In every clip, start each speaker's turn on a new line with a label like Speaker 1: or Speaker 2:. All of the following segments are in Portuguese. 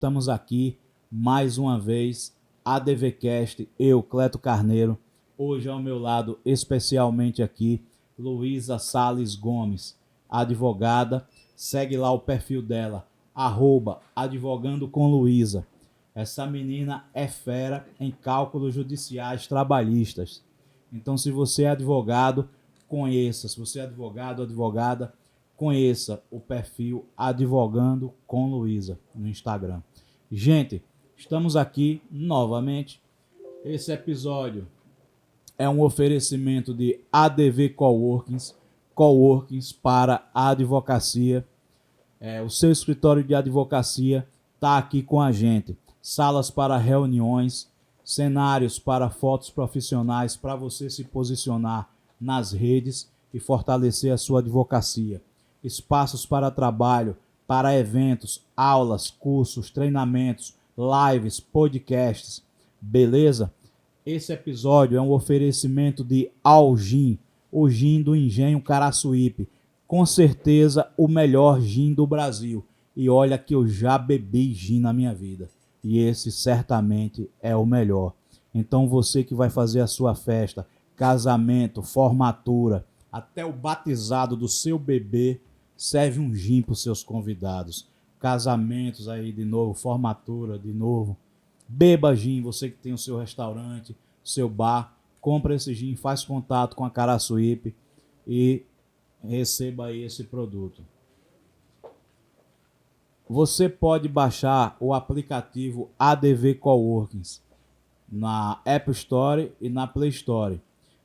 Speaker 1: Estamos aqui mais uma vez, ADVcast, eu, Cleto Carneiro. Hoje ao meu lado, especialmente aqui, Luísa Salles Gomes, advogada. Segue lá o perfil dela, @advogando com Luísa. Essa menina é fera em cálculos judiciais trabalhistas. Então, se você é advogado, conheça. Se você é advogado, advogada, conheça o perfil Advogando com Luísa no Instagram. Gente, estamos aqui novamente. Esse episódio é um oferecimento de ADV Coworkings, Coworkings para a advocacia. O seu escritório de advocacia está aqui com a gente. Salas para reuniões, cenários para fotos profissionais para você se posicionar nas redes e fortalecer a sua advocacia. Espaços para trabalho, para eventos, aulas, cursos, treinamentos, lives, podcasts. Beleza? Esse episódio é um oferecimento de Algin, o gin do Engenho Caraçuípe. Com certeza o melhor gin do Brasil. E olha que eu já bebi gin na minha vida. E esse certamente é o melhor. Então você que vai fazer a sua festa, casamento, formatura, até o batizado do seu bebê, serve um gin para os seus convidados. Casamentos aí de novo, formatura de novo. Beba gin, você que tem o seu restaurante, seu bar, compra esse gin, faz contato com a Caraçuípe e receba aí esse produto. Você pode baixar o aplicativo ADV Coworkings na App Store e na Play Store.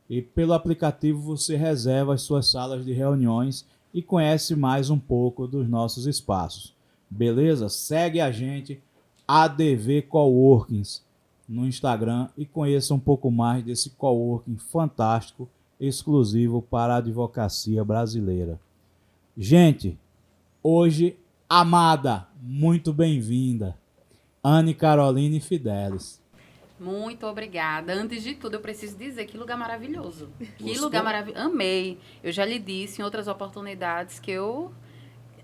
Speaker 1: E pelo aplicativo você reserva as suas salas de reuniões e conhece mais um pouco dos nossos espaços. Beleza? Segue a gente, ADV Coworkings, no Instagram e conheça um pouco mais desse coworking fantástico, exclusivo para a advocacia brasileira. Gente, hoje, amada, muito bem-vinda, Anne Caroline Fidelis.
Speaker 2: Muito obrigada. Antes de tudo, eu preciso dizer que lugar maravilhoso.
Speaker 1: Gostou?
Speaker 2: Que lugar maravilhoso. Amei. Eu já lhe disse em outras oportunidades que eu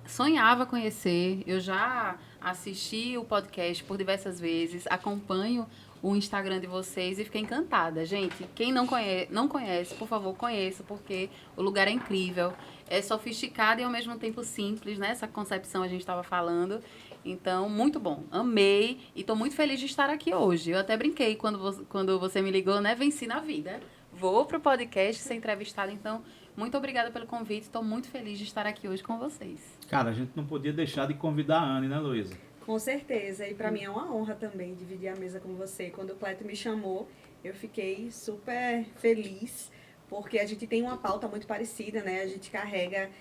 Speaker 2: sonhava conhecer. Eu já assisti o podcast por diversas vezes, acompanho o Instagram de vocês e fiquei encantada. Gente, quem não conhece, por favor, conheça, porque o lugar é incrível. É sofisticado e ao mesmo tempo simples, né? Essa concepção a gente estava falando. Então, muito bom. Amei e estou muito feliz de estar aqui hoje. Eu até brinquei quando você me ligou, né? Venci na vida. Vou pro podcast ser entrevistada, então, muito obrigada pelo convite. Estou muito feliz de estar aqui hoje com vocês.
Speaker 1: Cara, a gente não podia deixar de convidar a Anne, né, Luísa?
Speaker 3: Com certeza. E para mim é uma honra também dividir a mesa com você. Quando o Cleto me chamou, eu fiquei super feliz, porque a gente tem uma pauta muito parecida, né? A gente carrega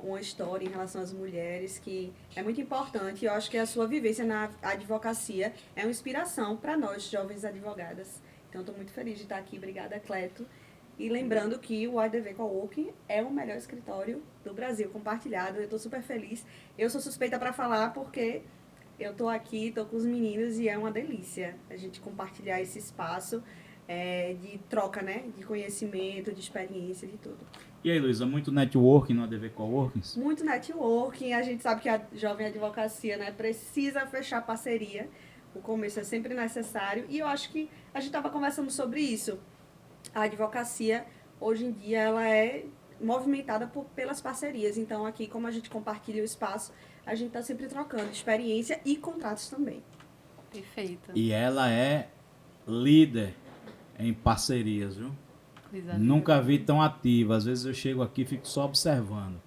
Speaker 3: uma história em relação às mulheres que é muito importante. Eu acho que a sua vivência na advocacia é uma inspiração para nós, jovens advogadas. Então, estou muito feliz de estar aqui. Obrigada, Cleto. E lembrando que o ADV Coworking é o melhor escritório do Brasil, compartilhado. Eu estou super feliz. Eu sou suspeita para falar porque eu estou aqui, estou com os meninos e é uma delícia a gente compartilhar esse espaço de troca, né? De conhecimento, de experiência, de tudo.
Speaker 1: E aí, Luísa, muito networking no ADV Coworkings?
Speaker 3: Muito networking. A gente sabe que a jovem advocacia, né, precisa fechar parceria. O começo é sempre necessário. E eu acho que a gente estava conversando sobre isso. A advocacia, hoje em dia, ela é movimentada pelas parcerias. Então, aqui, como a gente compartilha o espaço, a gente está sempre trocando experiência e contratos também.
Speaker 2: Perfeito.
Speaker 1: E ela é líder em parcerias, viu? Nunca vi tão ativa. Às vezes eu chego aqui e fico só observando.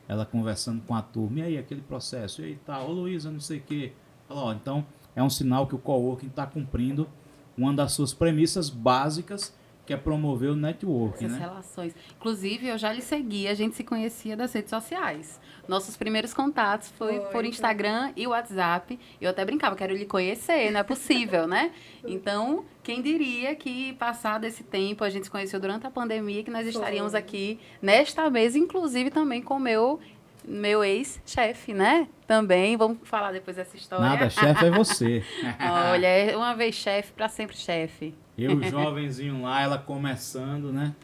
Speaker 1: Ela conversando com a turma. E aí, aquele processo? E aí, tá, ô Luísa, não sei o quê. Fala, então, é um sinal que o coworking está cumprindo uma das suas premissas básicas, que é promover o networking,
Speaker 2: essas
Speaker 1: né?
Speaker 2: relações. Inclusive, eu já lhe segui, a gente se conhecia das redes sociais. Nossos primeiros contatos foi por Instagram e WhatsApp. Eu até brincava, quero lhe conhecer, não é possível, né? Então, quem diria que passado esse tempo, a gente se conheceu durante a pandemia, que nós estaríamos aqui nesta mesa, inclusive também com o meu ex-chefe, né? Também, vamos falar depois dessa história.
Speaker 1: Nada, chefe é você.
Speaker 2: Olha, uma vez chefe, para sempre chefe.
Speaker 1: Eu, jovenzinho lá, ela começando, né?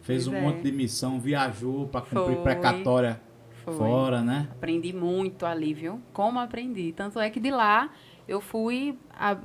Speaker 1: Fez um monte de missão, viajou para cumprir precatória fora, né?
Speaker 2: Aprendi muito ali, viu? Como aprendi. Tanto é que de lá eu fui,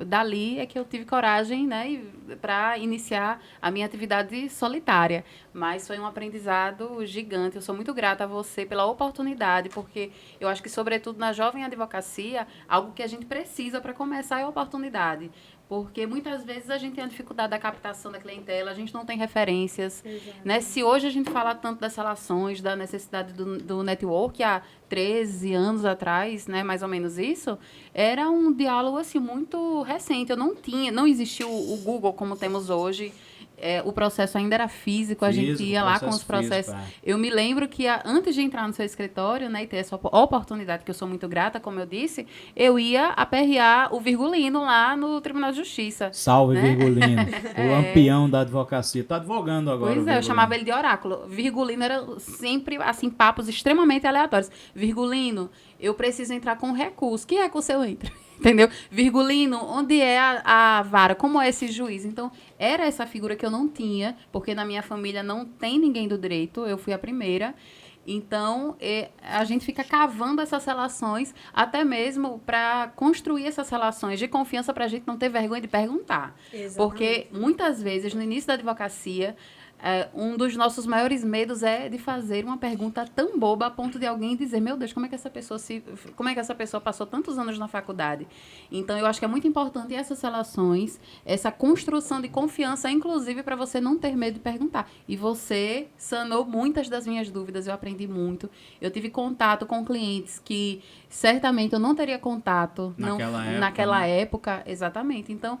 Speaker 2: dali é que eu tive coragem, né, para iniciar a minha atividade solitária. Mas foi um aprendizado gigante. Eu sou muito grata a você pela oportunidade, porque eu acho que, sobretudo na jovem advocacia, algo que a gente precisa para começar é a oportunidade. Porque muitas vezes a gente tem a dificuldade da captação da clientela, a gente não tem referências, né? Se hoje a gente fala tanto das relações, da necessidade do network, há 13 anos atrás, né, mais ou menos isso, era um diálogo assim muito recente. Eu não existia o Google como temos hoje. O processo ainda era físico, a gente ia lá com os processos.
Speaker 1: Físico,
Speaker 2: Eu me lembro que antes de entrar no seu escritório, né, e ter essa oportunidade, que eu sou muito grata, como eu disse, eu ia aperrear o Virgulino lá no Tribunal de Justiça.
Speaker 1: Salve,
Speaker 2: né?
Speaker 1: Virgulino. O lampião da advocacia. Tá advogando agora.
Speaker 2: Pois é, eu chamava ele de oráculo. Virgulino era sempre, assim, papos extremamente aleatórios. Virgulino, eu preciso entrar com recurso. Que recurso eu entro? Entendeu? Virgulino, onde é a vara? Como é esse juiz? Então, era essa figura que eu não tinha, porque na minha família não tem ninguém do direito, eu fui a primeira. Então, a gente fica cavando essas relações, até mesmo para construir essas relações de confiança, para a gente não ter vergonha de perguntar.
Speaker 3: Exatamente.
Speaker 2: Porque, muitas vezes, no início da advocacia, um dos nossos maiores medos é de fazer uma pergunta tão boba a ponto de alguém dizer, meu Deus, como é que essa pessoa passou tantos anos na faculdade? Então, eu acho que é muito importante essas relações, essa construção de confiança, inclusive para você não ter medo de perguntar. E você sanou muitas das minhas dúvidas, eu aprendi muito. Eu tive contato com clientes que certamente eu não teria contato naquela época. Exatamente. Então,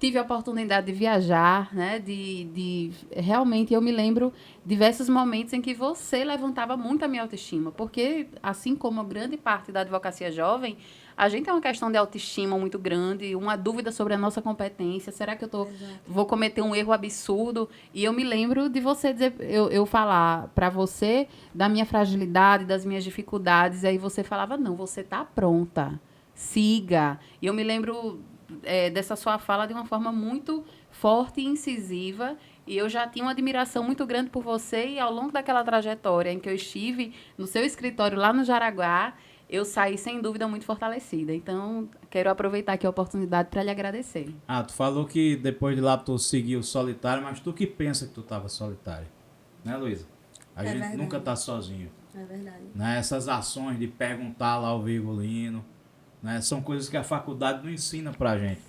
Speaker 2: tive a oportunidade de viajar, né? Realmente, eu me lembro diversos momentos em que você levantava muito a minha autoestima, porque, assim como a grande parte da advocacia jovem, a gente tem uma questão de autoestima muito grande, uma dúvida sobre a nossa competência. Será que vou cometer um erro absurdo? E eu me lembro de você dizer, eu falar para você da minha fragilidade, das minhas dificuldades, e aí você falava, não, você está pronta, siga. E eu me lembro dessa sua fala de uma forma muito forte e incisiva, e eu já tinha uma admiração muito grande por você, e ao longo daquela trajetória em que eu estive no seu escritório lá no Jaraguá, eu saí, sem dúvida, muito fortalecida. Então, quero aproveitar aqui a oportunidade para lhe agradecer.
Speaker 1: Tu falou que depois de lá tu seguiu solitário, mas tu que pensa que tu estava solitário, né, Luísa? A gente
Speaker 3: verdade.
Speaker 1: nunca tá sozinho.
Speaker 3: É verdade.
Speaker 1: Né? Essas ações de perguntar lá ao Virgulino, né? São coisas que a faculdade não ensina pra gente.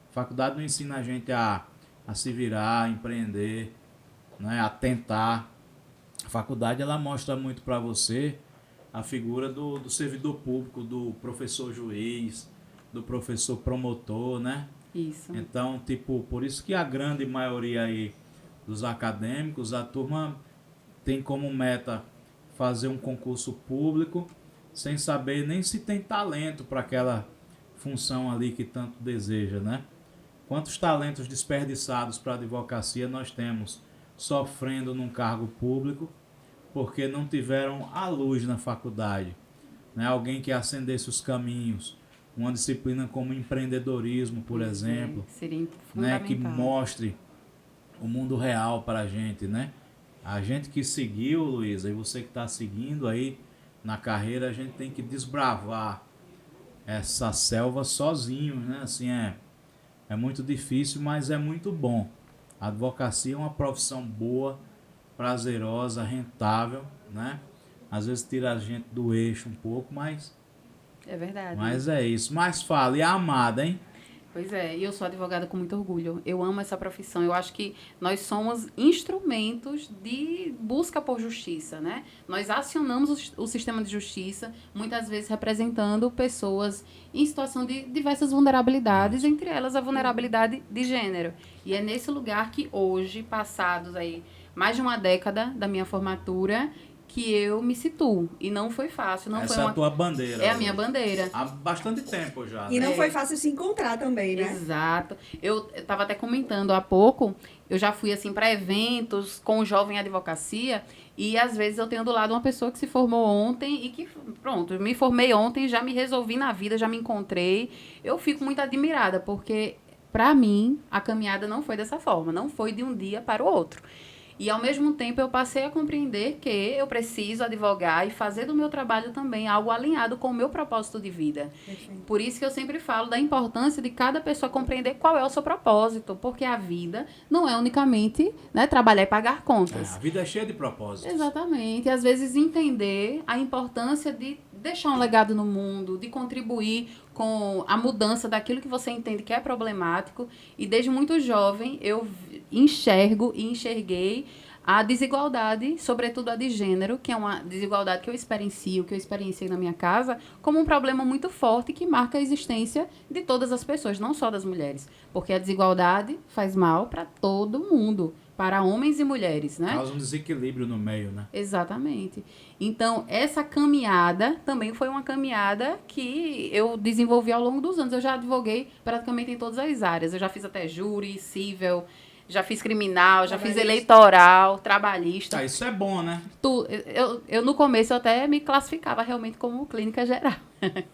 Speaker 1: A faculdade não ensina a gente a se virar, a empreender, né? A tentar. A faculdade, ela mostra muito para você a figura do servidor público, do professor juiz, do professor promotor, né?
Speaker 2: Isso.
Speaker 1: Então, tipo, por isso que a grande maioria aí dos acadêmicos, a turma tem como meta fazer um concurso público sem saber nem se tem talento para aquela função ali que tanto deseja, né? Quantos talentos desperdiçados para a advocacia nós temos sofrendo num cargo público porque não tiveram a luz na faculdade, né? Alguém que acendesse os caminhos, uma disciplina como empreendedorismo, por exemplo,
Speaker 2: seria
Speaker 1: né?
Speaker 2: fundamental.
Speaker 1: Que mostre o mundo real para a gente, né? A gente que seguiu, Luísa, e você que está seguindo aí na carreira, a gente tem que desbravar essa selva sozinho, né? Assim, é muito difícil, mas é muito bom. A advocacia é uma profissão boa, prazerosa, rentável, né? Às vezes tira a gente do eixo um pouco, mas
Speaker 2: É verdade.
Speaker 1: Mas é isso. Mas fala, e a amada, hein?
Speaker 2: Pois é, e eu sou advogada com muito orgulho. Eu amo essa profissão. Eu acho que nós somos instrumentos de busca por justiça, né? Nós acionamos o sistema de justiça, muitas vezes representando pessoas em situação de diversas vulnerabilidades, entre elas a vulnerabilidade de gênero. E é nesse lugar que hoje, passados aí mais de uma década da minha formatura, que eu me situo. E não foi fácil. Não
Speaker 1: Essa
Speaker 2: foi
Speaker 1: é a tua bandeira.
Speaker 2: É a minha bandeira.
Speaker 1: Há bastante tempo já.
Speaker 3: E
Speaker 1: né?
Speaker 3: não foi fácil se encontrar também, né?
Speaker 2: Exato. Eu estava até comentando há pouco, eu já fui assim para eventos com o Jovem Advocacia, e às vezes eu tenho do lado uma pessoa que se formou ontem e que, pronto, me formei ontem, já me resolvi na vida, já me encontrei. Eu fico muito admirada, porque para mim a caminhada não foi dessa forma, não foi de um dia para o outro. E, ao mesmo tempo, eu passei a compreender que eu preciso advogar e fazer do meu trabalho também algo alinhado com o meu propósito de vida.
Speaker 3: Perfeito.
Speaker 2: Por isso que eu sempre falo da importância de cada pessoa compreender qual é o seu propósito, porque a vida não é unicamente, né, trabalhar e pagar contas.
Speaker 1: A vida é cheia de propósitos.
Speaker 2: Exatamente. E, às vezes, entender a importância de deixar um legado no mundo, de contribuir com a mudança daquilo que você entende que é problemático. E desde muito jovem eu enxergo e enxerguei a desigualdade, sobretudo a de gênero, que é uma desigualdade que eu experienciei na minha casa, como um problema muito forte que marca a existência de todas as pessoas, não só das mulheres. Porque a desigualdade faz mal para todo mundo, para homens e mulheres, né?
Speaker 1: Causa um desequilíbrio no meio, né?
Speaker 2: Exatamente. Então, essa caminhada também foi uma caminhada que eu desenvolvi ao longo dos anos. Eu já advoguei praticamente em todas as áreas. Eu já fiz até júri, cível, já fiz criminal, já fiz eleitoral, trabalhista.
Speaker 1: Isso é bom, né?
Speaker 2: Eu, no começo, eu até me classificava realmente como clínica geral,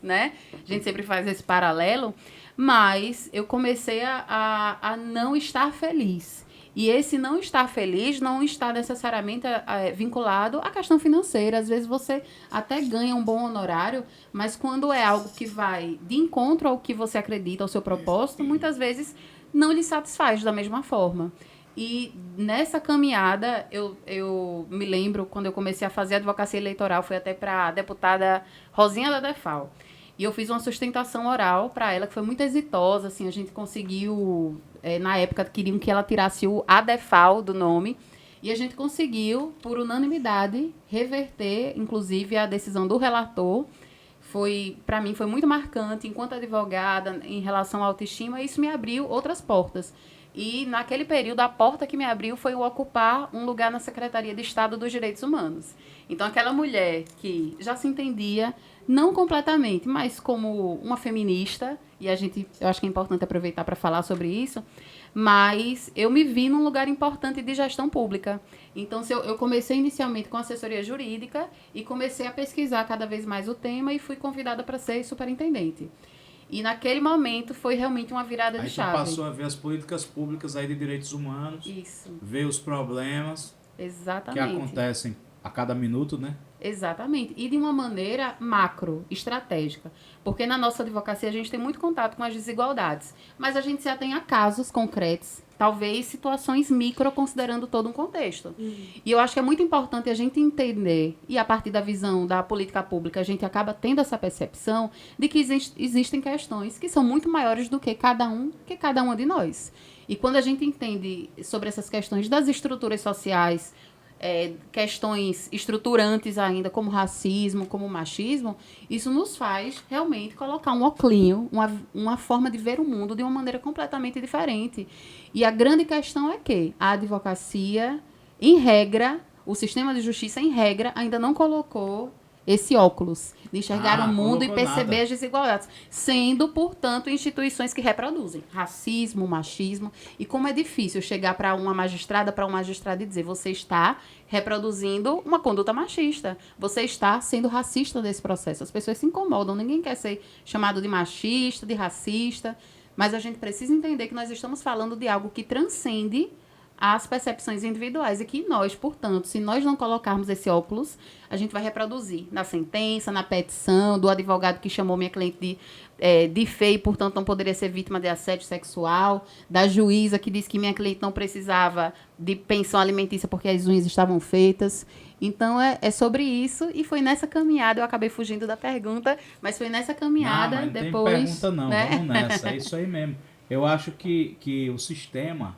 Speaker 2: né? A gente sempre faz esse paralelo, mas eu comecei a não estar feliz. E esse não estar feliz não está necessariamente vinculado à questão financeira. Às vezes você até ganha um bom honorário, mas quando é algo que vai de encontro ao que você acredita, ao seu propósito, muitas vezes não lhe satisfaz da mesma forma. E nessa caminhada, eu me lembro, quando eu comecei a fazer advocacia eleitoral, fui até para a deputada Rosinha da Defal. E eu fiz uma sustentação oral para ela, que foi muito exitosa, assim, a gente conseguiu, na época, queriam que ela tirasse o ADEFAL do nome, e a gente conseguiu, por unanimidade, reverter, inclusive, a decisão do relator. Para mim, foi muito marcante, enquanto advogada, em relação à autoestima, e isso me abriu outras portas. E, naquele período, a porta que me abriu foi o ocupar um lugar na Secretaria de Estado dos Direitos Humanos. Então, aquela mulher que já se entendia, não completamente, mas como uma feminista, e eu acho que é importante aproveitar para falar sobre isso, mas eu me vi num lugar importante de gestão pública. Então, eu comecei inicialmente com assessoria jurídica e comecei a pesquisar cada vez mais o tema e fui convidada para ser superintendente. E naquele momento foi realmente uma virada de chave.
Speaker 1: Aí tu passou a ver as políticas públicas aí de direitos humanos.
Speaker 2: Isso.
Speaker 1: Ver os problemas.
Speaker 2: Exatamente.
Speaker 1: Que acontecem a cada minuto, né?
Speaker 2: Exatamente. E de uma maneira macro, estratégica. Porque na nossa advocacia a gente tem muito contato com as desigualdades. Mas a gente se atém a casos concretos, talvez situações micro, considerando todo um contexto. E eu acho que é muito importante a gente entender, e a partir da visão da política pública, a gente acaba tendo essa percepção de que existem questões que são muito maiores do que cada uma de nós. E quando a gente entende sobre essas questões das estruturas sociais, questões estruturantes ainda, como racismo, como machismo, isso nos faz realmente colocar um oclinho, uma forma de ver o mundo de uma maneira completamente diferente. E a grande questão é que a advocacia, em regra, o sistema de justiça, em regra, ainda não colocou esse óculos de enxergar o mundo e perceber as desigualdades, sendo, portanto, instituições que reproduzem racismo, machismo. E como é difícil chegar para uma magistrada, para um magistrado e dizer: você está reproduzindo uma conduta machista, você está sendo racista nesse processo. As pessoas se incomodam, ninguém quer ser chamado de machista, de racista, mas a gente precisa entender que nós estamos falando de algo que transcende as percepções individuais e que nós, portanto, se nós não colocarmos esse óculos, a gente vai reproduzir na sentença, na petição, do advogado que chamou minha cliente de feia e, portanto, não poderia ser vítima de assédio sexual, da juíza que disse que minha cliente não precisava de pensão alimentícia porque as unhas estavam feitas. Então, é sobre isso, e foi nessa caminhada, eu acabei fugindo da pergunta, mas foi nessa caminhada,
Speaker 1: não
Speaker 2: depois...
Speaker 1: Não tem pergunta não,
Speaker 2: né?
Speaker 1: Vamos nessa, é isso aí mesmo. Eu acho que o sistema...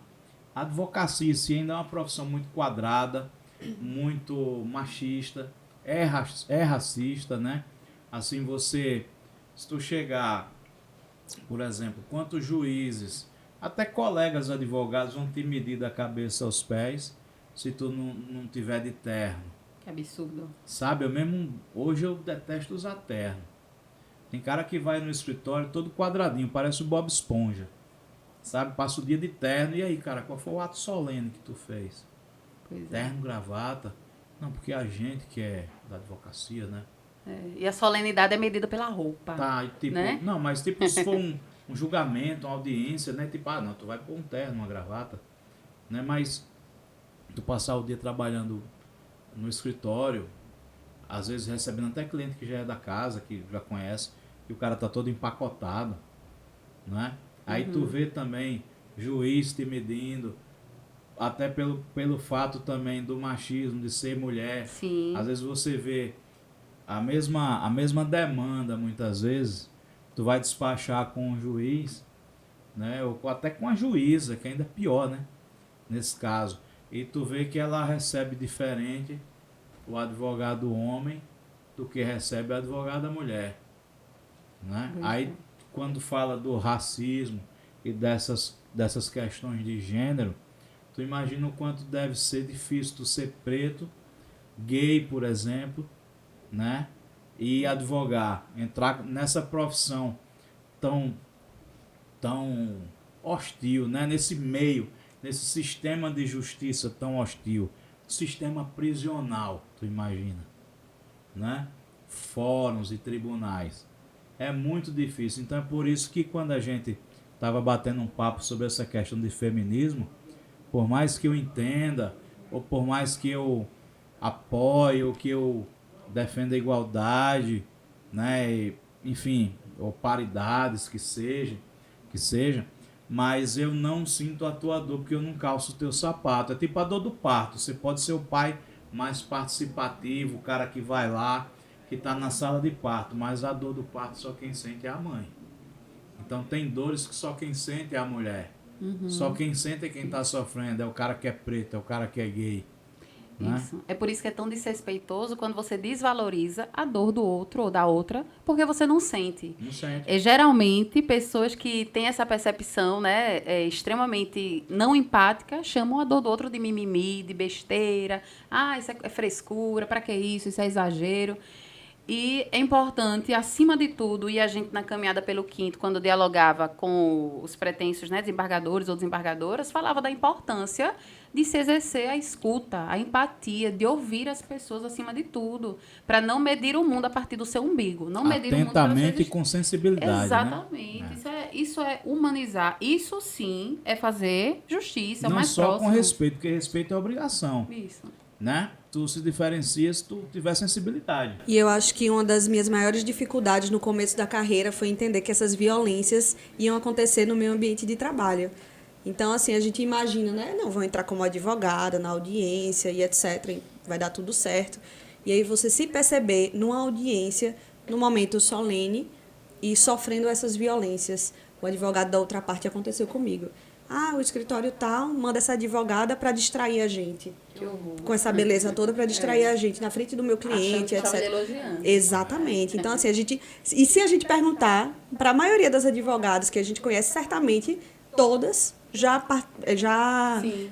Speaker 1: A advocacia sim, ainda é uma profissão muito quadrada, muito machista, é racista, né? Assim, se tu chegar, por exemplo, quantos juízes, até colegas advogados vão te medir da cabeça aos pés se tu não tiver de terno.
Speaker 2: Que absurdo.
Speaker 1: Sabe, hoje eu detesto usar terno. Tem cara que vai no escritório todo quadradinho, parece o Bob Esponja. Sabe, passa o dia de terno. E aí, cara, qual foi o ato solene que tu fez?
Speaker 2: Pois
Speaker 1: terno, gravata. Não, porque a gente que é da advocacia, né?
Speaker 2: E a solenidade é medida pela roupa.
Speaker 1: Tá, tipo,
Speaker 2: né?
Speaker 1: Não, mas tipo, se for um julgamento, uma audiência, né? Tipo, não, tu vai pôr um terno, uma gravata. Né? Mas tu passar o dia trabalhando no escritório, às vezes recebendo até cliente que já é da casa, que já conhece, e o cara tá todo empacotado, né? Aí tu vê também juiz te medindo, até pelo fato também do machismo, de ser mulher.
Speaker 2: Sim.
Speaker 1: Às vezes você vê a mesma demanda, muitas vezes, tu vai despachar com um juiz, né? Ou até com a juíza, que ainda é pior, né? Nesse caso. E tu vê que ela recebe diferente o advogado homem do que recebe o advogado mulher, né? Aí quando fala do racismo e dessas questões de gênero, tu imagina o quanto deve ser difícil tu ser preto, gay, por exemplo, né? E advogar, entrar nessa profissão tão hostil, né? Nesse meio, nesse sistema de justiça tão hostil, sistema prisional, tu imagina, né? Fóruns e tribunais. É muito difícil. Então é por isso que quando a gente estava batendo um papo sobre essa questão de feminismo, por mais que eu entenda, ou por mais que eu apoie, ou que eu defenda a igualdade, né? E, enfim, ou paridades que seja, mas eu não sinto a tua dor porque eu não calço o teu sapato. É tipo a dor do parto. Você pode ser o pai mais participativo, o cara que vai lá, que está na sala de parto, mas a dor do parto só quem sente é a mãe. Então tem dores que só quem sente é a mulher. Só quem sente é quem está sofrendo, é o cara que é preto, é o cara que é gay. Né?
Speaker 2: Isso. É por isso que é tão desrespeitoso quando você desvaloriza a dor do outro ou da outra, porque você não sente.
Speaker 1: Não sente.
Speaker 2: Geralmente, pessoas que têm essa percepção, né, extremamente não empática, chamam a dor do outro de mimimi, de besteira. Ah, isso é frescura, para que isso? Isso é exagero. E é importante, acima de tudo, e a gente na caminhada pelo quinto, quando dialogava com os pretensos, né, desembargadores ou desembargadoras, falava da importância de se exercer a escuta, a empatia, de ouvir as pessoas acima de tudo, para não medir o mundo a partir do seu umbigo, não medir o mundo pela sua
Speaker 1: Atentamente e
Speaker 2: existência.
Speaker 1: com sensibilidade.
Speaker 2: Exatamente.
Speaker 1: Né?
Speaker 2: Isso é humanizar. Isso sim é fazer justiça, é o
Speaker 1: Não
Speaker 2: mais
Speaker 1: só
Speaker 2: próximo.
Speaker 1: com respeito, porque respeito é obrigação.
Speaker 2: Isso.
Speaker 1: Né? Tu se diferencia se tu tiver sensibilidade.
Speaker 3: E eu acho que uma das minhas maiores dificuldades no começo da carreira foi entender que essas violências iam acontecer no meu ambiente de trabalho. Então, assim, a gente imagina, né? Não, vou entrar como advogada na audiência e etc. E vai dar tudo certo. E aí você se perceber numa audiência, num momento solene e sofrendo essas violências. O advogado da outra parte aconteceu comigo. Ah, o escritório tal manda essa advogada para distrair a gente.
Speaker 2: Que horror.
Speaker 3: Com essa beleza toda para distrair a gente na frente do meu cliente,
Speaker 2: Achando que
Speaker 3: etc.
Speaker 2: estava elogiando.
Speaker 3: Exatamente. Então, assim, e se a gente perguntar, para a maioria das advogadas que a gente conhece, certamente
Speaker 2: Sim.
Speaker 3: todas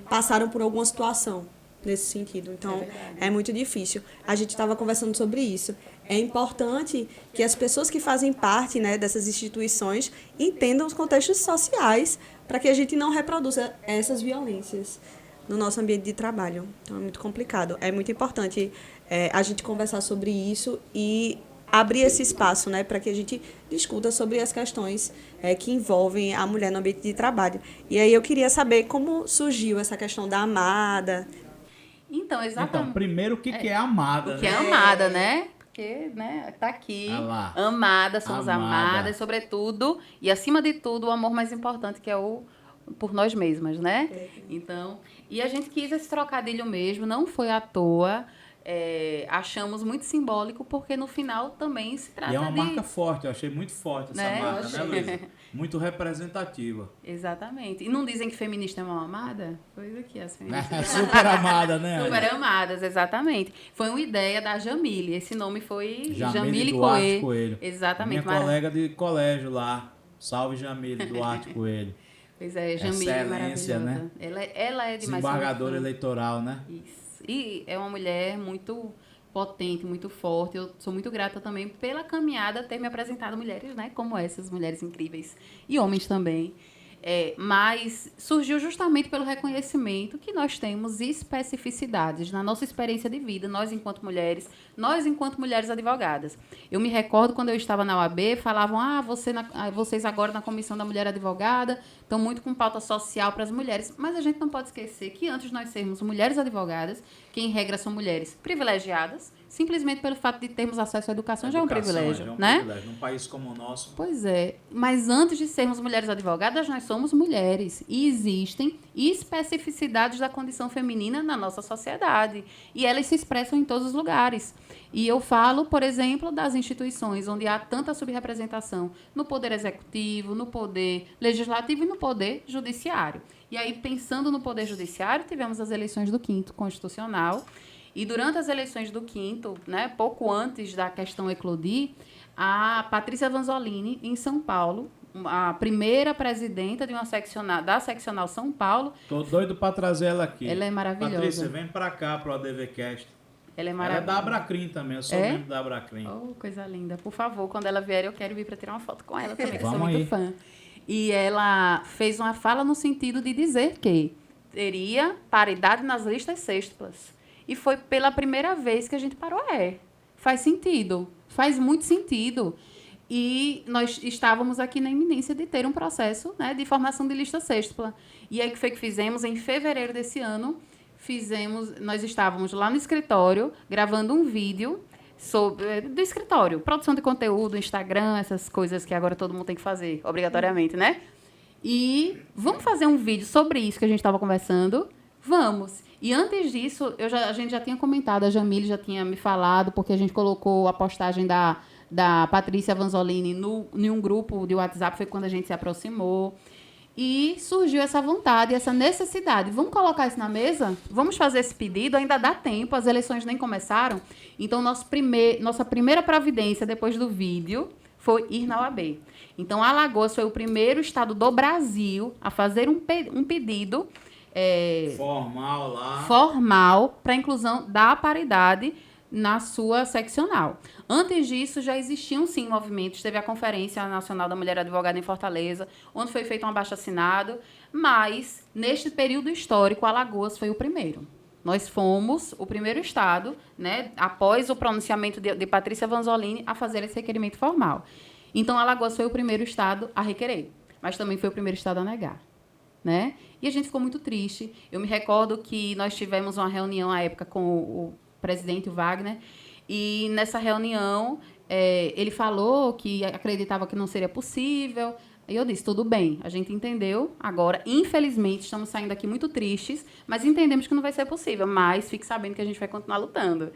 Speaker 3: passaram por alguma situação nesse sentido. Então, é muito difícil. A gente estava conversando sobre isso. É importante que as pessoas que fazem parte, né, dessas instituições entendam os contextos sociais para que a gente não reproduza essas violências no nosso ambiente de trabalho. Então, é muito complicado. É muito importante a gente conversar sobre isso e abrir esse espaço, né, para que a gente discuta sobre as questões que envolvem a mulher no ambiente de trabalho. E aí eu queria saber como surgiu essa questão da amada.
Speaker 2: Então, exatamente.
Speaker 1: Então, primeiro, o que é amada?
Speaker 2: O que é
Speaker 1: né?
Speaker 2: amada, né? Porque, né, tá aqui.
Speaker 1: Ah lá.
Speaker 2: Amada, somos
Speaker 1: Amada.
Speaker 2: amadas, sobretudo, e acima de tudo, o amor mais importante, que é o por nós mesmas, né? Então, e a gente quis esse trocadilho mesmo, não foi à toa. Achamos muito simbólico, porque no final também se trata
Speaker 1: E é uma
Speaker 2: de...
Speaker 1: marca forte, eu achei muito forte essa
Speaker 2: Né?
Speaker 1: marca,
Speaker 2: Eu
Speaker 1: né,
Speaker 2: achei.
Speaker 1: Luísa? Muito representativa.
Speaker 2: Exatamente. E não dizem que feminista é mal amada? Pois aqui, as feministas.
Speaker 1: Super amada, né?
Speaker 2: Super amadas, exatamente. Foi uma ideia da Jamile. Esse nome foi
Speaker 1: Jamile Duarte
Speaker 2: Coelho.
Speaker 1: Coelho.
Speaker 2: Exatamente.
Speaker 1: Minha colega de colégio lá. Salve, Jamile Duarte Coelho.
Speaker 2: Pois é, Jamile
Speaker 1: Excelência,
Speaker 2: maravilhosa.
Speaker 1: né?
Speaker 2: Ela é demais.
Speaker 1: Desembargadora eleitoral, né?
Speaker 2: Isso. E é uma mulher muito potente, muito forte. Eu sou muito grata também pela caminhada ter me apresentado mulheres, né, como essas, mulheres incríveis. E homens também. Mas surgiu justamente pelo reconhecimento que nós temos especificidades na nossa experiência de vida, nós enquanto mulheres advogadas. Eu me recordo quando eu estava na OAB, falavam, vocês agora na Comissão da Mulher Advogada estão muito com pauta social para as mulheres, mas a gente não pode esquecer que antes de nós sermos mulheres advogadas, que em regra são mulheres privilegiadas, simplesmente pelo fato de termos acesso à educação já é um privilégio, né?
Speaker 1: Privilégio. Num país como o nosso.
Speaker 2: Pois é, mas antes de sermos mulheres advogadas, nós somos mulheres e existem especificidades da condição feminina na nossa sociedade e elas se expressam em todos os lugares. E eu falo, por exemplo, das instituições onde há tanta subrepresentação no poder executivo, no poder legislativo e no poder judiciário. E aí, pensando no poder judiciário, tivemos as eleições do 5º Constitucional. E durante as eleições do 5º, né, pouco antes da questão eclodir, a Patrícia Vanzolini, em São Paulo, a primeira presidenta de da seccional São Paulo.
Speaker 1: Tô doido para trazer ela aqui.
Speaker 2: Ela é maravilhosa.
Speaker 1: Patrícia, vem para cá para o ADVcast.
Speaker 2: Ela é
Speaker 1: Ela é da Abracrim também, eu sou membro da Abracrim.
Speaker 2: Oh, coisa linda. Por favor, quando ela vier, eu quero vir para tirar uma foto com ela também, que eu sou
Speaker 1: Vamos
Speaker 2: muito
Speaker 1: aí.
Speaker 2: fã. E ela fez uma fala no sentido de dizer que teria paridade nas listas sextuplas. E foi pela primeira vez que a gente parou. Faz sentido. Faz muito sentido. E nós estávamos aqui na iminência de ter um processo, né, de formação de lista sextupla. E aí, o que foi que fizemos? Em fevereiro desse ano, nós estávamos lá no escritório, gravando um vídeo do escritório, produção de conteúdo, Instagram, essas coisas que agora todo mundo tem que fazer, obrigatoriamente, né? E vamos fazer um vídeo sobre isso que a gente estava conversando? Vamos. E antes disso, a gente já tinha comentado, a Jamile já tinha me falado, porque a gente colocou a postagem da Patrícia Vanzolini em um grupo de WhatsApp, foi quando a gente se aproximou. E surgiu essa vontade, essa necessidade. Vamos colocar isso na mesa? Vamos fazer esse pedido? Ainda dá tempo, as eleições nem começaram. Então, nossa primeira providência depois do vídeo foi ir na OAB. Então, Alagoas foi o primeiro estado do Brasil a fazer um pedido formal para a inclusão da paridade na sua seccional. Antes disso, já existiam, sim, movimentos. Teve a Conferência Nacional da Mulher Advogada em Fortaleza, onde foi feito um abaixo-assinado, mas, neste período histórico, Alagoas foi o primeiro. Nós fomos o primeiro estado, né, após o pronunciamento de Patrícia Vanzolini, a fazer esse requerimento formal. Então, Alagoas foi o primeiro estado a requerer, mas também foi o primeiro estado a negar, né? E a gente ficou muito triste. Eu me recordo que nós tivemos uma reunião à época com o presidente Wagner, e nessa reunião ele falou que acreditava que não seria possível. E eu disse, tudo bem, a gente entendeu. Agora, infelizmente, estamos saindo aqui muito tristes, mas entendemos que não vai ser possível. Mas fique sabendo que a gente vai continuar lutando.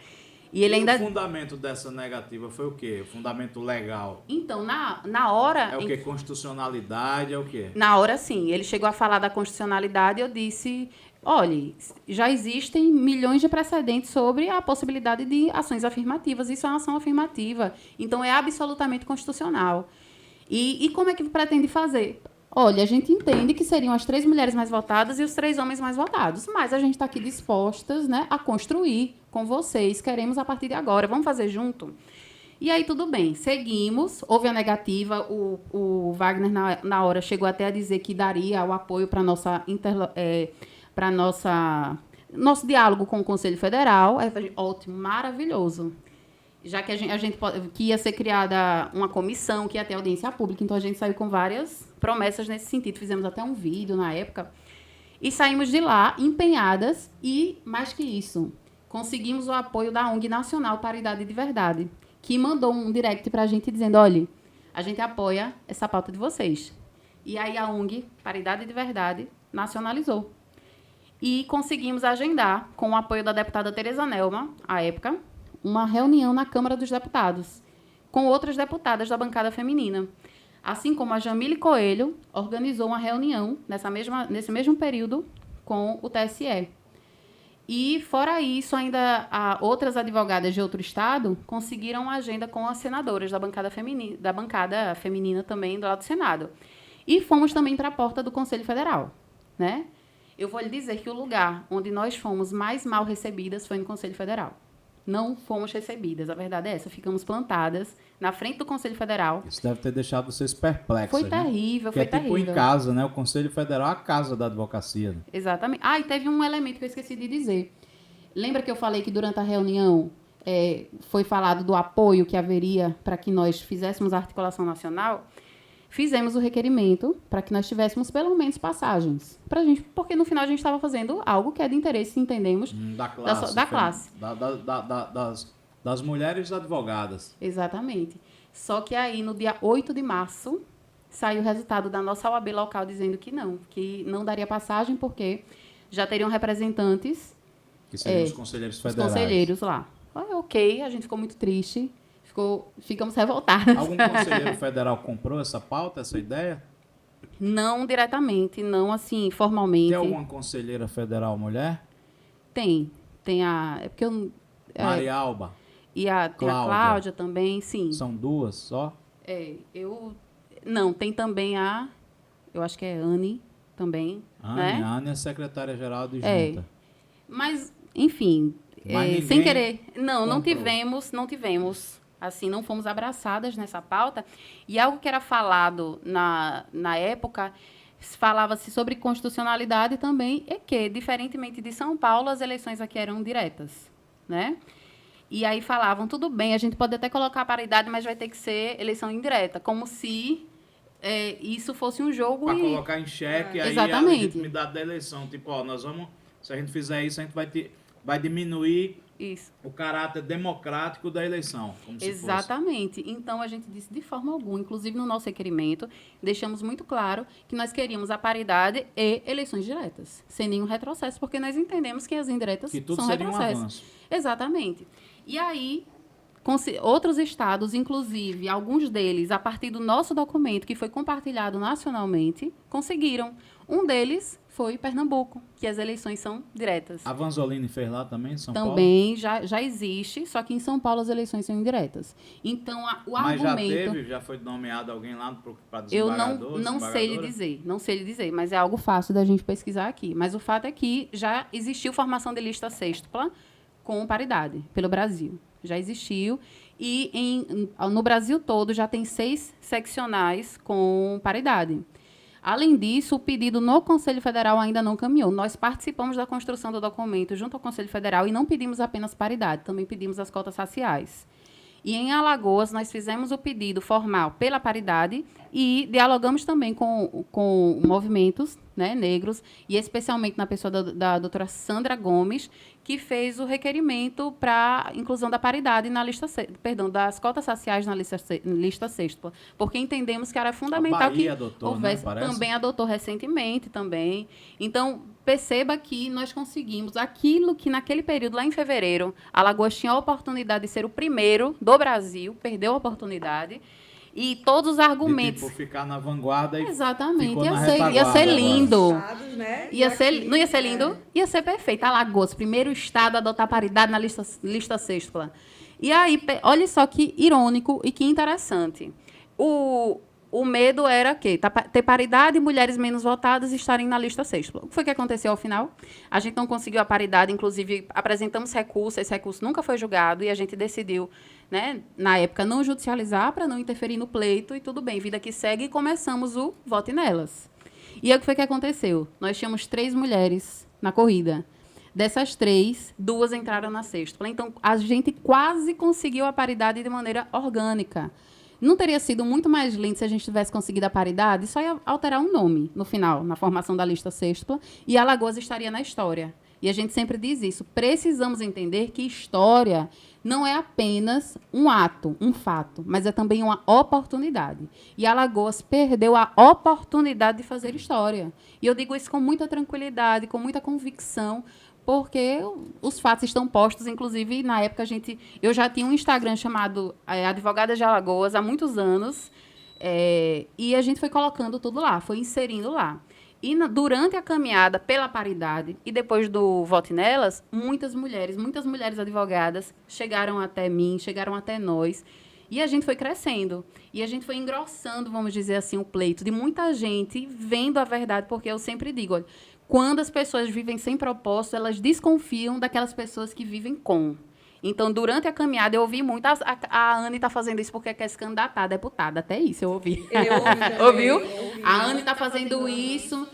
Speaker 2: E ele ainda...
Speaker 1: O fundamento dessa negativa foi o quê? O fundamento legal?
Speaker 2: Então, na hora...
Speaker 1: É o quê? Constitucionalidade, é o quê?
Speaker 2: Na hora, sim. Ele chegou a falar da constitucionalidade e eu disse... Olha, já existem milhões de precedentes sobre a possibilidade de ações afirmativas. Isso é uma ação afirmativa. Então, é absolutamente constitucional. E como é que pretende fazer? Olha, a gente entende que seriam as 3 mulheres mais votadas e os 3 homens mais votados, mas a gente está aqui dispostas, né, a construir com vocês. Queremos a partir de agora. Vamos fazer junto? E aí, tudo bem. Seguimos. Houve a negativa. O Wagner, na hora, chegou até a dizer que daria o apoio para nosso diálogo com o Conselho Federal. Ótimo, maravilhoso. Já que que ia ser criada uma comissão, que ia ter audiência pública, então a gente saiu com várias promessas nesse sentido. Fizemos até um vídeo na época. E saímos de lá empenhadas e, mais que isso, conseguimos o apoio da ONG Nacional Paridade de Verdade, que mandou um direct para a gente dizendo, olha, a gente apoia essa pauta de vocês. E aí a ONG Paridade de Verdade nacionalizou. E conseguimos agendar, com o apoio da deputada Tereza Nelma, à época, uma reunião na Câmara dos Deputados, com outras deputadas da bancada feminina. Assim como a Jamile Coelho organizou uma reunião nesse mesmo período com o TSE. E, fora isso, ainda outras advogadas de outro estado conseguiram uma agenda com as senadoras da bancada feminina também do lado do Senado. E fomos também para a porta do Conselho Federal, né? Eu vou lhe dizer que o lugar onde nós fomos mais mal recebidas foi no Conselho Federal. não fomos recebidas. A verdade é essa. Ficamos plantadas na frente do Conselho Federal.
Speaker 1: Isso deve ter deixado vocês perplexos.
Speaker 2: Foi
Speaker 1: né?
Speaker 2: terrível,
Speaker 1: Que
Speaker 2: foi
Speaker 1: é tipo
Speaker 2: terrível.
Speaker 1: em casa, né? O Conselho Federal é a casa da advocacia. Né?
Speaker 2: Exatamente. Ah, e teve um elemento que eu esqueci de dizer. Lembra que eu falei que durante a reunião foi falado do apoio que haveria para que nós fizéssemos a articulação nacional? Fizemos o requerimento para que nós tivéssemos pelo menos passagens. Pra gente, porque no final a gente estava fazendo algo que é de interesse, entendemos,
Speaker 1: Da classe.
Speaker 2: da classe.
Speaker 1: Das mulheres advogadas.
Speaker 2: Exatamente. Só que aí, no dia 8 de março, saiu o resultado da nossa OAB local dizendo que não daria passagem, porque já teriam representantes,
Speaker 1: Que seriam os conselheiros
Speaker 2: os
Speaker 1: federais.
Speaker 2: conselheiros lá. Ok, a gente ficou muito triste, ficamos revoltadas.
Speaker 1: Algum conselheiro federal comprou essa pauta, essa ideia?
Speaker 2: Não diretamente, não assim, formalmente.
Speaker 1: Tem alguma conselheira federal mulher?
Speaker 2: Tem a... É porque eu...
Speaker 1: Maria Alba?
Speaker 2: E tem a Cláudia também, sim.
Speaker 1: São duas só?
Speaker 2: Não, tem também eu acho que é Anne também, né?
Speaker 1: Anne é secretária-geral de junta.
Speaker 2: Mas, enfim,
Speaker 1: Mas
Speaker 2: sem querer. Não
Speaker 1: comprou.
Speaker 2: não tivemos, assim, não fomos abraçadas nessa pauta. E algo que era falado na época, falava-se sobre constitucionalidade também, é que, diferentemente de São Paulo, as eleições aqui eram diretas, né? E aí falavam, tudo bem, a gente pode até colocar a paridade, mas vai ter que ser eleição indireta, como se isso fosse um jogo...
Speaker 1: Para colocar em xeque aí a legitimidade da eleição. Tipo, ó, se a gente fizer isso, a gente vai diminuir o caráter democrático da eleição. Como
Speaker 2: Exatamente. Então, a gente disse de forma alguma, inclusive no nosso requerimento, deixamos muito claro que nós queríamos a paridade e eleições diretas, sem nenhum retrocesso, porque nós entendemos que as indiretas
Speaker 1: que tudo
Speaker 2: são
Speaker 1: seria
Speaker 2: retrocessos.
Speaker 1: Um avanço.
Speaker 2: Exatamente. E aí, outros estados, inclusive, alguns deles, a partir do nosso documento, que foi compartilhado nacionalmente, conseguiram. Um deles foi Pernambuco, que as eleições são diretas.
Speaker 1: A Vanzolini fez lá também, em São Paulo?
Speaker 2: Também já existe, só que em São Paulo as eleições são indiretas. Então, o
Speaker 1: Mas
Speaker 2: argumento...
Speaker 1: já foi nomeado alguém lá para
Speaker 2: desembargador? Eu não sei lhe dizer, mas é algo fácil da gente pesquisar aqui. Mas o fato é que já existiu formação de lista sextupla com paridade pelo Brasil. Já existiu. E no Brasil todo já tem 6 seccionais com paridade. Além disso, o pedido no Conselho Federal ainda não caminhou. Nós participamos da construção do documento junto ao Conselho Federal e não pedimos apenas paridade, também pedimos as cotas raciais. E em Alagoas, nós fizemos o pedido formal pela paridade e dialogamos também com movimentos, né, negros, e especialmente na pessoa da doutora Sandra Gomes, que fez o requerimento para inclusão da paridade na lista, das cotas raciais na lista sexta, porque entendemos que era fundamental que houvesse, né, também adotou recentemente também. Então, perceba que nós conseguimos aquilo que naquele período, lá em fevereiro, Alagoas tinha a oportunidade de ser o primeiro do Brasil, perdeu a oportunidade. E todos os argumentos...
Speaker 1: De, tipo, ficar na vanguarda e
Speaker 2: exatamente,
Speaker 1: ia
Speaker 2: ser lindo.
Speaker 3: Estados, né?
Speaker 2: Não ia ser lindo? Ia ser perfeito. Alagoas, primeiro estado a adotar paridade na lista sextupla. E aí, olha só que irônico e que interessante. O medo era ter paridade e mulheres menos votadas estarem na lista sextupla. O que foi que aconteceu ao final? A gente não conseguiu a paridade, inclusive apresentamos recurso, esse recurso nunca foi julgado e a gente decidiu, né, na época, não judicializar para não interferir no pleito e tudo bem, vida que segue, e começamos o vote nelas. E aí, o que foi que aconteceu? Nós tínhamos 3 mulheres na corrida. Dessas 3, 2 entraram na sextupla. Então, a gente quase conseguiu a paridade de maneira orgânica. Não teria sido muito mais lindo se a gente tivesse conseguido a paridade? Só ia alterar um nome no final, na formação da lista sextupla, e Alagoas estaria na história. E a gente sempre diz isso. Precisamos entender que história não é apenas um ato, um fato, mas é também uma oportunidade. E Alagoas perdeu a oportunidade de fazer história. E eu digo isso com muita tranquilidade, com muita convicção, porque os fatos estão postos. Inclusive, na época, eu já tinha um Instagram chamado Advogadas de Alagoas há muitos anos, e a gente foi colocando tudo lá, foi inserindo lá. E durante a caminhada pela paridade e depois do voto nelas, muitas mulheres advogadas chegaram até mim, chegaram até nós, e a gente foi crescendo. E a gente foi engrossando, vamos dizer assim, o pleito de muita gente vendo a verdade, porque eu sempre digo, olha, quando as pessoas vivem sem propósito, elas desconfiam daquelas pessoas que vivem com. Então, durante a caminhada, eu ouvi muito, a Anne está fazendo isso porque quer se candidatar a deputada. Até isso eu ouvi.
Speaker 3: Eu ouvi também,
Speaker 2: Ouviu?
Speaker 3: eu ouvi.
Speaker 2: A Anne está fazendo isso.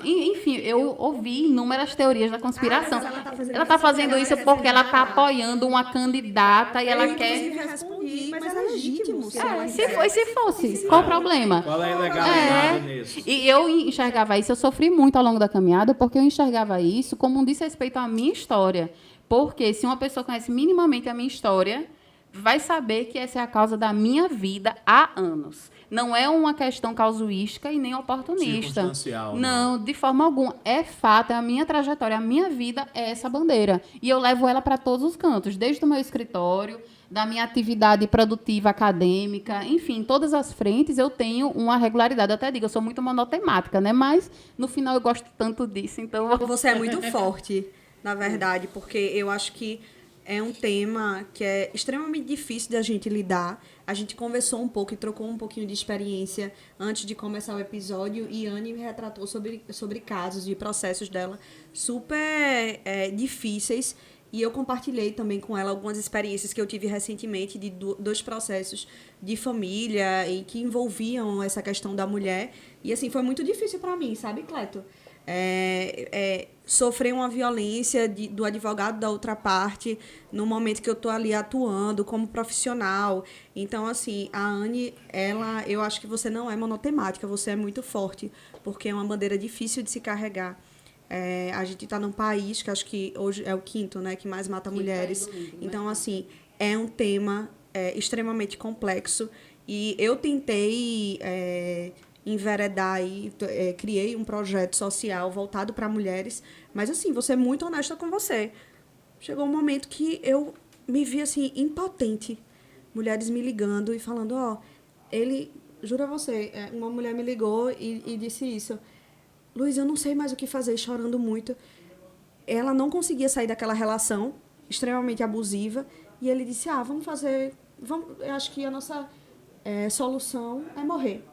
Speaker 2: Enfim, eu ouvi inúmeras teorias da conspiração.
Speaker 3: mas
Speaker 2: Ela está fazendo isso porque ela está apoiando uma candidata e ela
Speaker 3: Eu,
Speaker 2: quer...
Speaker 3: inclusive, respondi, mas é legítimo. Se ela
Speaker 2: Se
Speaker 3: quiser.
Speaker 2: fosse, qual o problema?
Speaker 1: Qual é a ilegalidade nisso?
Speaker 2: E eu enxergava isso, eu sofri muito ao longo da caminhada, porque eu enxergava isso como um desrespeito à minha história. Porque se uma pessoa conhece minimamente a minha história, vai saber que essa é a causa da minha vida há anos. Não é uma questão casuística e nem oportunista.
Speaker 1: Circunstancial,
Speaker 2: Não, de forma alguma. É fato, é a minha trajetória, a minha vida é essa bandeira. E eu levo ela para todos os cantos, desde o meu escritório, da minha atividade produtiva acadêmica, enfim, todas as frentes eu tenho uma regularidade. Eu até digo, eu sou muito monotemática, né? Mas, no final, eu gosto tanto disso, então...
Speaker 3: Você é muito forte, na verdade, porque eu acho que é um tema que é extremamente difícil de a gente lidar. A gente conversou um pouco e trocou um pouquinho de experiência antes de começar o episódio e Anne me retratou sobre casos e processos dela super difíceis. E eu compartilhei também com ela algumas experiências que eu tive recentemente de dois processos de família e que envolviam essa questão da mulher. E, assim, foi muito difícil para mim, sabe, Cleto? Sofrer uma violência do advogado da outra parte no momento que eu estou ali atuando como profissional. Então, assim, a Anne, eu acho que você não é monotemática, você é muito forte, porque é uma bandeira difícil de se carregar. A gente está num país que acho que hoje é o quinto, né, que mais mata mulheres. Então, assim, é um tema extremamente complexo. E eu tentei enveredar e criei um projeto social voltado para mulheres. Mas, assim, vou ser muito honesta com você. Chegou um momento que eu me vi, assim, impotente. Mulheres me ligando e falando, juro a você, uma mulher me ligou e disse isso. Luiz, eu não sei mais o que fazer, chorando muito. Ela não conseguia sair daquela relação extremamente abusiva. E ele disse, eu acho que a nossa solução é morrer.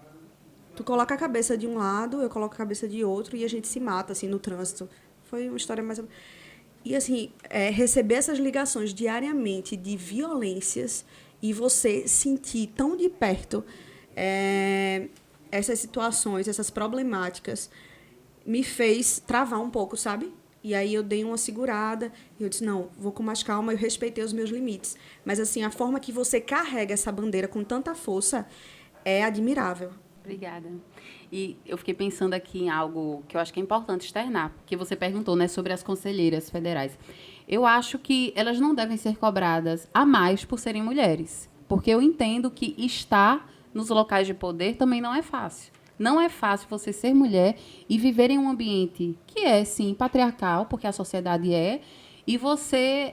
Speaker 3: Tu coloca a cabeça de um lado, eu coloco a cabeça de outro e a gente se mata, assim, no trânsito. Foi uma história mais... E, assim, receber essas ligações diariamente de violências e você sentir tão de perto essas situações, essas problemáticas, me fez travar um pouco, sabe? E aí eu dei uma segurada, e eu disse, não, vou com mais calma, eu respeitei os meus limites. Mas, assim, a forma que você carrega essa bandeira com tanta força é admirável.
Speaker 2: Obrigada. E eu fiquei pensando aqui em algo que eu acho que é importante externar, porque você perguntou, né, sobre as conselheiras federais. Eu acho que elas não devem ser cobradas a mais por serem mulheres, porque eu entendo que estar nos locais de poder também não é fácil. Não é fácil você ser mulher e viver em um ambiente que é, sim, patriarcal, porque a sociedade e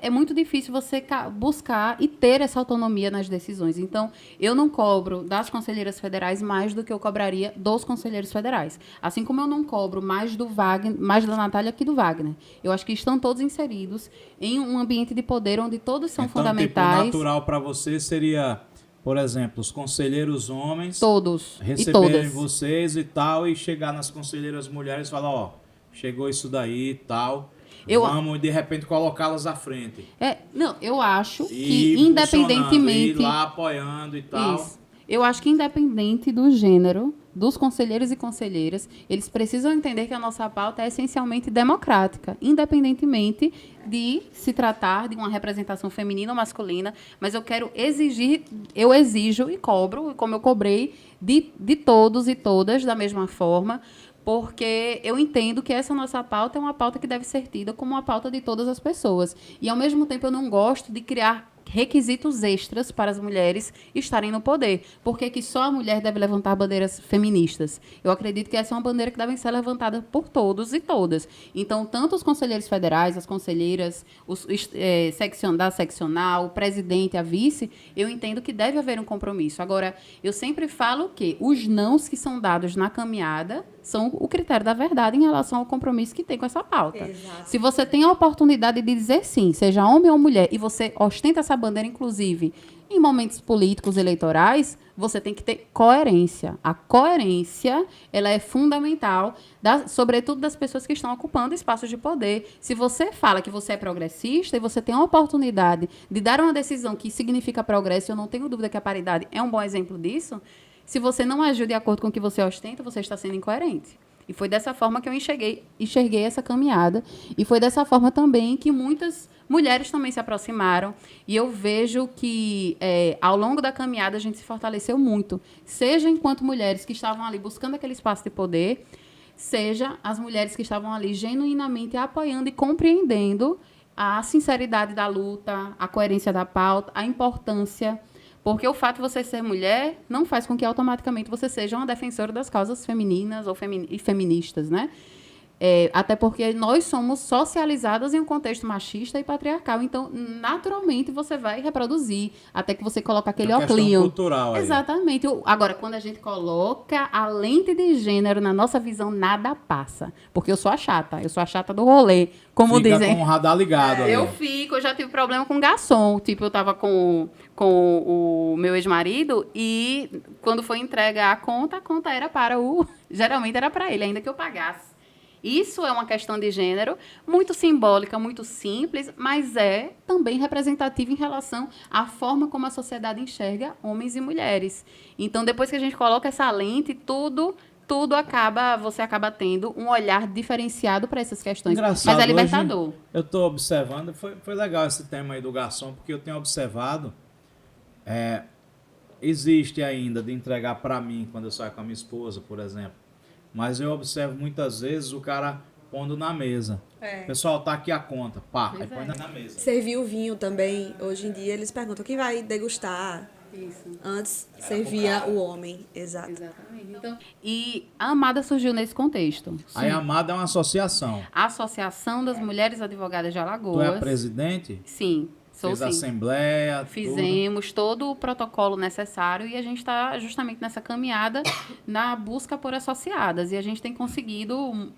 Speaker 2: é muito difícil você buscar e ter essa autonomia nas decisões. Então, eu não cobro das conselheiras federais mais do que eu cobraria dos conselheiros federais. Assim como eu não cobro mais da Natália que do Wagner. Eu acho que estão todos inseridos em um ambiente de poder onde todos são fundamentais.
Speaker 1: Tipo, natural para você seria, por exemplo, os conselheiros homens
Speaker 2: todos
Speaker 1: receberem vocês e tal, e chegar nas conselheiras mulheres e falar, chegou isso daí e tal... Vamos, de repente, colocá-las à frente.
Speaker 2: Não, eu acho que, independentemente...
Speaker 1: E lá apoiando e tal.
Speaker 2: Isso. Eu acho que, independente do gênero, dos conselheiros e conselheiras, eles precisam entender que a nossa pauta é essencialmente democrática, independentemente de se tratar de uma representação feminina ou masculina, mas eu exijo e cobro, como eu cobrei, de todos e todas da mesma forma, porque eu entendo que essa nossa pauta é uma pauta que deve ser tida como uma pauta de todas as pessoas. E, ao mesmo tempo, eu não gosto de criar requisitos extras para as mulheres estarem no poder. Por que só a mulher deve levantar bandeiras feministas? Eu acredito que essa é uma bandeira que deve ser levantada por todos e todas. Então, tanto os conselheiros federais, as conselheiras da seccional, o presidente, a vice, eu entendo que deve haver um compromisso. Agora, eu sempre falo que os nãos que são dados na caminhada são o critério da verdade em relação ao compromisso que tem com essa pauta.
Speaker 3: Exato.
Speaker 2: Se você tem a oportunidade de dizer sim, seja homem ou mulher, e você ostenta essa essa bandeira, inclusive, em momentos políticos eleitorais, você tem que ter coerência. A coerência, ela é fundamental, sobretudo das pessoas que estão ocupando espaços de poder. Se você fala que você é progressista e você tem a oportunidade de dar uma decisão que significa progresso, eu não tenho dúvida que a paridade é um bom exemplo disso, se você não agiu de acordo com o que você ostenta, você está sendo incoerente. E foi dessa forma que eu enxerguei essa caminhada. E foi dessa forma também que muitas mulheres também se aproximaram. E eu vejo que, ao longo da caminhada, a gente se fortaleceu muito. Seja enquanto mulheres que estavam ali buscando aquele espaço de poder, seja as mulheres que estavam ali genuinamente apoiando e compreendendo a sinceridade da luta, a coerência da pauta, a importância. Porque o fato de você ser mulher não faz com que automaticamente você seja uma defensora das causas femininas ou feministas, né? Até porque nós somos socializadas em um contexto machista e patriarcal. Então, naturalmente, você vai reproduzir até que você coloca aquele óculinho.
Speaker 1: Cultural aí.
Speaker 2: Exatamente. Agora, quando a gente coloca a lente de gênero na nossa visão, nada passa. Porque eu sou a chata. Eu sou a chata do rolê. Como
Speaker 1: Fica
Speaker 2: dizem.
Speaker 1: com o radar ligado.
Speaker 2: Eu já tive problema com garçom. Tipo, eu tava com o meu ex-marido e quando foi entregar a conta era para geralmente era para ele, ainda que eu pagasse. Isso é uma questão de gênero muito simbólica, muito simples, mas é também representativa em relação à forma como a sociedade enxerga homens e mulheres. Então, depois que a gente coloca essa lente, você acaba tendo um olhar diferenciado para essas questões.
Speaker 1: Engraçado,
Speaker 2: mas é libertador.
Speaker 1: Hoje eu estou observando, foi legal esse tema aí do garçom, porque eu tenho observado, existe ainda de entregar para mim, quando eu saio com a minha esposa, por exemplo. Mas eu observo muitas vezes o cara pondo na mesa. Pessoal, tá aqui a conta. Pá, aí põe na mesa.
Speaker 3: Servir o vinho também, hoje em dia, eles perguntam quem vai degustar.
Speaker 2: Isso.
Speaker 3: Antes servia o homem, exato.
Speaker 2: Exatamente. Então, e a Amada surgiu nesse contexto.
Speaker 1: Aí a Amada é uma associação.
Speaker 2: A Associação das Mulheres Advogadas de Alagoas.
Speaker 1: Tu é a presidente?
Speaker 2: Sim.
Speaker 1: Fez a assembleia,
Speaker 2: fizemos todo o protocolo necessário e a gente está justamente nessa caminhada na busca por associadas. E a gente tem conseguido,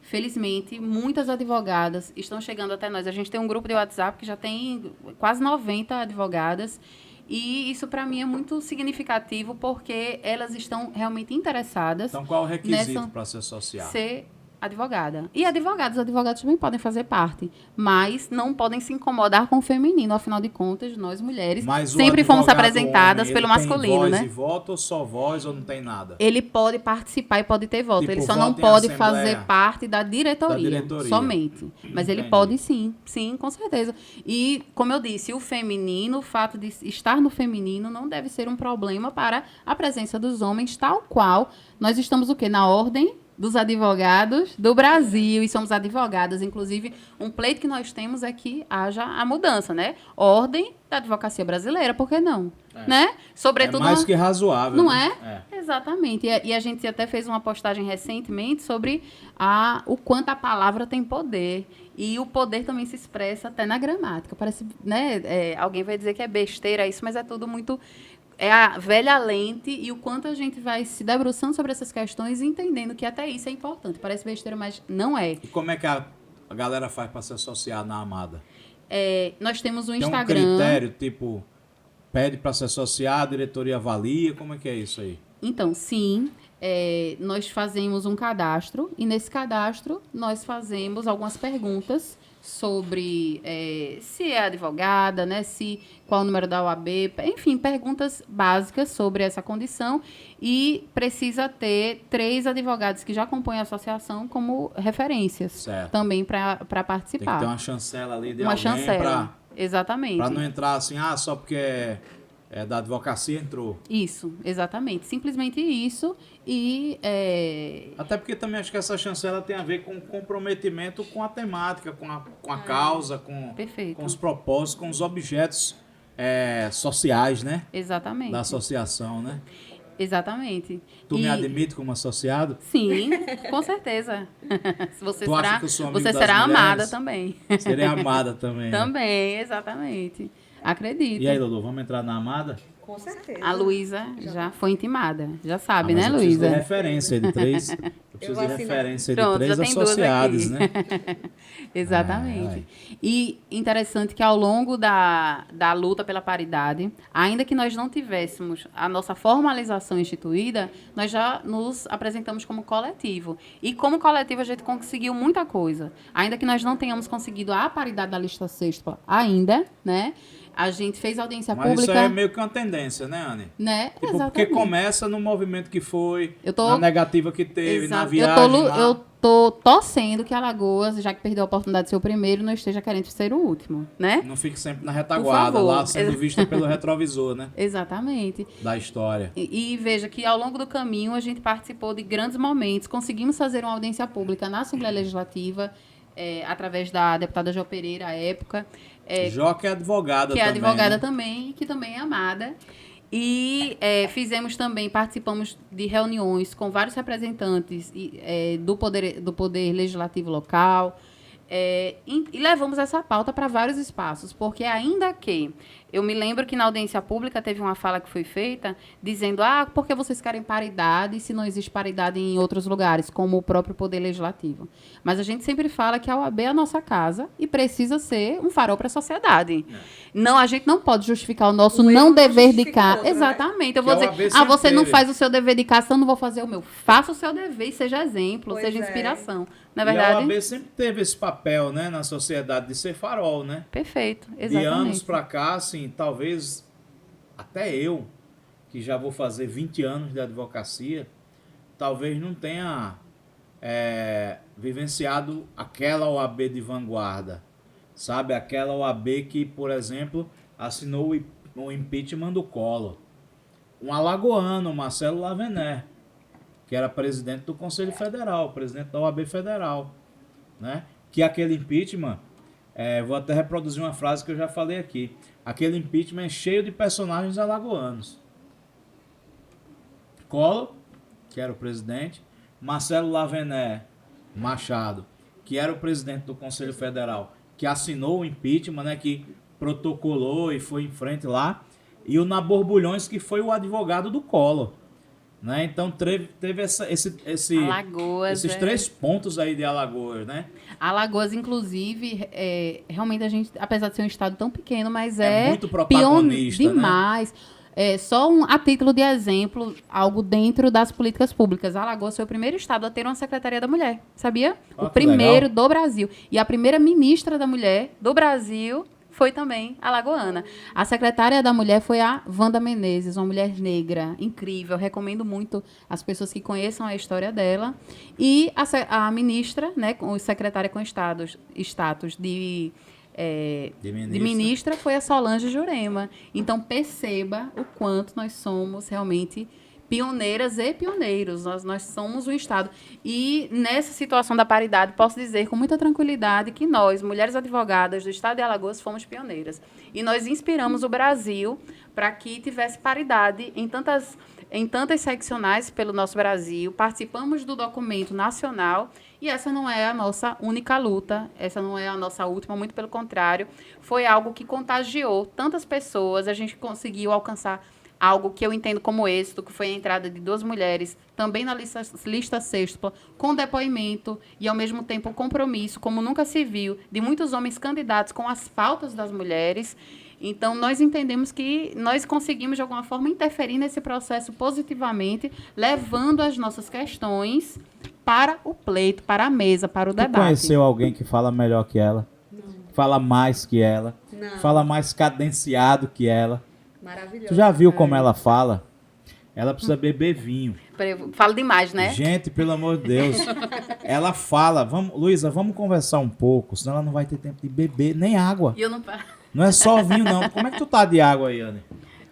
Speaker 2: felizmente, muitas advogadas estão chegando até nós. A gente tem um grupo de WhatsApp que já tem quase 90 advogadas. E isso, para mim, é muito significativo porque elas estão realmente interessadas.
Speaker 1: Então, qual o requisito para se associar?
Speaker 2: Ser advogada. E os advogados também podem fazer parte, mas não podem se incomodar com o feminino. Afinal de contas, nós mulheres sempre fomos apresentadas pelo masculino,
Speaker 1: voz
Speaker 2: né?
Speaker 1: E voto ou só voz ou não tem nada?
Speaker 2: Ele pode participar e pode ter voto.
Speaker 1: Tipo,
Speaker 2: Ele só não pode fazer parte da
Speaker 1: diretoria
Speaker 2: somente. Mas ele pode sim, com certeza. E, como eu disse, o feminino, o fato de estar no feminino não deve ser um problema para a presença dos homens, tal qual nós estamos o quê? Na ordem dos advogados do Brasil, e somos advogadas. Inclusive, um pleito que nós temos é que haja a mudança, né? Ordem da advocacia brasileira, por que não? Né? Sobretudo,
Speaker 1: é mais que razoável.
Speaker 2: Não
Speaker 1: né?
Speaker 2: Exatamente. E a gente até fez uma postagem recentemente sobre o quanto a palavra tem poder. E o poder também se expressa até na gramática. Parece, né? Alguém vai dizer que é besteira isso, mas é tudo muito... É a velha lente e o quanto a gente vai se debruçando sobre essas questões e entendendo que até isso é importante. Parece besteira, mas não é.
Speaker 1: E como é que a galera faz para se associar na Amada?
Speaker 2: Nós temos um
Speaker 1: Instagram. Tem um critério, tipo, pede para se associar, a diretoria avalia, como é que é isso aí?
Speaker 2: Então, sim, nós fazemos um cadastro e nesse cadastro nós fazemos algumas perguntas sobre se é advogada, né, qual o número da OAB, enfim, perguntas básicas sobre essa condição e precisa ter 3 advogados que já compõem a associação como referências também para participar.
Speaker 1: Tem que ter uma chancela ali de
Speaker 2: uma
Speaker 1: alguém
Speaker 2: chancela. Exatamente.
Speaker 1: Para não entrar assim, só porque é da advocacia entrou.
Speaker 2: Isso, exatamente. Simplesmente isso. E
Speaker 1: até porque também acho que essa chancela tem a ver com comprometimento com a temática, com a causa, com os propósitos, com os objetos sociais, né?
Speaker 2: Exatamente.
Speaker 1: Da associação, né?
Speaker 2: Exatamente.
Speaker 1: Tu me admite como associado?
Speaker 2: Sim, com certeza. Você
Speaker 1: será
Speaker 2: será amada também.
Speaker 1: Serei amada também.
Speaker 2: Também, exatamente. Acredito.
Speaker 1: E aí, Lulu, vamos entrar na Amada?
Speaker 3: Com certeza.
Speaker 2: A Luísa já foi intimada. Já sabe, né, Luísa?
Speaker 1: De referência de 3 Eu preciso
Speaker 3: vou
Speaker 1: de
Speaker 3: assinar.
Speaker 1: referência de
Speaker 2: Pronto,
Speaker 1: 3
Speaker 2: já tem duas
Speaker 1: associados,
Speaker 2: aqui.
Speaker 1: né?
Speaker 2: Exatamente. E interessante que ao longo da luta pela paridade, ainda que nós não tivéssemos a nossa formalização instituída, nós já nos apresentamos como coletivo. E como coletivo a gente conseguiu muita coisa. Ainda que nós não tenhamos conseguido a paridade da lista sexta ainda, né? A gente fez audiência
Speaker 1: Mas
Speaker 2: pública.
Speaker 1: isso aí é meio que uma tendência, né, Anny?
Speaker 2: Né?
Speaker 1: Tipo,
Speaker 2: Exatamente.
Speaker 1: porque começa no movimento que foi,
Speaker 2: Eu tô-
Speaker 1: na negativa que teve, na
Speaker 2: Exato.
Speaker 1: viagem lá.
Speaker 2: Eu tô torcendo que Alagoas, já que perdeu a oportunidade de ser o primeiro, não esteja querendo ser o último, né?
Speaker 1: Não fique sempre na retaguarda,
Speaker 2: favor.
Speaker 1: lá sendo vista pelo retrovisor, né?
Speaker 2: Exatamente.
Speaker 1: Da história.
Speaker 2: E veja que ao longo do caminho a gente participou de grandes momentos, conseguimos fazer uma audiência pública na Assembleia Legislativa, através da deputada Jó Pereira, à época,
Speaker 1: Jó que é advogada
Speaker 2: que é
Speaker 1: também.
Speaker 2: advogada
Speaker 1: né?
Speaker 2: também, e que também é amada. E fizemos também, participamos de reuniões com vários representantes do poder legislativo local, e levamos essa pauta para vários espaços, porque ainda que eu me lembro que na audiência pública teve uma fala que foi feita dizendo, por que vocês querem paridade se não existe paridade em outros lugares, como o próprio Poder Legislativo? Mas a gente sempre fala que a OAB é a nossa casa e precisa ser um farol para a sociedade. Não, a gente não pode justificar o nosso
Speaker 3: Um erro
Speaker 2: não
Speaker 3: não
Speaker 2: dever de
Speaker 3: justifica o
Speaker 2: casa.
Speaker 3: outro, né?
Speaker 2: Exatamente. Eu
Speaker 1: Que
Speaker 2: vou
Speaker 1: a
Speaker 2: dizer,
Speaker 1: OAB sempre
Speaker 2: você não
Speaker 1: teve.
Speaker 2: faz o seu dever de casa, então eu não vou fazer o meu. Faça o seu dever e seja exemplo,
Speaker 3: Pois
Speaker 2: seja
Speaker 3: é.
Speaker 2: inspiração. Na
Speaker 1: E a
Speaker 2: verdade,
Speaker 1: OAB sempre teve esse papel, né, na sociedade de ser farol, né?
Speaker 2: perfeito.
Speaker 1: De
Speaker 2: Exatamente.
Speaker 1: anos pra cá, assim, talvez até eu, que já vou fazer 20 anos de advocacia, talvez não tenha vivenciado aquela OAB de vanguarda, sabe? Aquela OAB que, por exemplo, assinou o impeachment do Collor. Um alagoano, Marcelo Lavené, que era presidente do Conselho Federal, presidente da OAB Federal, né? Que aquele impeachment, vou até reproduzir uma frase que eu já falei aqui, aquele impeachment é cheio de personagens alagoanos. Collor, que era o presidente, Marcelo Lavené Machado, que era o presidente do Conselho Federal, que assinou o impeachment, né, que protocolou e foi em frente lá, e o Nabor Bulhões, que foi o advogado do Collor. Né? Então teve
Speaker 2: Alagoas,
Speaker 1: esses 3 pontos aí de Alagoas, né?
Speaker 2: Alagoas, inclusive, realmente a gente, apesar de ser um estado tão pequeno, mas
Speaker 1: É muito protagonista, né?
Speaker 2: demais. Só a título de exemplo, algo dentro das políticas públicas. Alagoas foi o primeiro estado a ter uma Secretaria da Mulher, sabia?
Speaker 1: Ah,
Speaker 2: o
Speaker 1: que
Speaker 2: primeiro
Speaker 1: legal.
Speaker 2: do Brasil. E a primeira ministra da Mulher do Brasil foi também alagoana. A secretária da Mulher foi a Wanda Menezes, uma mulher negra, incrível. Recomendo muito as pessoas que conheçam a história dela. E a ministra, né, secretária com status de ministra foi a Solange Jurema. Então, perceba o quanto nós somos realmente pioneiras e pioneiros. Nós somos um Estado. E nessa situação da paridade, posso dizer com muita tranquilidade que nós, mulheres advogadas do Estado de Alagoas, fomos pioneiras. E nós inspiramos o Brasil para que tivesse paridade em tantas seccionais pelo nosso Brasil. Participamos do documento nacional. E essa não é a nossa única luta, essa não é a nossa última, muito pelo contrário. Foi algo que contagiou tantas pessoas, a gente conseguiu alcançar algo que eu entendo como êxito, que foi a entrada de 2 mulheres, também na lista sexta, com depoimento e, ao mesmo tempo, compromisso, como nunca se viu, de muitos homens candidatos com as pautas das mulheres. Então, nós entendemos que nós conseguimos, de alguma forma, interferir nesse processo positivamente, levando as nossas questões para o pleito, para a mesa, para o
Speaker 1: Tu
Speaker 2: debate.
Speaker 1: conheceu alguém que fala melhor que ela?
Speaker 3: Não.
Speaker 1: Fala mais que ela?
Speaker 3: Não.
Speaker 1: Fala mais cadenciado que ela?
Speaker 3: Maravilhoso.
Speaker 1: Tu já viu como ela fala? Ela precisa beber vinho.
Speaker 2: Fala demais, né?
Speaker 1: Gente, pelo amor de Deus. Ela fala, Luísa, vamos conversar um pouco, senão ela não vai ter tempo de beber nem água.
Speaker 2: E eu não
Speaker 1: Não é só vinho, não. Como é que tu tá de água aí, Anny?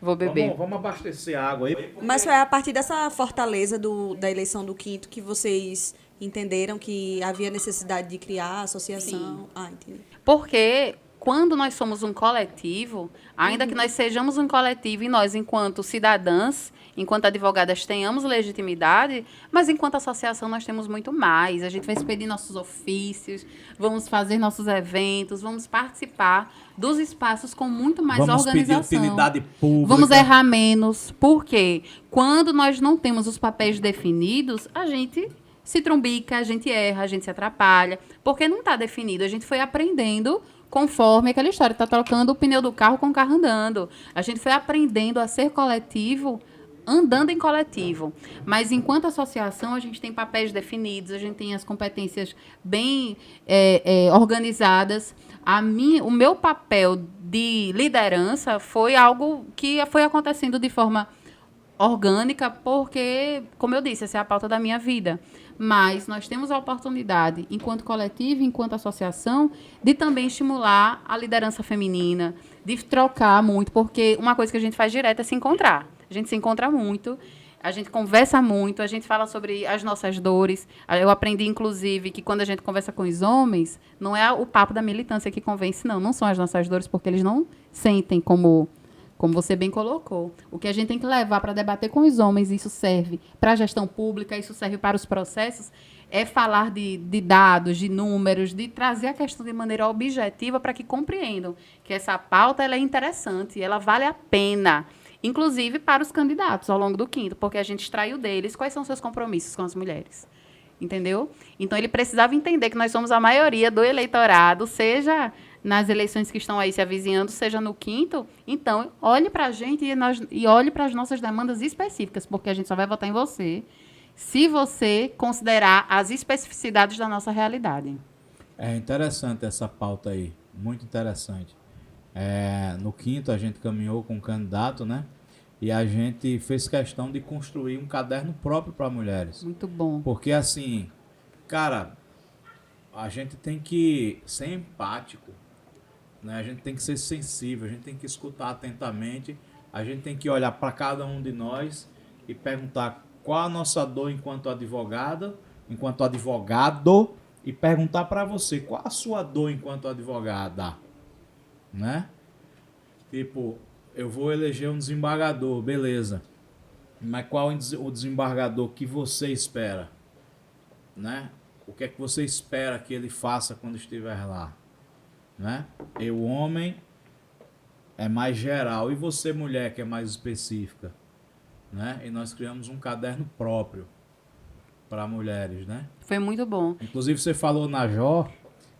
Speaker 2: vou beber.
Speaker 1: Vamos abastecer água aí.
Speaker 3: Mas foi a partir dessa fortaleza da eleição do quinto que vocês entenderam que havia necessidade de criar a associação?
Speaker 2: Sim.
Speaker 3: Entendi.
Speaker 2: Porque quando nós somos um coletivo, ainda que nós sejamos um coletivo e nós, enquanto cidadãs, enquanto advogadas, tenhamos legitimidade, mas enquanto associação nós temos muito mais. A gente vai expedir nossos ofícios, vamos fazer nossos eventos, vamos participar dos espaços com muito mais
Speaker 1: Vamos
Speaker 2: organização.
Speaker 1: pedir utilidade pública.
Speaker 2: Vamos errar menos. Por quê? Quando nós não temos os papéis definidos, a gente se trumbica, a gente erra, a gente se atrapalha, porque não está definido. A gente foi aprendendo conforme aquela história, está trocando o pneu do carro com o carro andando. A gente foi aprendendo a ser coletivo, andando em coletivo. Mas, enquanto associação, a gente tem papéis definidos, a gente tem as competências bem organizadas. O meu papel de liderança foi algo que foi acontecendo de forma orgânica, porque, como eu disse, essa é a pauta da minha vida. Mas nós temos a oportunidade, enquanto coletivo, enquanto associação, de também estimular a liderança feminina, de trocar muito, porque uma coisa que a gente faz direto é se encontrar. A gente se encontra muito, a gente conversa muito, a gente fala sobre as nossas dores. Eu aprendi, inclusive, que quando a gente conversa com os homens, não é o papo da militância que convence, não. Não são as nossas dores, porque eles não sentem como você bem colocou. O que a gente tem que levar para debater com os homens, isso serve para a gestão pública, isso serve para os processos, é falar de dados, de números, de trazer a questão de maneira objetiva para que compreendam que essa pauta ela é interessante, ela vale a pena, inclusive para os candidatos ao longo do quinto, porque a gente extraiu deles quais são seus compromissos com as mulheres. Entendeu? Então, ele precisava entender que nós somos a maioria do eleitorado, seja nas eleições que estão aí se avizinhando, seja no quinto. Então, olhe para a gente e olhe para as nossas demandas específicas, porque a gente só vai votar em você se você considerar as especificidades da nossa realidade.
Speaker 1: É interessante essa pauta aí, muito interessante. No quinto, a gente caminhou com um candidato, né? E a gente fez questão de construir um caderno próprio para mulheres.
Speaker 2: Muito bom.
Speaker 1: Porque, assim, cara, a gente tem que ser empático, né? A gente tem que ser sensível, a gente tem que escutar atentamente, a gente tem que olhar para cada um de nós e perguntar qual a nossa dor enquanto advogada, enquanto advogado, e perguntar para você qual a sua dor enquanto advogada, né? Tipo, eu vou eleger um desembargador, beleza. Mas qual o desembargador que você espera? Né? O que é que você espera que ele faça quando estiver lá? Né? Eu, homem, é mais geral. E você, mulher, que é mais específica? Né? E nós criamos um caderno próprio para mulheres, né?
Speaker 2: Foi muito bom.
Speaker 1: Inclusive, você falou na Jó.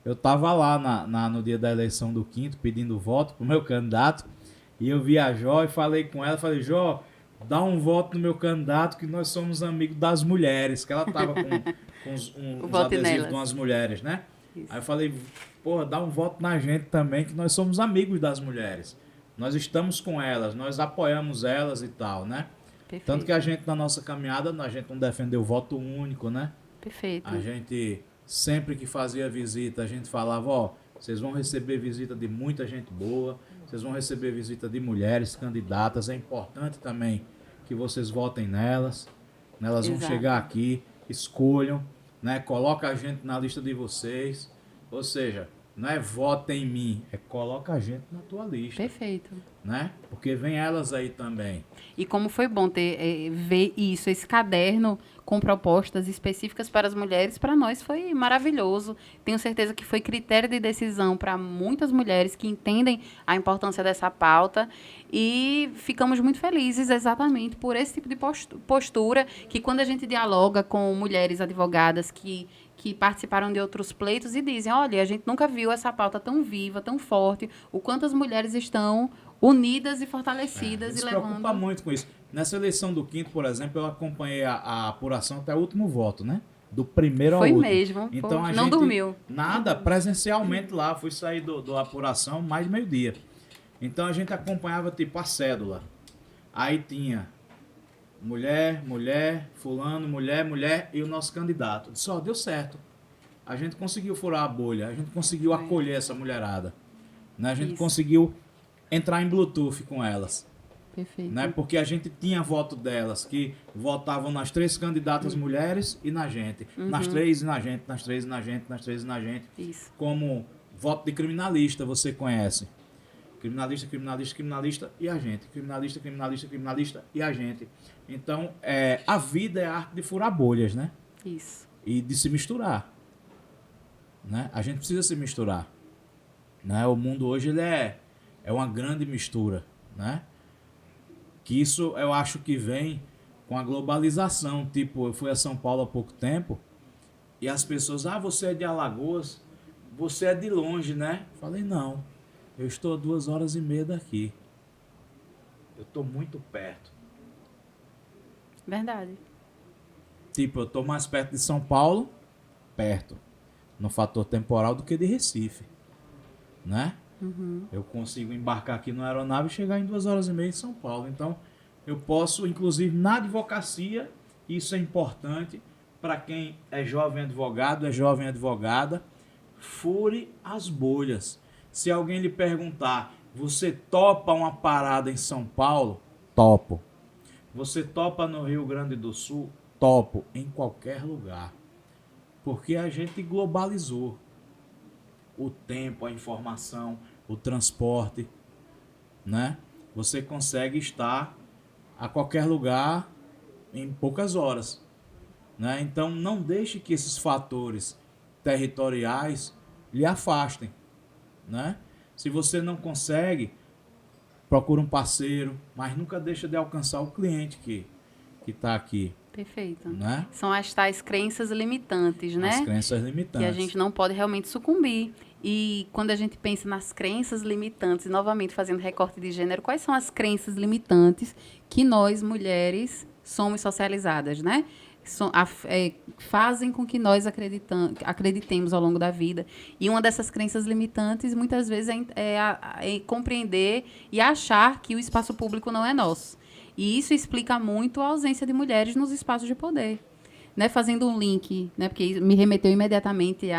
Speaker 1: Eu estava lá no dia da eleição do quinto, pedindo voto para o meu candidato. E eu vi a Jó e falei com ela, falei, Jó, dá um voto no meu candidato que nós somos amigos das mulheres, que ela tava com uns adesivos de umas mulheres, né? Isso. Aí eu falei, porra, dá um voto na gente também, que nós somos amigos das mulheres. Nós estamos com elas, nós apoiamos elas e tal, né? Perfeito. Tanto que a gente, na nossa caminhada, a gente não defendeu o voto único, né?
Speaker 2: Perfeito.
Speaker 1: A gente, sempre que fazia visita, a gente falava, ó, vocês vão receber visita de muita gente boa, vocês vão receber visita de mulheres candidatas. É importante também que vocês votem nelas. Elas vão chegar aqui, escolham, né? Coloca a gente na lista de vocês. Ou seja, não é vota em mim, é coloca a gente na tua lista.
Speaker 2: Perfeito.
Speaker 1: Né? Porque vem elas aí também.
Speaker 2: E como foi bom ver isso, esse caderno com propostas específicas para as mulheres, para nós foi maravilhoso. Tenho certeza que foi critério de decisão para muitas mulheres que entendem a importância dessa pauta e ficamos muito felizes exatamente por esse tipo de postura que quando a gente dialoga com mulheres advogadas que participaram de outros pleitos e dizem, olha, a gente nunca viu essa pauta tão viva, tão forte, o quanto as mulheres estão unidas e fortalecidas.
Speaker 1: Se preocupa muito com isso. Nessa eleição do quinto, por exemplo, eu acompanhei a apuração até o último voto, né? Do primeiro ao último.
Speaker 2: Foi mesmo.
Speaker 1: Então,
Speaker 2: a gente não dormiu.
Speaker 1: Nada, presencialmente lá. Fui sair do apuração mais de meio-dia. Então, a gente acompanhava, tipo, a cédula. Aí tinha mulher, fulano, mulher e o nosso candidato. Só deu certo. A gente conseguiu furar a bolha. A gente conseguiu acolher essa mulherada. Né? A gente conseguiu entrar em Bluetooth com elas.
Speaker 2: Perfeito.
Speaker 1: Né? Porque a gente tinha voto delas, que votavam nas 3 candidatas mulheres e na gente. Nas 3 e na gente, nas 3 e na gente, nas 3 e na gente.
Speaker 2: Isso.
Speaker 1: Como voto de criminalista, você conhece. Criminalista e a gente. Criminalista e a gente. Então, a vida é a arte de furar bolhas, né?
Speaker 2: Isso.
Speaker 1: E de se misturar. Né? A gente precisa se misturar. Né? O mundo hoje ele é uma grande mistura, né? Que isso eu acho que vem com a globalização. Tipo, eu fui a São Paulo há pouco tempo E as pessoas, você é de Alagoas, você é de longe, né? Falei, não, eu estou a 2h30 daqui. Eu estou muito perto.
Speaker 2: Verdade.
Speaker 1: Tipo, eu estou mais perto de São Paulo, perto, no fator temporal, do que de Recife, né? Eu consigo embarcar aqui na aeronave e chegar em 2h30 em São Paulo. Então, eu posso, inclusive, na advocacia, isso é importante para quem é jovem advogado, é jovem advogada, fure as bolhas. Se alguém lhe perguntar, você topa uma parada em São Paulo? Topo. Você topa no Rio Grande do Sul? Topo. Em qualquer lugar. Porque a gente globalizou o tempo, a informação, o transporte, né? Você consegue estar a qualquer lugar em poucas horas, né? Então não deixe que esses fatores territoriais lhe afastem, né? Se você não consegue, procura um parceiro, mas nunca deixa de alcançar o cliente que está aqui,
Speaker 2: Perfeito.
Speaker 1: né?
Speaker 2: São as tais crenças limitantes, né?
Speaker 1: As crenças
Speaker 2: Que
Speaker 1: limitantes.
Speaker 2: a gente não pode realmente sucumbir. E quando a gente pensa nas crenças limitantes, novamente fazendo recorte de gênero, quais são as crenças limitantes que nós, mulheres, somos socializadas, né? Fazem com que nós acreditemos ao longo da vida. E uma dessas crenças limitantes, muitas vezes, é compreender e achar que o espaço público não é nosso. E isso explica muito a ausência de mulheres nos espaços de poder. Né, fazendo um link, né, porque me remeteu imediatamente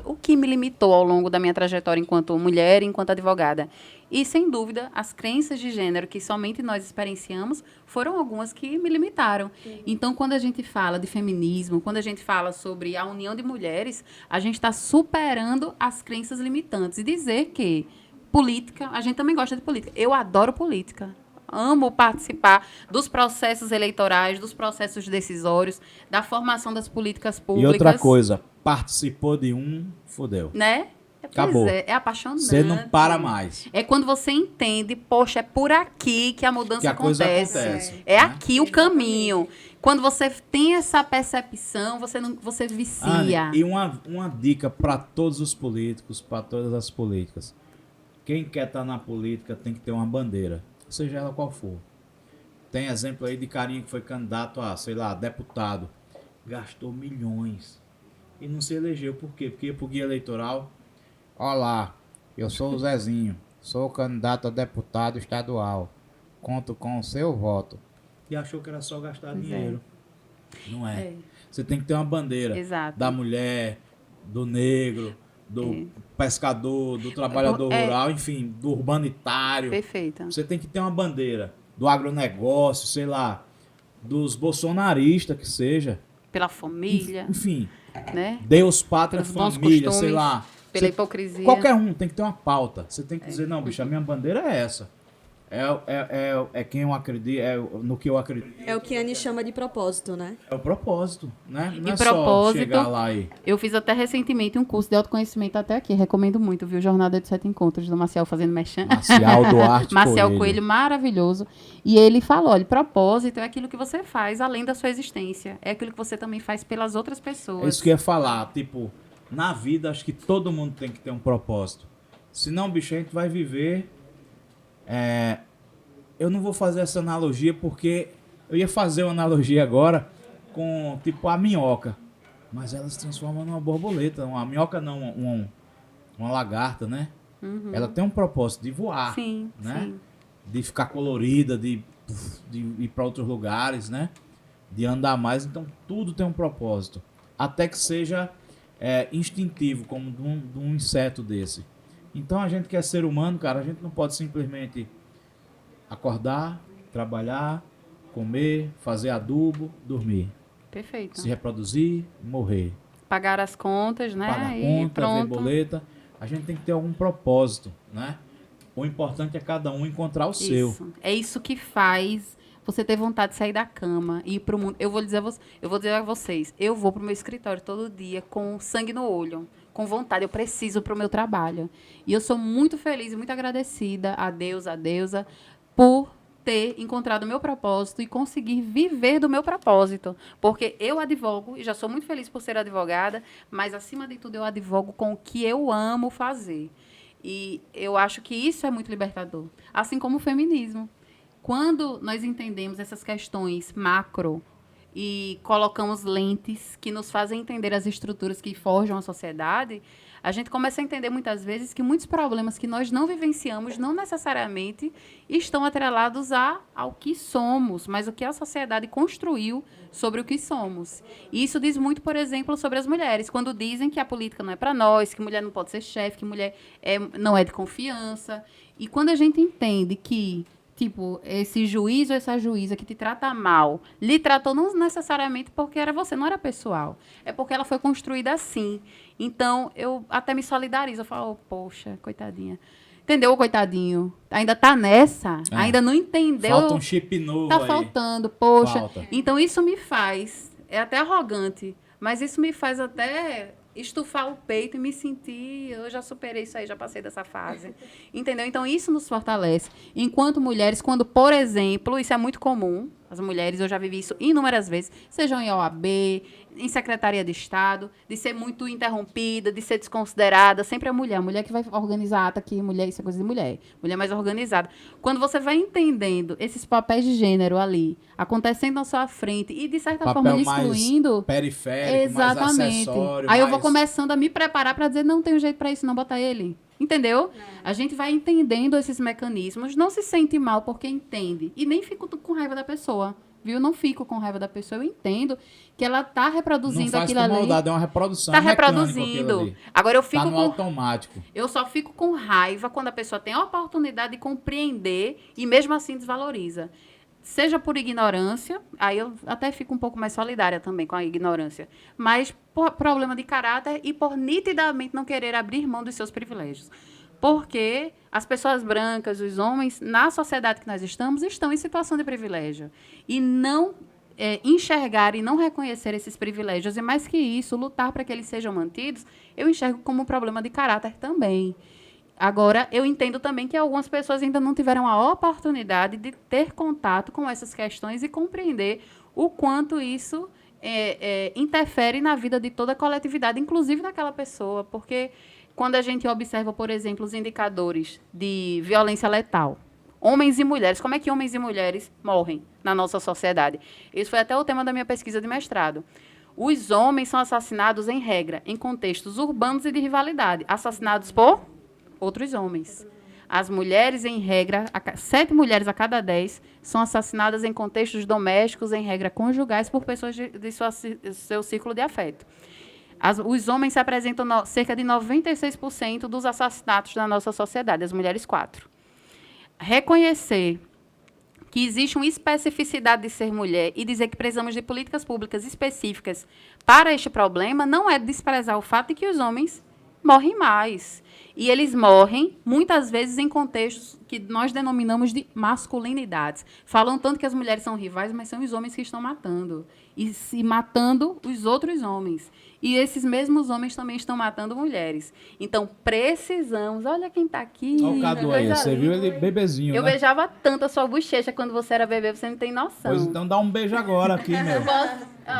Speaker 2: o que me limitou ao longo da minha trajetória enquanto mulher, enquanto advogada. E, sem dúvida, as crenças de gênero que somente nós experienciamos foram algumas que me limitaram. Sim. Então, quando a gente fala de feminismo, quando a gente fala sobre a união de mulheres, a gente está superando as crenças limitantes. E dizer que política, a gente também gosta de política. Eu adoro política. Amo participar dos processos eleitorais, dos processos decisórios, da formação das políticas públicas.
Speaker 1: E outra coisa, participou de fodeu.
Speaker 2: Né?
Speaker 1: Acabou.
Speaker 2: É apaixonante.
Speaker 1: Você não para mais.
Speaker 2: É quando você entende, poxa, é por aqui que a mudança
Speaker 1: acontece.
Speaker 2: É
Speaker 1: né?
Speaker 2: aqui o caminho. Quando você tem essa percepção, você vicia.
Speaker 1: Anne, e uma dica para todos os políticos, para todas as políticas. Quem quer estar na política tem que ter uma bandeira, seja ela qual for. Tem exemplo aí de carinha que foi candidato a, sei lá, deputado. Gastou milhões e não se elegeu. Por quê? Porque ia pro guia eleitoral. Olá, eu sou o Zezinho, sou candidato a deputado estadual. Conto com o seu voto. E achou que era só gastar dinheiro. Não é. Você tem que ter uma bandeira.
Speaker 2: Exato.
Speaker 1: Da mulher, do negro, do pescador, do trabalhador rural, enfim, do urbanitário.
Speaker 2: Perfeito.
Speaker 1: Você tem que ter uma bandeira do agronegócio, sei lá, dos bolsonaristas que seja.
Speaker 2: Pela família.
Speaker 1: Enfim,
Speaker 2: né?
Speaker 1: Deus, pátria, família, sei lá.
Speaker 2: Pela hipocrisia.
Speaker 1: Qualquer um tem que ter uma pauta. Você tem que dizer, não, bicho, a minha bandeira é essa. É quem eu acredito, é no que eu acredito.
Speaker 3: É o que a Anne chama de propósito, né?
Speaker 1: É o propósito, né? Não
Speaker 2: e
Speaker 1: é
Speaker 2: propósito,
Speaker 1: só chegar lá e...
Speaker 2: Eu fiz até recentemente um curso de autoconhecimento até aqui. Recomendo muito, viu? Jornada de 7 Encontros, do Marcial fazendo merchan.
Speaker 1: Marcial Duarte
Speaker 2: Marcial Coelho, maravilhoso. E ele falou, olha, propósito é aquilo que você faz além da sua existência. É aquilo que você também faz pelas outras pessoas.
Speaker 1: É isso que eu ia falar. Tipo, na vida, acho que todo mundo tem que ter um propósito. Senão, bicho, a gente vai viver... Eu não vou fazer essa analogia porque eu ia fazer uma analogia agora com, tipo, a minhoca. Mas ela se transforma numa borboleta. Uma minhoca não, uma lagarta, né?
Speaker 2: Uhum.
Speaker 1: Ela tem um propósito de voar,
Speaker 2: sim,
Speaker 1: né?
Speaker 2: Sim.
Speaker 1: De ficar colorida, de ir para outros lugares, né? De andar mais. Então, tudo tem um propósito. Até que seja instintivo, como de um inseto desse. Então, a gente que é ser humano, cara, a gente não pode simplesmente acordar, trabalhar, comer, fazer adubo, dormir.
Speaker 2: Perfeito.
Speaker 1: Se reproduzir, morrer.
Speaker 2: Pagar as contas, né?
Speaker 1: Pagar
Speaker 2: e
Speaker 1: conta,
Speaker 2: pronto.
Speaker 1: ver boleta. A gente tem que ter algum propósito, né? O importante é cada um encontrar o seu.
Speaker 2: É isso que faz você ter vontade de sair da cama e ir pro mundo. Eu vou dizer a vocês, eu vou pro meu escritório todo dia com sangue no olho, com vontade, eu preciso pro meu trabalho. E eu sou muito feliz e muito agradecida a Deus, a deusa, por ter encontrado o meu propósito e conseguir viver do meu propósito. Porque eu advogo, e já sou muito feliz por ser advogada, mas, acima de tudo, eu advogo com o que eu amo fazer. E eu acho que isso é muito libertador. Assim como o feminismo. Quando nós entendemos essas questões macro e colocamos lentes que nos fazem entender as estruturas que forjam a sociedade, a gente começa a entender muitas vezes que muitos problemas que nós não vivenciamos não necessariamente estão atrelados ao que somos, mas o que a sociedade construiu sobre o que somos. E isso diz muito, por exemplo, sobre as mulheres, quando dizem que a política não é para nós, que mulher não pode ser chefe, que mulher não é de confiança. E quando a gente entende que tipo, esse juiz ou essa juíza que te trata mal, lhe tratou não necessariamente porque era você, não era pessoal. É porque ela foi construída assim. Então, eu até me solidarizo. Eu falo, oh, poxa, coitadinha. Entendeu, coitadinho? Ainda tá nessa? Ainda não entendeu?
Speaker 1: Falta um chip novo
Speaker 2: tá
Speaker 1: aí.
Speaker 2: Faltando, poxa.
Speaker 1: Falta.
Speaker 2: Então, isso me faz, é até arrogante, mas isso me faz até estufar o peito e me sentir, eu já superei isso aí, já passei dessa fase. Entendeu? Então, isso nos fortalece. Enquanto mulheres, quando, por exemplo, isso é muito comum, as mulheres, eu já vivi isso inúmeras vezes, sejam em OAB, em Secretaria de Estado, de ser muito interrompida, de ser desconsiderada, sempre a mulher que vai organizar a ata aqui, mulher, isso é coisa de mulher mais organizada. Quando você vai entendendo esses papéis de gênero ali, acontecendo na sua frente e, de certa forma, lhe excluindo...
Speaker 1: mais periférico,
Speaker 2: exatamente.
Speaker 1: mais acessório.
Speaker 2: Aí eu vou começando a me preparar para dizer, não tem jeito para isso, não botar ele. Entendeu? A gente vai entendendo esses mecanismos, não se sente mal porque entende. E nem fico com raiva da pessoa, viu? Não fico com raiva da pessoa, eu entendo que ela tá reproduzindo aquilo ali. Não faz com maldade,
Speaker 1: é uma reprodução.
Speaker 2: Tá reproduzindo. Agora eu fico
Speaker 1: tá no automático.
Speaker 2: Eu só fico com raiva quando a pessoa tem a oportunidade de compreender e mesmo assim desvaloriza. Seja por ignorância, aí eu até fico um pouco mais solidária também com a ignorância, mas por problema de caráter e por nitidamente não querer abrir mão dos seus privilégios. Porque as pessoas brancas, os homens, na sociedade que nós estamos em situação de privilégio. E não enxergar e não reconhecer esses privilégios, e mais que isso, lutar para que eles sejam mantidos, eu enxergo como um problema de caráter também. Agora, eu entendo também que algumas pessoas ainda não tiveram a oportunidade de ter contato com essas questões e compreender o quanto isso interfere na vida de toda a coletividade, inclusive daquela pessoa. Porque quando a gente observa, por exemplo, os indicadores de violência letal, homens e mulheres, como é que homens e mulheres morrem na nossa sociedade? Isso foi até o tema da minha pesquisa de mestrado. Os homens são assassinados, em regra, em contextos urbanos e de rivalidade, assassinados por outros homens. As mulheres, em regra, 7 mulheres a cada 10 são assassinadas em contextos domésticos, em regra conjugais, por pessoas de seu círculo de afeto. Os homens representam cerca de 96% dos assassinatos da nossa sociedade, as mulheres 4%. Reconhecer que existe uma especificidade de ser mulher e dizer que precisamos de políticas públicas específicas para este problema não é desprezar o fato de que os homens morrem mais. E eles morrem, muitas vezes, em contextos que nós denominamos de masculinidades. Falam tanto que as mulheres são rivais, mas são os homens que estão matando. E se matando os outros homens. E esses mesmos homens também estão matando mulheres. Então, precisamos... Olha quem está aqui.
Speaker 1: Olha o Cadu aí, você viu ele bebezinho,
Speaker 2: Eu
Speaker 1: né?
Speaker 2: beijava tanto a sua bochecha quando você era bebê, você não tem noção.
Speaker 1: Pois então dá um beijo agora aqui, meu.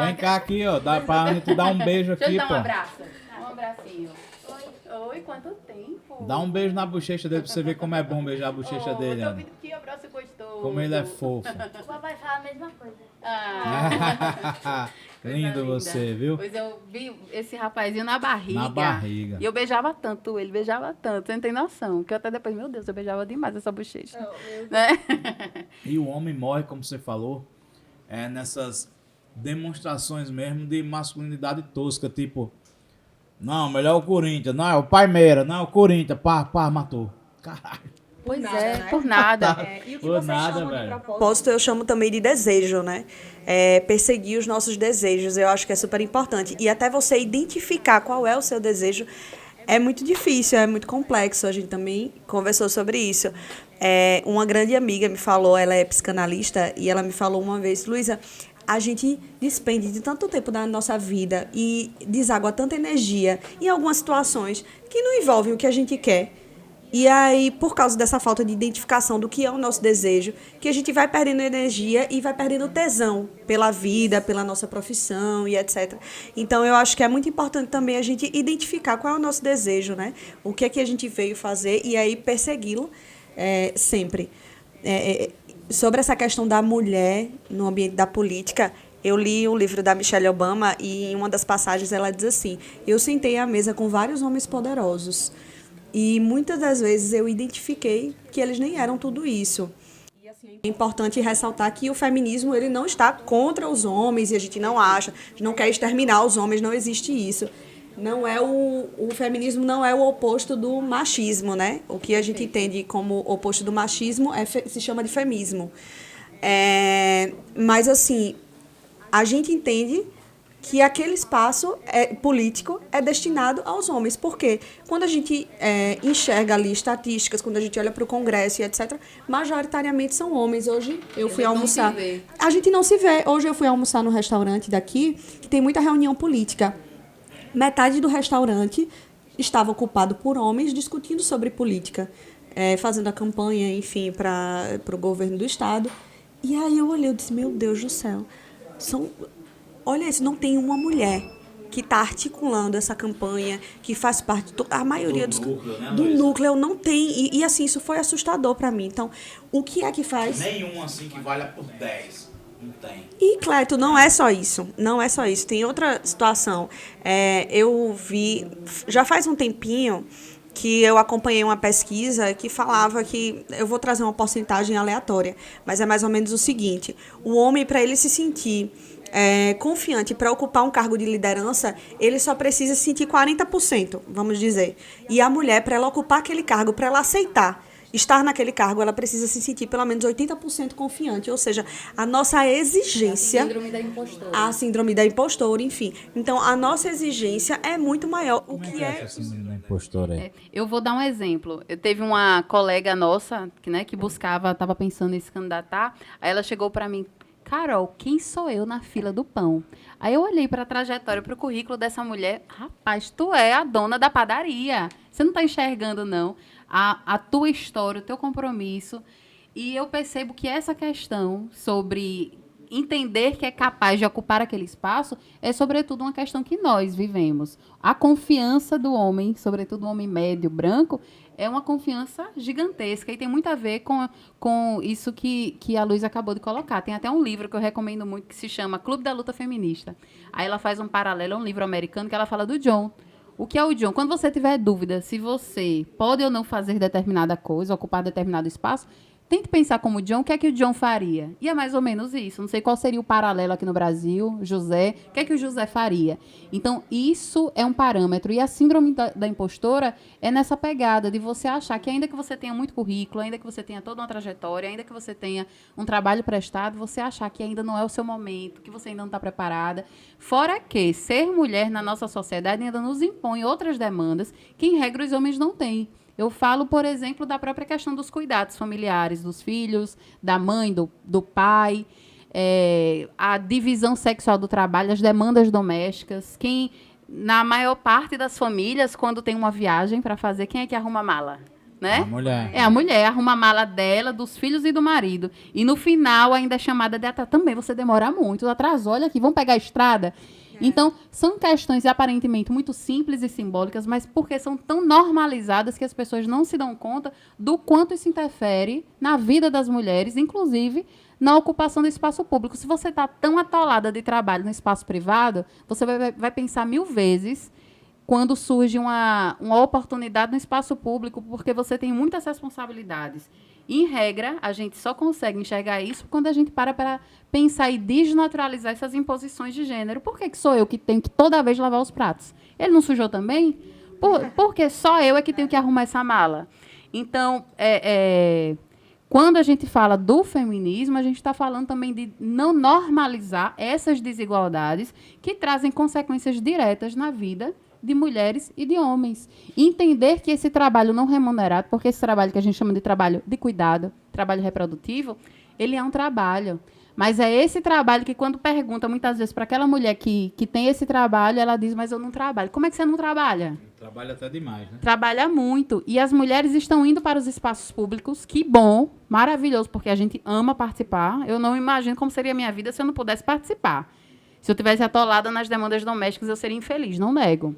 Speaker 1: Vem cá aqui, ó. Dá pra gente dar um beijo aqui,
Speaker 2: Deixa eu
Speaker 1: pô.
Speaker 2: dar um abraço. Um abracinho. Oi, quanto tempo?
Speaker 1: Dá um beijo na bochecha dele pra você ver como é bom beijar a bochecha dele,
Speaker 2: Eu tô
Speaker 1: Ana.
Speaker 2: ouvindo que abraço gostoso.
Speaker 1: Como ele é fofo.
Speaker 4: O papai fala a mesma coisa.
Speaker 1: Lindo você, viu?
Speaker 2: Pois eu vi esse rapazinho na barriga.
Speaker 1: Na barriga.
Speaker 2: E eu beijava tanto ele, beijava tanto. Você não tem noção. Que eu até depois, meu Deus, eu beijava demais essa bochecha. Né?
Speaker 1: E o homem morre, como você falou, nessas demonstrações mesmo de masculinidade tosca, tipo... Não, melhor o Corinthians. Não, é o Palmeiras. Não, é o Corinthians. Pá, matou. Caralho.
Speaker 2: Pois
Speaker 3: nada,
Speaker 2: é,
Speaker 3: né?
Speaker 2: por nada.
Speaker 3: E o que
Speaker 1: Por
Speaker 3: você
Speaker 1: nada,
Speaker 3: chama de
Speaker 1: velho.
Speaker 3: propósito, eu chamo também de desejo, né? Perseguir os nossos desejos, eu acho que é super importante. E até você identificar qual é o seu desejo é muito difícil, é muito complexo. A gente também conversou sobre isso. Uma grande amiga me falou, ela é psicanalista, e ela me falou uma vez, Luísa, a gente despende de tanto tempo da nossa vida e deságua tanta energia em algumas situações que não envolvem o que a gente quer. E aí, por causa dessa falta de identificação do que é o nosso desejo, que a gente vai perdendo energia e vai perdendo tesão pela vida, pela nossa profissão e etc. Então, eu acho que é muito importante também a gente identificar qual é o nosso desejo, né? O que é que a gente veio fazer e aí persegui-lo sempre. Sobre essa questão da mulher no ambiente da política, eu li o livro da Michelle Obama e em uma das passagens ela diz assim: eu sentei à mesa com vários homens poderosos e muitas das vezes eu identifiquei que eles nem eram tudo isso. E assim, é importante ressaltar que o feminismo ele não está contra os homens e a gente não acha, a gente não quer exterminar os homens, não existe isso. Não é o feminismo não é o oposto do machismo, né? O que a gente entende como oposto do machismo se chama de feminismo. Mas, assim, a gente entende que aquele espaço político é destinado aos homens. Por quê? Quando a gente enxerga ali estatísticas, quando a gente olha para o Congresso e etc., majoritariamente são homens. Hoje eu fui almoçar. A gente não se vê. Hoje eu fui almoçar no restaurante daqui, que tem muita reunião política. Metade do restaurante estava ocupado por homens discutindo sobre política, fazendo a campanha, enfim, para o governo do Estado. E aí eu olhei e disse, meu Deus do céu, olha isso, não tem uma mulher que está articulando essa campanha, que faz parte, a maioria do núcleo não tem. E assim, isso foi assustador para mim. Então, o que é que faz...
Speaker 1: Nenhum assim que valha por 10. Não tem.
Speaker 3: E, Cleto, não é só isso. Não é só isso. Tem outra situação. Eu vi, já faz um tempinho, que eu acompanhei uma pesquisa que falava que, eu vou trazer uma porcentagem aleatória, mas é mais ou menos o seguinte: o homem, para ele se sentir confiante para ocupar um cargo de liderança, ele só precisa se sentir 40%, vamos dizer. E a mulher, para ela ocupar aquele cargo, para ela aceitar estar naquele cargo, ela precisa se sentir pelo menos 80% confiante. Ou seja, a nossa exigência...
Speaker 2: A síndrome da impostora.
Speaker 3: A síndrome da impostora, enfim. Então, a nossa exigência é muito maior.
Speaker 1: Como é que é essa síndrome da impostora aí?
Speaker 2: Eu vou dar um exemplo. Eu teve uma colega nossa que buscava, estava pensando em se candidatar, aí ela chegou para mim: Carol, quem sou eu na fila do pão? Aí eu olhei para a trajetória, para o currículo dessa mulher. Rapaz, tu é a dona da padaria. Você não está enxergando, não, a tua história, o teu compromisso. E eu percebo que essa questão sobre entender que é capaz de ocupar aquele espaço é, sobretudo, uma questão que nós vivemos. A confiança do homem, sobretudo o homem médio, branco, é uma confiança gigantesca e tem muito a ver com isso que a Luísa acabou de colocar. Tem até um livro que eu recomendo muito que se chama Clube da Luta Feminista. Aí ela faz um paralelo a um livro americano que ela fala do John. O que é o John? Quando você tiver dúvida se você pode ou não fazer determinada coisa, ocupar determinado espaço, tente pensar como o John, o que é que o John faria? E é mais ou menos isso. Não sei qual seria o paralelo aqui no Brasil, José. O que é que o José faria? Então, isso é um parâmetro. E a síndrome da impostora é nessa pegada de você achar que, ainda que você tenha muito currículo, ainda que você tenha toda uma trajetória, ainda que você tenha um trabalho prestado, você achar que ainda não é o seu momento, que você ainda não está preparada. Fora que ser mulher na nossa sociedade ainda nos impõe outras demandas que, em regra, os homens não têm. Eu falo, por exemplo, da própria questão dos cuidados familiares, dos filhos, da mãe, do pai, a divisão sexual do trabalho, as demandas domésticas. Na maior parte das famílias, quando tem uma viagem para fazer, quem é que arruma a mala? Né?
Speaker 1: A mulher.
Speaker 2: É a mulher, arruma a mala dela, dos filhos e do marido. E no final ainda é chamada de atraso. Também você demora muito, atrasou, olha aqui, vamos pegar a estrada. Então, são questões aparentemente muito simples e simbólicas, mas porque são tão normalizadas que as pessoas não se dão conta do quanto isso interfere na vida das mulheres, inclusive na ocupação do espaço público. Se você está tão atolada de trabalho no espaço privado, você vai pensar 1000 vezes quando surge uma oportunidade no espaço público, porque você tem muitas responsabilidades. Em regra, a gente só consegue enxergar isso quando a gente para pensar e desnaturalizar essas imposições de gênero. Por que sou eu que tenho que toda vez lavar os pratos? Ele não sujou também? Porque só eu é que tenho que arrumar essa mala. Então, quando a gente fala do feminismo, a gente está falando também de não normalizar essas desigualdades que trazem consequências diretas na vida de mulheres e de homens. Entender que esse trabalho não remunerado, porque esse trabalho que a gente chama de trabalho de cuidado, trabalho reprodutivo, ele é um trabalho. Mas é esse trabalho que, quando pergunta muitas vezes para aquela mulher que tem esse trabalho, ela diz: mas eu não trabalho. Como é que você não trabalha?
Speaker 1: Trabalha até demais, né?
Speaker 2: Trabalha muito. E as mulheres estão indo para os espaços públicos. Que bom, maravilhoso, porque a gente ama participar. Eu não imagino como seria a minha vida se eu não pudesse participar. Se eu tivesse atolada nas demandas domésticas, eu seria infeliz, não nego.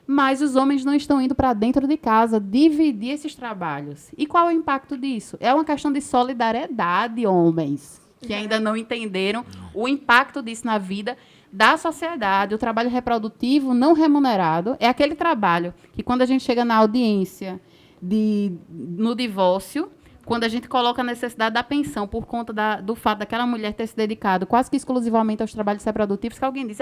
Speaker 2: Mas os homens não estão indo para dentro de casa dividir esses trabalhos. E qual é o impacto disso? É uma questão de solidariedade, homens, que ainda não entenderam o impacto disso na vida da sociedade. O trabalho reprodutivo não remunerado é aquele trabalho que, quando a gente chega na audiência no divórcio, quando a gente coloca a necessidade da pensão por conta do fato daquela mulher ter se dedicado quase que exclusivamente aos trabalhos reprodutivos, que alguém diz,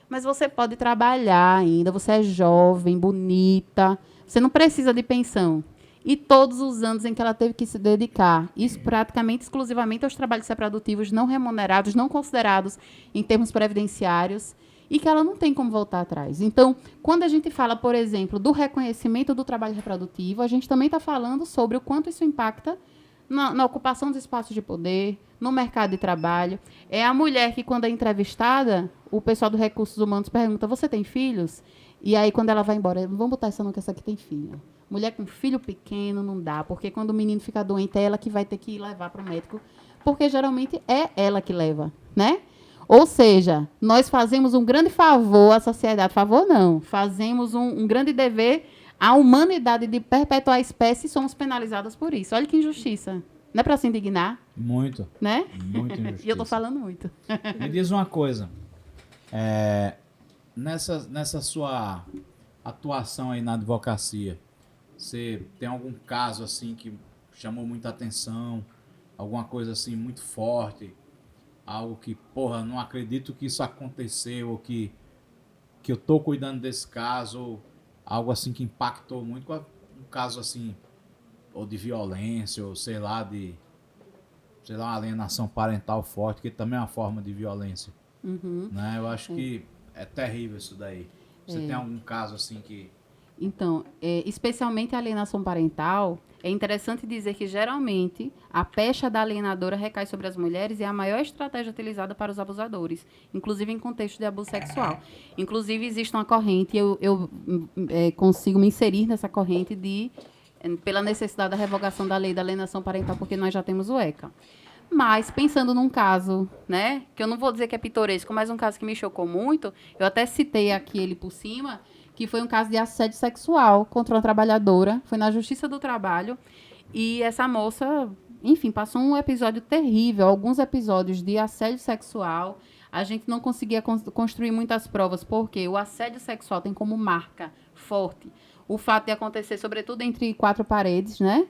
Speaker 2: mas você pode trabalhar ainda, você é jovem, bonita, você não precisa de pensão. E todos os anos em que ela teve que se dedicar, isso praticamente exclusivamente aos trabalhos reprodutivos não remunerados, não considerados em termos previdenciários, e que ela não tem como voltar atrás. Então, quando a gente fala, por exemplo, do reconhecimento do trabalho reprodutivo, a gente também está falando sobre o quanto isso impacta na ocupação dos espaços de poder, no mercado de trabalho. É a mulher que, quando é entrevistada, o pessoal do Recursos Humanos pergunta, você tem filhos? E aí, quando ela vai embora, vamos botar essa não, que essa aqui tem filho. Mulher com filho pequeno não dá, porque quando o menino fica doente, é ela que vai ter que levar para o médico, porque geralmente é ela que leva, né? Ou seja, nós fazemos um grande favor à sociedade. Favor não. Fazemos um grande dever à humanidade de perpetuar a espécie e somos penalizadas por isso. Olha que injustiça. Não é para se indignar?
Speaker 1: Muito.
Speaker 2: Né?
Speaker 1: Muito injustiça.
Speaker 2: E eu estou falando muito.
Speaker 1: Me diz uma coisa. Nessa sua atuação aí na advocacia, você tem algum caso assim que chamou muita atenção? Alguma coisa assim muito forte? Algo que, porra, não acredito que isso aconteceu, ou que eu tô cuidando desse caso, ou algo assim que impactou muito, um caso assim, ou de violência, ou sei lá, uma alienação parental forte, que também é uma forma de violência.
Speaker 2: Uhum.
Speaker 1: Né? Eu acho que é terrível isso daí. Você tem algum caso assim que...
Speaker 2: Então, especialmente a alienação parental, é interessante dizer que, geralmente, a pecha da alienadora recai sobre as mulheres e é a maior estratégia utilizada para os abusadores, inclusive em contexto de abuso sexual. Inclusive, existe uma corrente, eu consigo me inserir nessa corrente pela necessidade da revogação da lei da alienação parental, porque nós já temos o ECA. Mas, pensando num caso, né, que eu não vou dizer que é pitoresco, mas um caso que me chocou muito, eu até citei aqui ele por cima, que foi um caso de assédio sexual contra uma trabalhadora, foi na Justiça do Trabalho, e essa moça, enfim, passou um episódio terrível, alguns episódios de assédio sexual. A gente não conseguia construir muitas provas, porque o assédio sexual tem como marca forte o fato de acontecer, sobretudo, entre quatro paredes, né?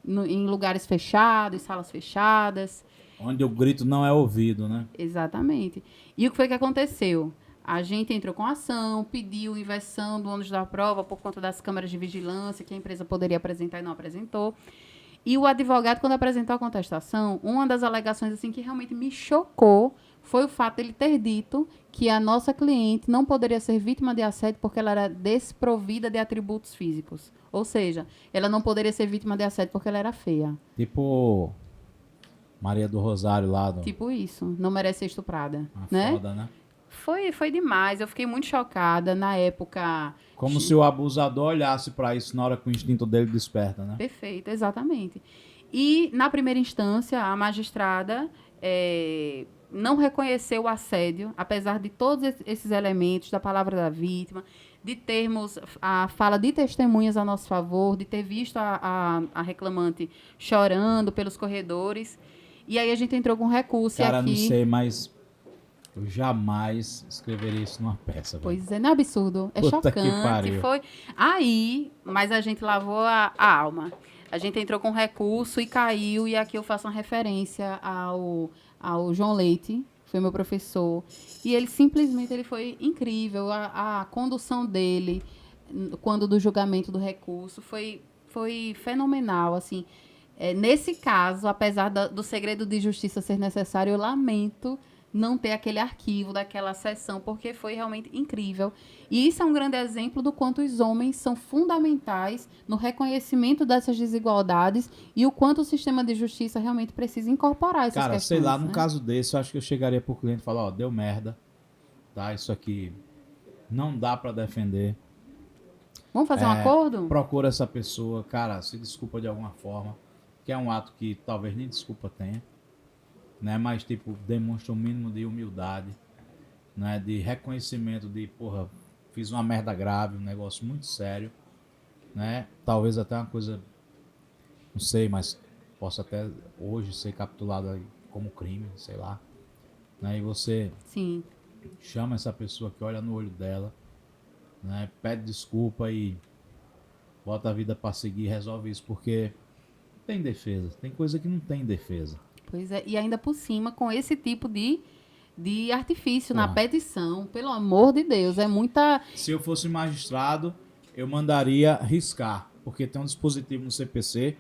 Speaker 2: Em lugares fechados, salas fechadas.
Speaker 1: Onde o grito não é ouvido, né?
Speaker 2: Exatamente. E o que foi que aconteceu? A gente entrou com ação, pediu inversão do ônus da prova por conta das câmeras de vigilância que a empresa poderia apresentar e não apresentou. E o advogado, quando apresentou a contestação, uma das alegações assim, que realmente me chocou foi o fato de ele ter dito que a nossa cliente não poderia ser vítima de assédio porque ela era desprovida de atributos físicos. Ou seja, ela não poderia ser vítima de assédio porque ela era feia.
Speaker 1: Tipo Maria do Rosário lá.
Speaker 2: Tipo isso, não merece ser estuprada. Né?
Speaker 1: Foda, né?
Speaker 2: Foi demais, eu fiquei muito chocada na época.
Speaker 1: Como se o abusador olhasse para isso na hora que o instinto dele desperta, né?
Speaker 2: Perfeito, exatamente. E, na primeira instância, a magistrada não reconheceu o assédio, apesar de todos esses elementos, da palavra da vítima, de termos a fala de testemunhas a nosso favor, de ter visto a reclamante chorando pelos corredores. E aí a gente entrou com recurso.
Speaker 1: Cara,
Speaker 2: aqui...
Speaker 1: não sei, mas eu jamais escreveria isso numa peça.
Speaker 2: Pois é, não é absurdo. É
Speaker 1: Puta que
Speaker 2: chocante.
Speaker 1: pariu.
Speaker 2: Foi aí, mas a gente lavou a alma. A gente entrou com recurso e caiu, e aqui eu faço uma referência ao João Leite, foi meu professor. E ele simplesmente foi incrível. A condução dele, quando do julgamento do recurso, foi fenomenal. Assim, nesse caso, apesar do segredo de justiça ser necessário, eu lamento não ter aquele arquivo daquela sessão, porque foi realmente incrível. E isso é um grande exemplo do quanto os homens são fundamentais no reconhecimento dessas desigualdades e o quanto o sistema de justiça realmente precisa incorporar essas
Speaker 1: Cara,
Speaker 2: questões.
Speaker 1: sei lá,
Speaker 2: né?
Speaker 1: num caso desse, eu acho que eu chegaria pro cliente e falar, ó, deu merda, tá? Isso aqui não dá para defender.
Speaker 2: Vamos fazer um acordo?
Speaker 1: Procura essa pessoa, cara, se desculpa de alguma forma, que é um ato que talvez nem desculpa tenha, né? Mas, tipo, demonstra um mínimo de humildade, né? De reconhecimento de, porra, fiz uma merda grave, um negócio muito sério, né? Talvez até uma coisa, não sei, mas possa até hoje ser capturado como crime, sei lá, né? E você
Speaker 2: Sim.
Speaker 1: chama essa pessoa que olha no olho dela, né? Pede desculpa e bota a vida pra seguir e resolve isso, porque tem defesa, tem coisa que não tem defesa.
Speaker 2: Pois é, e ainda por cima, com esse tipo de artifício na
Speaker 1: Porra.
Speaker 2: petição, pelo amor de Deus, é muita...
Speaker 1: Se eu fosse magistrado, eu mandaria riscar, porque tem um dispositivo no CPC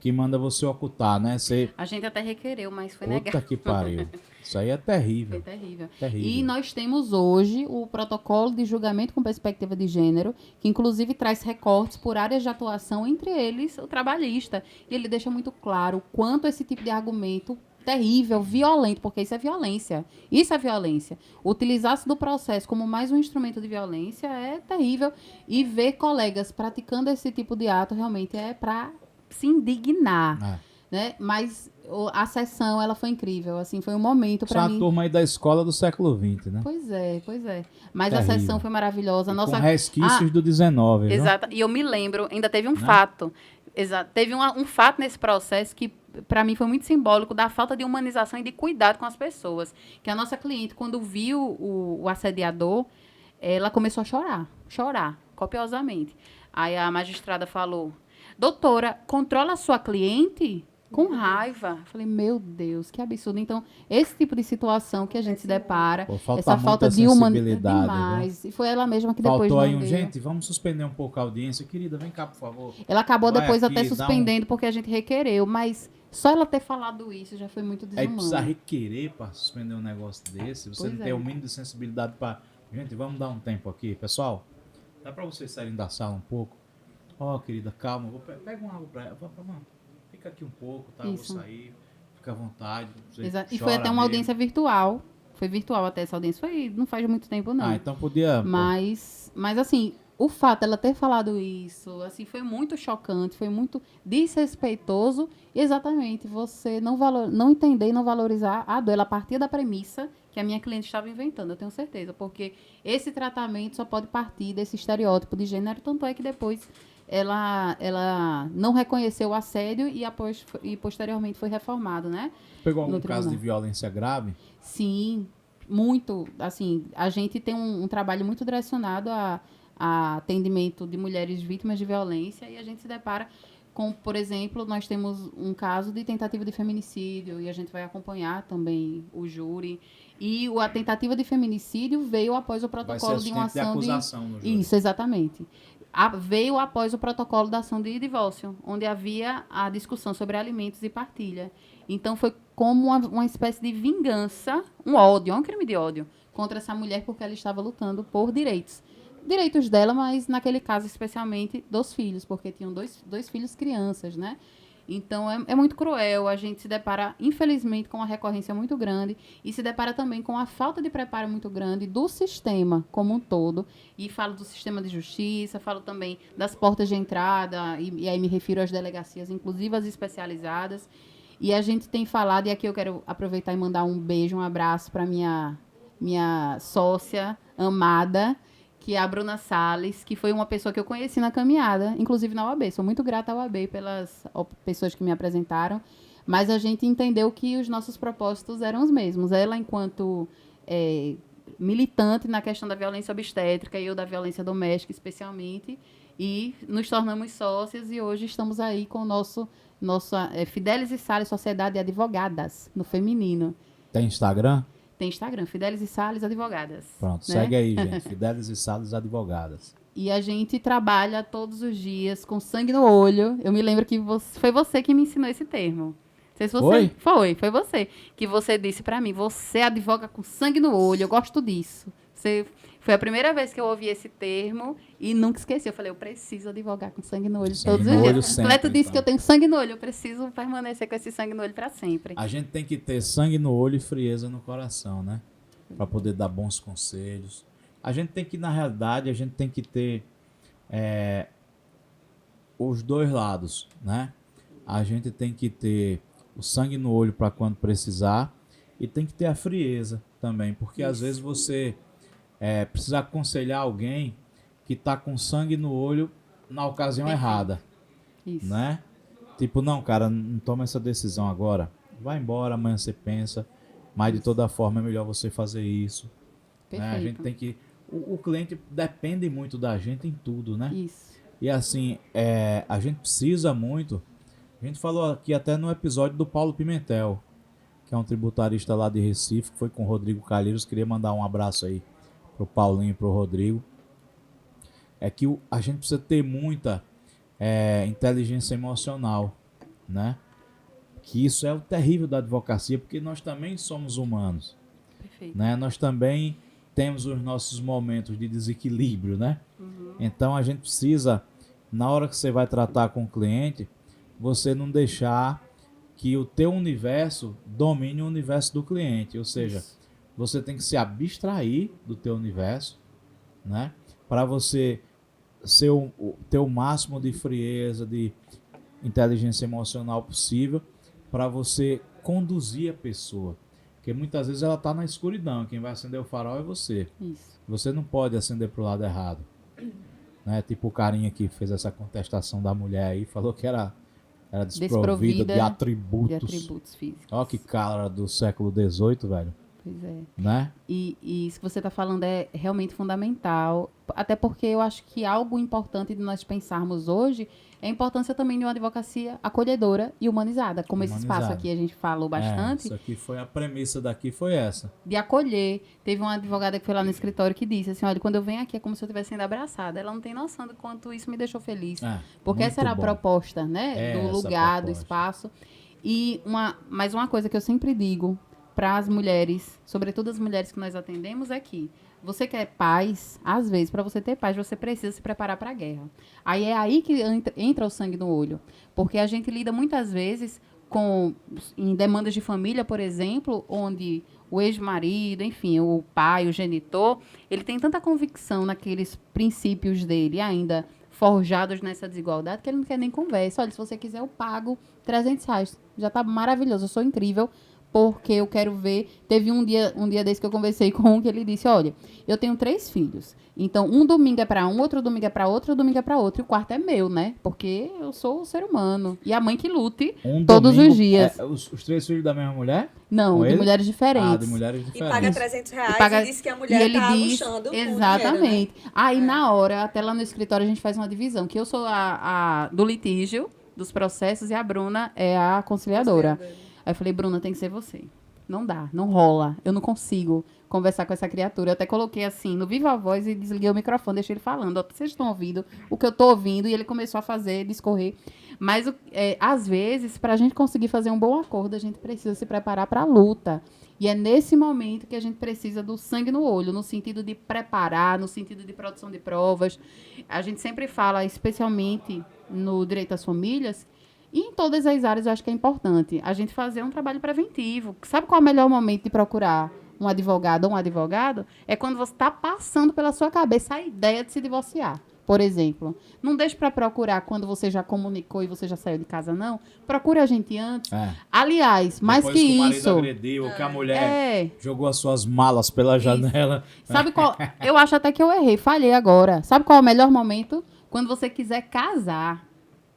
Speaker 1: que manda você ocultar, né? Você...
Speaker 2: A gente até requereu, mas foi
Speaker 1: Puta
Speaker 2: negado.
Speaker 1: que pariu. Isso aí é
Speaker 2: Foi
Speaker 1: terrível.
Speaker 2: terrível.
Speaker 1: Terrível.
Speaker 2: E nós temos hoje o protocolo de julgamento com perspectiva de gênero, que inclusive traz recortes por áreas de atuação, entre eles o trabalhista. E ele deixa muito claro o quanto esse tipo de argumento terrível, violento, porque isso é violência. Isso é violência. Utilizar-se do processo como mais um instrumento de violência é terrível. E ver colegas praticando esse tipo de ato realmente é para se indignar. Né? Mas a sessão, ela foi incrível, assim, foi um momento
Speaker 1: Isso é
Speaker 2: para
Speaker 1: uma
Speaker 2: mim.
Speaker 1: turma aí da escola do século XX, né?
Speaker 2: Pois é, pois é. Mas
Speaker 1: Terrível.
Speaker 2: a sessão foi maravilhosa.
Speaker 1: E
Speaker 2: Nossa...
Speaker 1: com resquícios do 19, viu?
Speaker 2: Exato. E eu me lembro, ainda teve um
Speaker 1: Né?
Speaker 2: fato. Exato. Teve um fato nesse processo que, para mim, foi muito simbólico da falta de humanização e de cuidado com as pessoas. Que a nossa cliente, quando viu o assediador, ela começou a chorar, copiosamente. Aí a magistrada falou: doutora, controla a sua cliente? Com raiva. Falei, meu Deus, que absurdo. Então, esse tipo de situação que a gente se depara,
Speaker 1: Pô, falta
Speaker 2: essa
Speaker 1: muita
Speaker 2: falta de humanidade
Speaker 1: sensibilidade,
Speaker 2: demais. E foi ela mesma que depois
Speaker 1: Faltou aí
Speaker 2: não
Speaker 1: um,
Speaker 2: deu.
Speaker 1: gente, vamos suspender um pouco a audiência. Querida, vem cá, por favor.
Speaker 2: Ela acabou
Speaker 1: Vai
Speaker 2: depois
Speaker 1: aqui,
Speaker 2: até
Speaker 1: dá um-
Speaker 2: suspendendo porque a gente requereu, mas só ela ter falado isso já foi muito
Speaker 1: Aí precisa
Speaker 2: desumano.
Speaker 1: requerer para suspender um negócio desse. Você
Speaker 2: Pois
Speaker 1: não
Speaker 2: é.
Speaker 1: tem o mínimo de sensibilidade para... Gente, vamos dar um tempo aqui. Pessoal, dá para vocês saírem da sala um pouco? Ó, querida, calma. Pega uma água para ela. Mano, fica aqui um pouco, tá? Eu
Speaker 2: Isso.
Speaker 1: vou sair. Fica à vontade. Você
Speaker 2: Exato. E foi
Speaker 1: chora
Speaker 2: até uma
Speaker 1: mesmo.
Speaker 2: audiência virtual. Foi virtual até essa audiência. Não faz muito tempo, não.
Speaker 1: Ah, então podia... pô,
Speaker 2: Mas assim, o fato dela ter falado isso, assim, foi muito chocante, foi muito desrespeitoso. Exatamente, você não entender e não valorizar a dor. Ela partia da premissa que a minha cliente estava inventando, eu tenho certeza. Porque esse tratamento só pode partir desse estereótipo de gênero, tanto é que depois ela não reconheceu o assédio e posteriormente foi reformado, né?
Speaker 1: Pegou algum
Speaker 2: no
Speaker 1: caso de
Speaker 2: tribunal.
Speaker 1: violência grave?
Speaker 2: Sim, muito. Assim, a gente tem um trabalho muito direcionado a atendimento de mulheres vítimas de violência e a gente se depara com, por exemplo, nós temos um caso de tentativa de feminicídio e a gente vai acompanhar também o júri. E a tentativa de feminicídio veio após o
Speaker 1: Vai ser
Speaker 2: protocolo de uma
Speaker 1: assistente de
Speaker 2: ação de...
Speaker 1: acusação no júri.
Speaker 2: Isso, exatamente. Veio após o protocolo da ação de divórcio, onde havia a discussão sobre alimentos e partilha. Então, foi como uma espécie de vingança, um ódio, um crime de ódio contra essa mulher, porque ela estava lutando por direitos. Direitos dela, mas naquele caso, especialmente, dos filhos, porque tinham dois filhos crianças, né? Então, é muito cruel. A gente se depara, infelizmente, com uma recorrência muito grande e se depara também com a falta de preparo muito grande do sistema como um todo. E falo do sistema de justiça, falo também das portas de entrada, e aí me refiro às delegacias, inclusive as especializadas. E a gente tem falado, e aqui eu quero aproveitar e mandar um beijo, um abraço para minha sócia amada, que é a Bruna Salles, que foi uma pessoa que eu conheci na caminhada, inclusive na OAB. Sou muito grata à OAB pelas pessoas que me apresentaram, mas a gente entendeu que os nossos propósitos eram os mesmos. Ela, enquanto militante na questão da violência obstétrica e eu da violência doméstica, especialmente, e nos tornamos sócias e hoje estamos aí com o nosso Fidelis e Salles Sociedade de Advogadas, no feminino.
Speaker 1: Tem Instagram?
Speaker 2: Tem Instagram, Fidelis e Salles Advogadas.
Speaker 1: Pronto,
Speaker 2: né?
Speaker 1: segue aí, gente. Fidelis e Salles Advogadas.
Speaker 2: E a gente trabalha todos os dias com sangue no olho. Eu me lembro que foi você que me ensinou esse termo. Não sei se você... Foi você. Que você disse pra mim, você advoga com sangue no olho, eu gosto disso. Foi a primeira vez que eu ouvi esse termo e nunca esqueci. Eu falei, eu preciso advogar com sangue no olho
Speaker 1: Sangue
Speaker 2: todos
Speaker 1: no
Speaker 2: os
Speaker 1: olho
Speaker 2: dias.
Speaker 1: sempre,
Speaker 2: Cleto disse
Speaker 1: então.
Speaker 2: que eu tenho sangue no olho, eu preciso permanecer com esse sangue no olho pra sempre.
Speaker 1: A gente tem que ter sangue no olho e frieza no coração, né? Pra poder dar bons conselhos. A gente tem que, na realidade, a gente tem que ter os dois lados, né? A gente tem que ter o sangue no olho para quando precisar e tem que ter a frieza também, porque às vezes você precisa aconselhar alguém que tá com sangue no olho na ocasião errada,
Speaker 2: Isso.
Speaker 1: né? Tipo, não, cara, não toma essa decisão agora. Vai embora, amanhã você pensa, mas de toda forma é melhor você fazer isso. Né? A gente tem que... O cliente depende muito da gente em tudo, né?
Speaker 2: Isso.
Speaker 1: E assim, a gente precisa muito. A gente falou aqui até no episódio do Paulo Pimentel, que é um tributarista lá de Recife, que foi com o Rodrigo Calheiros. Queria mandar um abraço aí pro Paulinho e pro Rodrigo. É que a gente precisa ter muita inteligência emocional, né? Que isso é o terrível da advocacia, porque nós também somos humanos.
Speaker 2: Perfeito.
Speaker 1: Né? Nós também temos os nossos momentos de desequilíbrio, né? Então a gente precisa, na hora que você vai tratar com o cliente, você não deixar que o teu universo domine o universo do cliente, ou seja, você tem que se abstrair do teu universo, né? Para você ter o máximo de frieza, de inteligência emocional possível, para você conduzir a pessoa. Porque muitas vezes ela está na escuridão, quem vai acender o farol é você.
Speaker 2: Isso.
Speaker 1: Você não pode acender pro lado errado. Né? Tipo o carinha que fez essa contestação da mulher aí, falou que era desprovida de atributos.
Speaker 2: De atributos físicos.
Speaker 1: Olha que cara do século XVIII, velho.
Speaker 2: Pois é.
Speaker 1: Né?
Speaker 2: E isso que você está falando é realmente fundamental, até porque eu acho que algo importante de nós pensarmos hoje é a importância também de uma advocacia acolhedora e humanizada, como esse espaço aqui a gente falou bastante.
Speaker 1: Isso aqui foi a premissa daqui, foi essa.
Speaker 2: De acolher. Teve uma advogada que foi lá no escritório que disse assim, olha, quando eu venho aqui é como se eu estivesse sendo abraçada. Ela não tem noção do quanto isso me deixou feliz. Porque essa era a proposta, né? Do lugar, do espaço. E mais uma coisa que eu sempre digo para as mulheres, sobretudo as mulheres que nós atendemos, é que você quer paz, às vezes, para você ter paz, você precisa se preparar para a guerra. Aí é aí que entra o sangue no olho. Porque a gente lida muitas vezes em demandas de família, por exemplo, onde o ex-marido, enfim, o pai, o genitor, ele tem tanta convicção naqueles princípios dele, ainda forjados nessa desigualdade, que ele não quer nem conversa. Olha, se você quiser, eu pago R$300. Já está maravilhoso, eu sou incrível, porque eu quero ver. Teve um dia desse que eu conversei com um que ele disse, olha, eu tenho 3 filhos, então um domingo é para um, outro domingo é para outro, domingo é para outro, e o quarto é meu, né? Porque eu sou um ser humano. E a mãe que lute todos os dias.
Speaker 1: Os 3 filhos da mesma mulher?
Speaker 2: Não, de mulheres diferentes.
Speaker 1: De mulheres diferentes.
Speaker 3: E paga R$300 e diz que a mulher tá luxando.
Speaker 2: Exatamente.
Speaker 3: Dinheiro, né?
Speaker 2: Aí, na hora, até lá no escritório, a gente faz uma divisão, que eu sou a do litígio, dos processos, e a Bruna é a conciliadora. Aí eu falei, Bruna, tem que ser você. Não dá, não rola. Eu não consigo conversar com essa criatura. Eu até coloquei assim, no Viva Voz, e desliguei o microfone, deixei ele falando. Ó, vocês estão ouvindo o que eu estou ouvindo? E ele começou a discorrer. Mas, às vezes, para a gente conseguir fazer um bom acordo, a gente precisa se preparar para a luta. E é nesse momento que a gente precisa do sangue no olho, no sentido de preparar, no sentido de produção de provas. A gente sempre fala, especialmente no direito às famílias, e em todas as áreas eu acho que é importante a gente fazer um trabalho preventivo. Sabe qual é o melhor momento de procurar um advogado ou um advogado? É quando você está passando pela sua cabeça a ideia de se divorciar, por exemplo. Não deixe para procurar quando você já comunicou e você já saiu de casa, não. Procure a gente antes. Aliás, mais
Speaker 1: depois
Speaker 2: que
Speaker 1: o marido
Speaker 2: isso...
Speaker 1: agrediu, ou que a mulher jogou as suas malas pela janela.
Speaker 2: Sabe qual... Eu acho até que eu errei, falhei agora. Sabe qual é o melhor momento? Quando você quiser casar.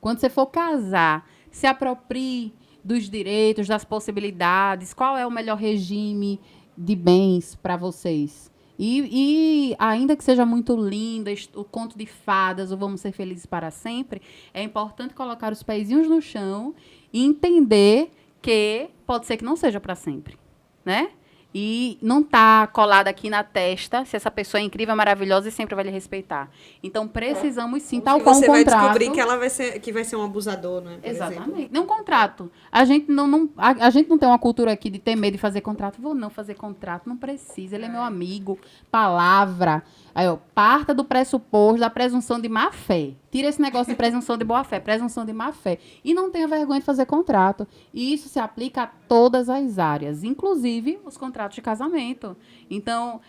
Speaker 2: Quando você for casar, se aproprie dos direitos, das possibilidades, qual é o melhor regime de bens para vocês. E ainda que seja muito lindo, o conto de fadas, ou vamos ser felizes para sempre, é importante colocar os pezinhos no chão e entender que pode ser que não seja para sempre, né? E não tá colada aqui na testa se essa pessoa é incrível, maravilhosa e sempre vai lhe respeitar. Então, precisamos sim, tal qual um contrato.
Speaker 3: Você vai descobrir que ela vai ser um abusador, né?
Speaker 2: Exatamente. Não contrato. A gente não tem uma cultura aqui de ter medo de fazer contrato. Vou não fazer contrato, não precisa. Ele é meu amigo. Palavra. Aí, ó, parta do pressuposto da presunção de má fé. Tira esse negócio de presunção de boa fé, presunção de má fé. E não tenha vergonha de fazer contrato. E isso se aplica a todas as áreas, inclusive os contratos contrato de casamento. Então,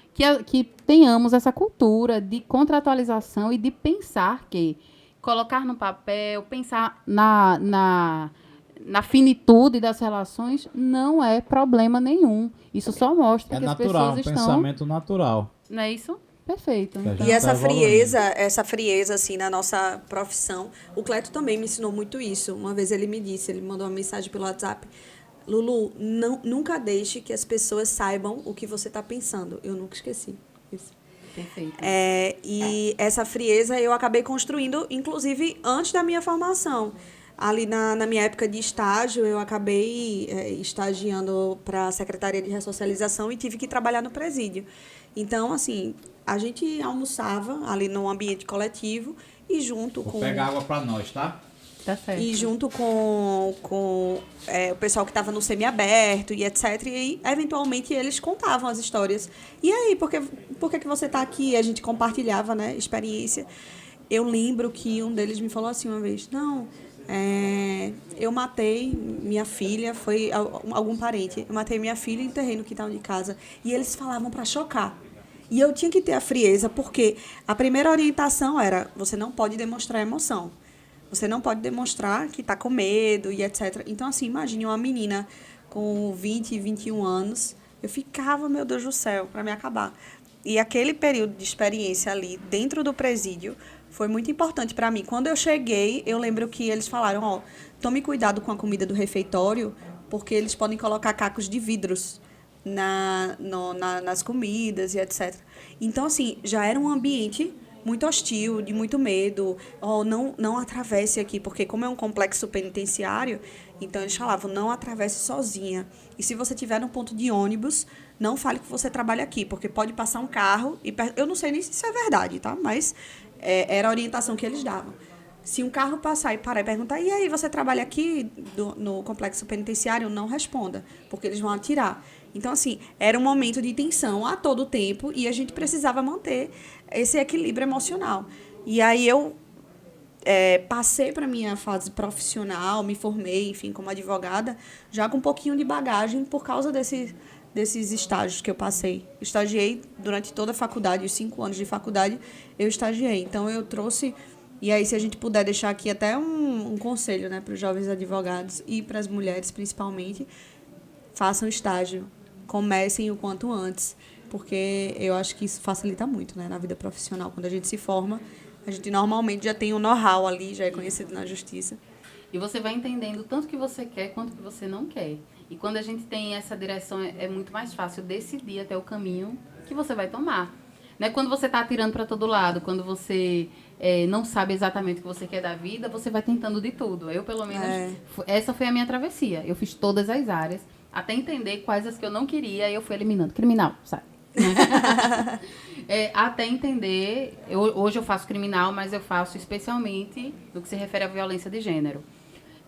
Speaker 2: que tenhamos essa cultura de contratualização e de pensar que colocar no papel, pensar na finitude das relações não é problema nenhum. Isso só mostra que
Speaker 1: natural,
Speaker 2: as pessoas estão...
Speaker 1: pensamento natural.
Speaker 2: Não é isso? Perfeito.
Speaker 3: E essa frieza, assim, na nossa profissão, o Cleto também me ensinou muito isso. Uma vez ele me disse, ele mandou uma mensagem pelo WhatsApp: Lulu, nunca deixe que as pessoas saibam o que você está pensando. Eu nunca esqueci isso.
Speaker 2: Perfeito.
Speaker 3: E essa frieza eu acabei construindo, inclusive, antes da minha formação. Ali na minha época de estágio, eu acabei estagiando para a Secretaria de Ressocialização e tive que trabalhar no presídio. Então, assim, a gente almoçava ali num ambiente coletivo e junto
Speaker 1: Vou pegar água para nós, tá?
Speaker 2: Tá certo.
Speaker 3: E junto com o pessoal que estava no semiaberto e etc. E, eventualmente, eles contavam as histórias. E aí, por que você está aqui? A gente compartilhava, né, experiência. Eu lembro que um deles me falou assim uma vez: não, eu matei minha filha, foi algum parente. Eu matei minha filha e enterrei no quintal de casa. E eles falavam para chocar. E eu tinha que ter a frieza, porque a primeira orientação era: você não pode demonstrar emoção. Você não pode demonstrar que está com medo e etc. Então, assim, imagine uma menina com 20, 21 anos. Eu ficava, meu Deus do céu, para me acabar. E aquele período de experiência ali, dentro do presídio, foi muito importante para mim. Quando eu cheguei, eu lembro que eles falaram: tome cuidado com a comida do refeitório, porque eles podem colocar cacos de vidros nas comidas e etc. Então, assim, já era um ambiente muito hostil, de muito medo. Não atravesse aqui, porque como é um complexo penitenciário, então eles falavam: não atravesse sozinha. E se você estiver no ponto de ônibus, não fale que você trabalha aqui, porque pode passar um carro e eu não sei nem se isso é verdade, tá? Mas era a orientação que eles davam. Se um carro passar e parar e perguntar: e aí, você trabalha aqui no complexo penitenciário? Não responda, porque eles vão atirar. Então, assim, era um momento de tensão a todo tempo e a gente precisava manter esse equilíbrio emocional. E aí eu passei para a minha fase profissional, me formei, enfim, como advogada, já com um pouquinho de bagagem por causa desses estágios que eu passei. Estagiei durante toda a faculdade, os 5 anos de faculdade, eu estagiei. Então, eu trouxe... E aí, se a gente puder deixar aqui até um conselho, né, para os jovens advogados e para as mulheres, principalmente: façam estágio. Comecem o quanto antes, porque eu acho que isso facilita muito, né, na vida profissional. Quando a gente se forma, a gente normalmente já tem um know-how ali, já é conhecido na justiça.
Speaker 2: E você vai entendendo tanto que você quer quanto que você não quer. E quando a gente tem essa direção, é muito mais fácil decidir até o caminho que você vai tomar. Não é quando você está atirando para todo lado, quando você não sabe exatamente o que você quer da vida, você vai tentando de tudo. Eu, pelo menos, essa foi a minha travessia. Eu fiz todas as áreas, até entender quais as que eu não queria, e eu fui eliminando. Criminal, sabe? Até entender... Hoje eu faço criminal, mas eu faço especialmente no que se refere à violência de gênero.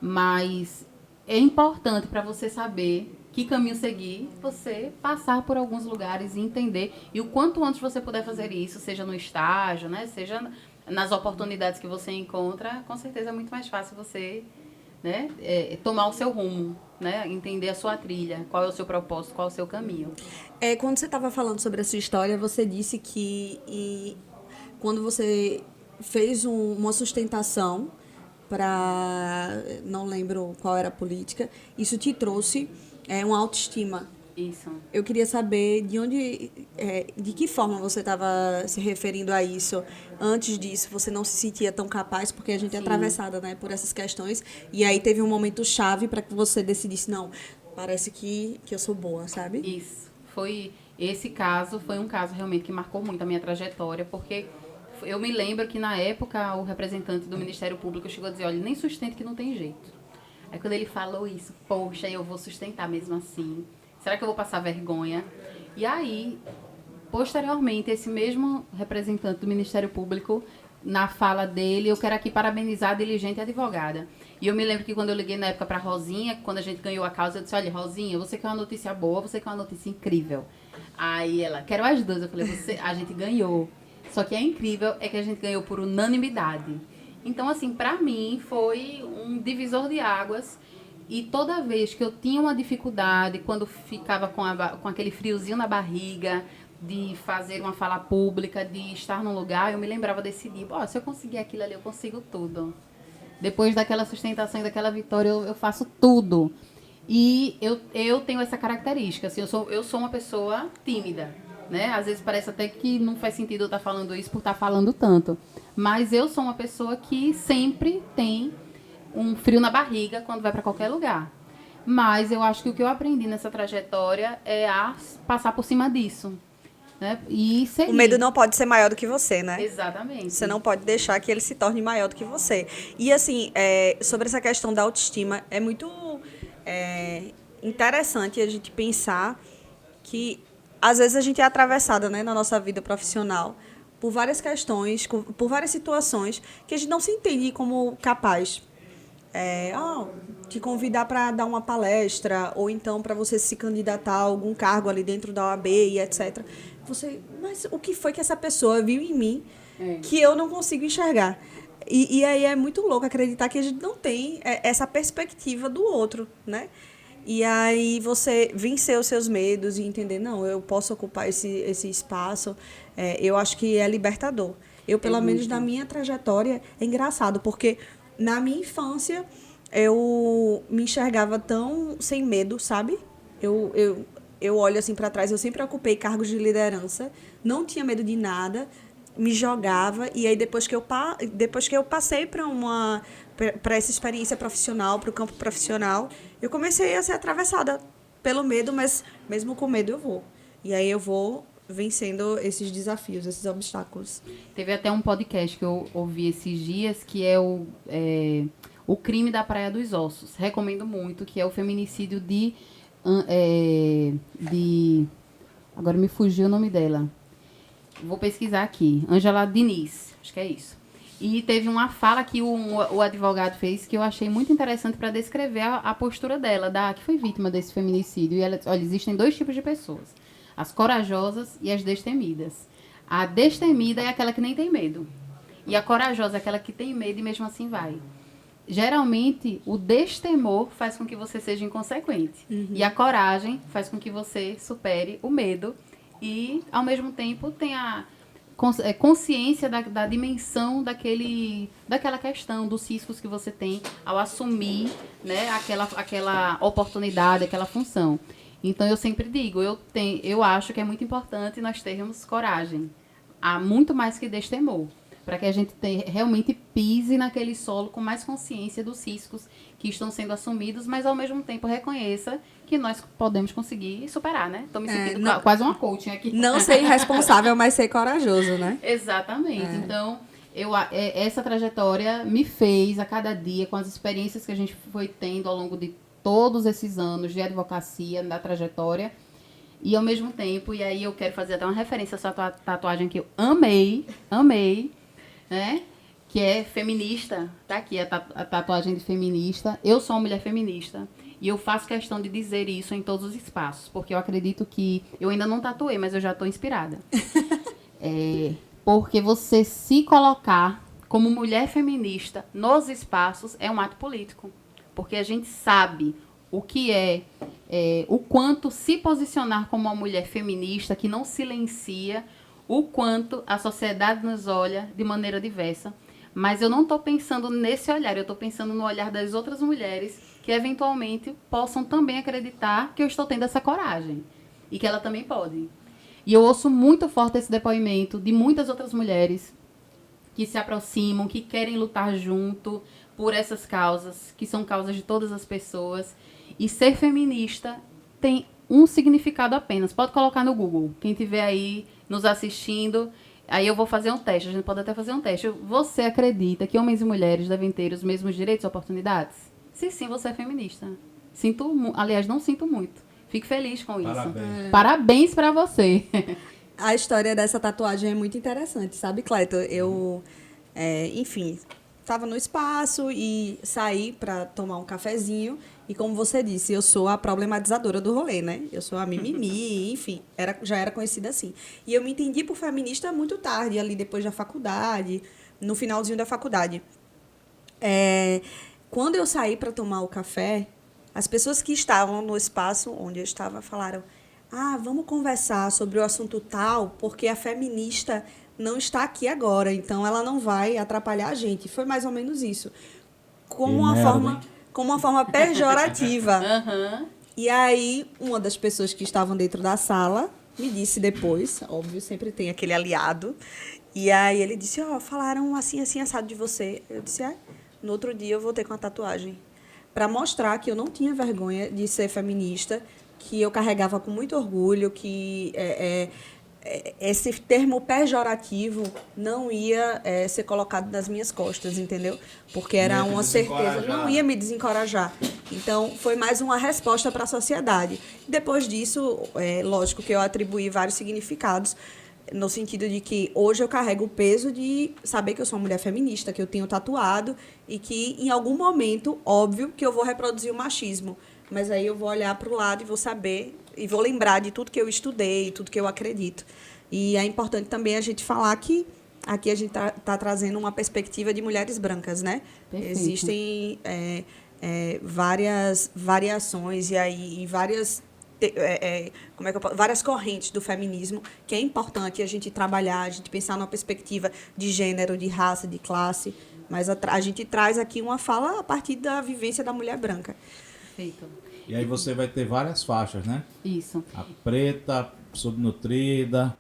Speaker 2: Mas é importante para você saber que caminho seguir, você passar por alguns lugares e entender. E o quanto antes você puder fazer isso, seja no estágio, né, seja nas oportunidades que você encontra, com certeza é muito mais fácil você, né, tomar o seu rumo, né, entender a sua trilha, qual é o seu propósito, qual é o seu caminho.
Speaker 3: Quando você estava falando sobre a sua história, você disse que quando você fez uma sustentação para... não lembro qual era a política, isso te trouxe uma autoestima.
Speaker 2: Isso.
Speaker 3: Eu queria saber de que forma você estava se referindo a isso. Antes disso, você não se sentia tão capaz, porque a gente é atravessada, né, por essas questões. E aí teve um momento chave para que você decidisse: não, parece que eu sou boa, sabe?
Speaker 2: Isso. Esse caso foi um caso realmente que marcou muito a minha trajetória, porque eu me lembro que na época o representante do Ministério Público chegou a dizer: olha, nem sustente que não tem jeito. Aí quando ele falou isso: poxa, eu vou sustentar mesmo assim. Será que eu vou passar vergonha? E aí, posteriormente, esse mesmo representante do Ministério Público, na fala dele: eu quero aqui parabenizar a diligente advogada. E eu me lembro que quando eu liguei na época para Rosinha, quando a gente ganhou a causa, eu disse: olha, Rosinha, você quer uma notícia boa, você quer uma notícia incrível? Aí ela: quero as duas. Eu falei: a gente ganhou. Só que é incrível é que a gente ganhou por unanimidade. Então, assim, para mim foi um divisor de águas E toda vez que eu tinha uma dificuldade, quando ficava com aquele friozinho na barriga, de fazer uma fala pública, de estar num lugar, eu me lembrava desse dia. Ó, se eu conseguir aquilo ali, eu consigo tudo. Depois daquela sustentação e daquela vitória, eu faço tudo. E eu tenho essa característica. Assim, eu sou uma pessoa tímida. Né? Às vezes parece até que não faz sentido eu estar falando isso por estar falando tanto. Mas eu sou uma pessoa que sempre tem um frio na barriga quando vai para qualquer lugar. Mas eu acho que o que eu aprendi nessa trajetória é a passar por cima disso. Né? E seguir.
Speaker 5: O medo não pode ser maior do que você, né?
Speaker 2: Exatamente.
Speaker 5: Você não pode deixar que ele se torne maior do que você. E, assim, sobre essa questão da autoestima, é muito interessante a gente pensar que, às vezes, a gente é atravessada, né, na nossa vida profissional por várias questões, por várias situações que a gente não se entende como capaz. Te convidar para dar uma palestra, ou então para você se candidatar a algum cargo ali dentro da OAB e etc. Mas o que foi que essa pessoa viu em mim que eu não consigo enxergar? E aí é muito louco acreditar que a gente não tem essa perspectiva do outro, né? E aí você vencer os seus medos e entender, não, eu posso ocupar esse espaço, eu acho que é libertador. Eu, pelo menos na minha trajetória, é engraçado, porque na minha infância eu me enxergava tão sem medo, sabe? Eu olho assim para trás, eu sempre ocupei cargos de liderança, não tinha medo de nada, me jogava, e aí depois que eu passei para essa experiência profissional, para o campo profissional, eu comecei a ser atravessada pelo medo, mas mesmo com medo eu vou. E aí eu vou vencendo esses desafios, esses obstáculos.
Speaker 2: Teve até um podcast que eu ouvi esses dias, que é o Crime da Praia dos Ossos. Recomendo muito, que é o feminicídio de agora me fugiu o nome dela. Vou pesquisar aqui. Ângela Diniz, acho que é isso. E teve uma fala que o advogado fez que eu achei muito interessante para descrever a postura dela, que foi vítima desse feminicídio. E olha, existem 2 tipos de pessoas: as corajosas e as destemidas. A destemida é aquela que nem tem medo. E a corajosa é aquela que tem medo e mesmo assim vai. Geralmente, o destemor faz com que você seja inconsequente. Uhum. E a coragem faz com que você supere o medo e, ao mesmo tempo, tenha consciência da dimensão daquela questão, dos riscos que você tem ao assumir, né, aquela oportunidade, aquela função. Então, eu sempre digo, eu acho que é muito importante nós termos coragem. Há muito mais que destemor, para que a gente realmente pise naquele solo com mais consciência dos riscos que estão sendo assumidos, mas, ao mesmo tempo, reconheça que nós podemos conseguir superar, né? Estou me sentindo quase uma coaching aqui.
Speaker 5: Não ser irresponsável, mas ser corajoso, né?
Speaker 2: Exatamente. Então, essa trajetória me fez, a cada dia, com as experiências que a gente foi tendo ao longo de todos esses anos de advocacia, da trajetória, e ao mesmo tempo, e aí eu quero fazer até uma referência à sua tatuagem que eu amei, né? Que é feminista, tá aqui a tatuagem de feminista. Eu sou uma mulher feminista e eu faço questão de dizer isso em todos os espaços, porque eu acredito que, eu ainda não tatuei, mas eu já estou inspirada. Porque você se colocar como mulher feminista nos espaços é um ato político, porque a gente sabe o que o quanto se posicionar como uma mulher feminista que não silencia, o quanto a sociedade nos olha de maneira diversa. Mas eu não estou pensando nesse olhar, eu estou pensando no olhar das outras mulheres que, eventualmente, possam também acreditar que eu estou tendo essa coragem e que ela também pode. E eu ouço muito forte esse depoimento de muitas outras mulheres que se aproximam, que querem lutar junto por essas causas, que são causas de todas as pessoas. E ser feminista tem um significado apenas. Pode colocar no Google. Quem estiver aí nos assistindo, aí eu vou fazer um teste. A gente pode até fazer um teste. Você acredita que homens e mulheres devem ter os mesmos direitos e oportunidades? Se sim, você é feminista. Aliás, não sinto muito. Fico feliz com isso. Parabéns para você.
Speaker 5: A história dessa tatuagem é muito interessante, sabe, Cleto? Eu, enfim, estava no espaço e saí para tomar um cafezinho. E como você disse, eu sou a problematizadora do rolê, né? Eu sou a mimimi, enfim, já era conhecida assim. E eu me entendi por feminista muito tarde, ali depois da faculdade, no finalzinho da faculdade. Quando eu saí para tomar o café, As pessoas que estavam no espaço onde eu estava falaram: vamos conversar sobre o assunto tal, porque a feminista não está aqui agora, então ela não vai atrapalhar a gente. Foi mais ou menos isso. Como uma forma pejorativa.
Speaker 2: Aham.
Speaker 5: E aí, uma das pessoas que estavam dentro da sala me disse depois, óbvio, sempre tem aquele aliado. E aí ele disse: falaram assim, assim, assado de você. Eu disse: no outro dia eu voltei com a tatuagem. Para mostrar que eu não tinha vergonha de ser feminista, que eu carregava com muito orgulho, que esse termo pejorativo não ia ser colocado nas minhas costas, entendeu? Porque era uma certeza, não ia me desencorajar. Então, foi mais uma resposta para a sociedade. Depois disso, lógico que eu atribuí vários significados, no sentido de que hoje eu carrego o peso de saber que eu sou uma mulher feminista, que eu tenho tatuado e que, em algum momento, óbvio, que eu vou reproduzir o machismo. Mas aí eu vou olhar para o lado e vou saber, e vou lembrar de tudo que eu estudei, tudo que eu acredito. E é importante também a gente falar que aqui a gente tá trazendo uma perspectiva de mulheres brancas, né?
Speaker 2: Perfeito.
Speaker 5: Existem várias variações e várias várias correntes do feminismo, que é importante a gente trabalhar, a gente pensar numa perspectiva de gênero, de raça, de classe, mas a gente traz aqui uma fala a partir da vivência da mulher branca.
Speaker 2: Perfeito.
Speaker 1: E aí você vai ter várias faixas, né?
Speaker 2: Isso.
Speaker 1: A preta, subnutrida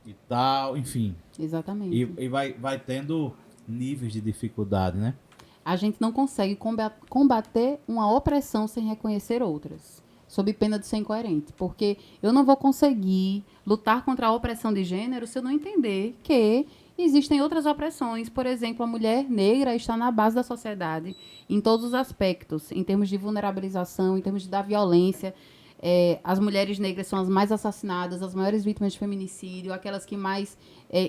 Speaker 1: e tal, enfim.
Speaker 2: Exatamente.
Speaker 1: E vai tendo níveis de dificuldade, né?
Speaker 2: A gente não consegue combater uma opressão sem reconhecer outras, sob pena de ser incoerente. Porque eu não vou conseguir lutar contra a opressão de gênero se eu não entender que existem outras opressões. Por exemplo, a mulher negra está na base da sociedade, em todos os aspectos, em termos de vulnerabilização, em termos da violência. As mulheres negras são as mais assassinadas, as maiores vítimas de feminicídio, aquelas que mais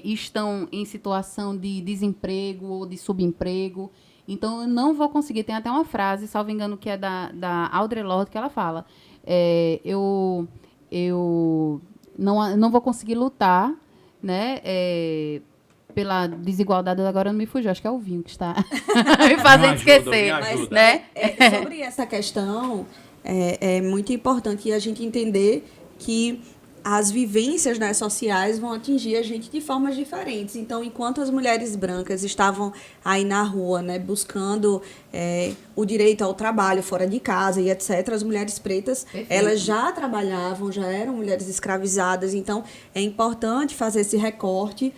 Speaker 2: estão em situação de desemprego ou de subemprego. Então, eu não vou conseguir. Tem até uma frase, salvo engano, que é da Audre Lorde, que ela fala: eu não vou conseguir lutar, né, pela desigualdade. Agora não me fugiu, acho que é o vinho que está me fazendo esquecer.
Speaker 5: Mas,
Speaker 2: né?
Speaker 5: Sobre essa questão, é muito importante a gente entender que as vivências, né, sociais vão atingir a gente de formas diferentes. Então, enquanto as mulheres brancas estavam aí na rua, né, buscando o direito ao trabalho fora de casa e etc., as mulheres pretas, elas já trabalhavam, já eram mulheres escravizadas. Então, é importante fazer esse recorte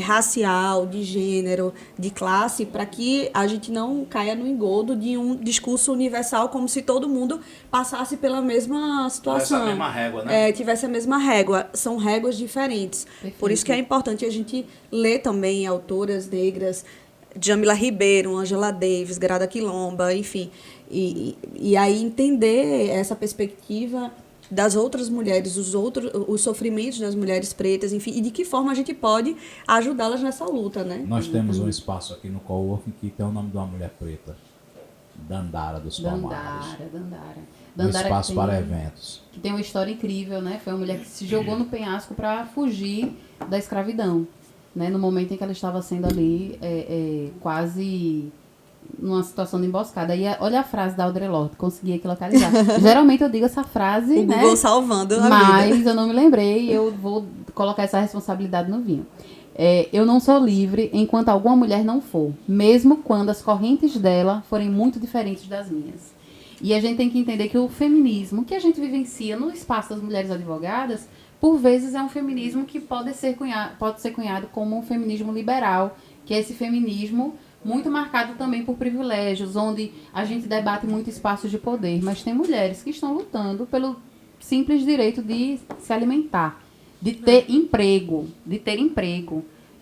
Speaker 5: racial, de gênero, de classe, para que a gente não caia no engodo de um discurso universal, como se todo mundo passasse pela mesma situação.
Speaker 1: Tivesse a mesma régua, né?
Speaker 5: Tivesse a mesma régua. São réguas diferentes.
Speaker 2: Perfeito.
Speaker 5: Por isso que é importante a gente ler também autoras negras, Djamila Ribeiro, Angela Davis, Grada Quilomba, enfim. E aí entender essa perspectiva das outras mulheres, os sofrimentos das mulheres pretas, enfim, e de que forma a gente pode ajudá-las nessa luta, né?
Speaker 1: Nós temos um espaço aqui no coworking que tem o nome de uma mulher preta, Dandara dos Palmares. Um espaço para eventos.
Speaker 2: Que tem uma história incrível, né? Foi uma mulher que se jogou no penhasco para fugir da escravidão, né? No momento em que ela estava sendo ali quase numa situação de emboscada. E olha a frase da Audre Lorde, consegui aqui localizar. Geralmente eu digo essa frase,
Speaker 5: o Google salvando a
Speaker 2: mas
Speaker 5: vida.
Speaker 2: eu não me lembrei, eu vou colocar essa responsabilidade no vinho. Eu não sou livre enquanto alguma mulher não for, mesmo quando as correntes dela forem muito diferentes das minhas. E a gente tem que entender que o feminismo que a gente vivencia no espaço das mulheres advogadas, por vezes é um feminismo que pode ser cunhado como um feminismo liberal, que é esse feminismo muito marcado também por privilégios, onde a gente debate muito espaços de poder, mas tem mulheres que estão lutando pelo simples direito de se alimentar, de ter emprego,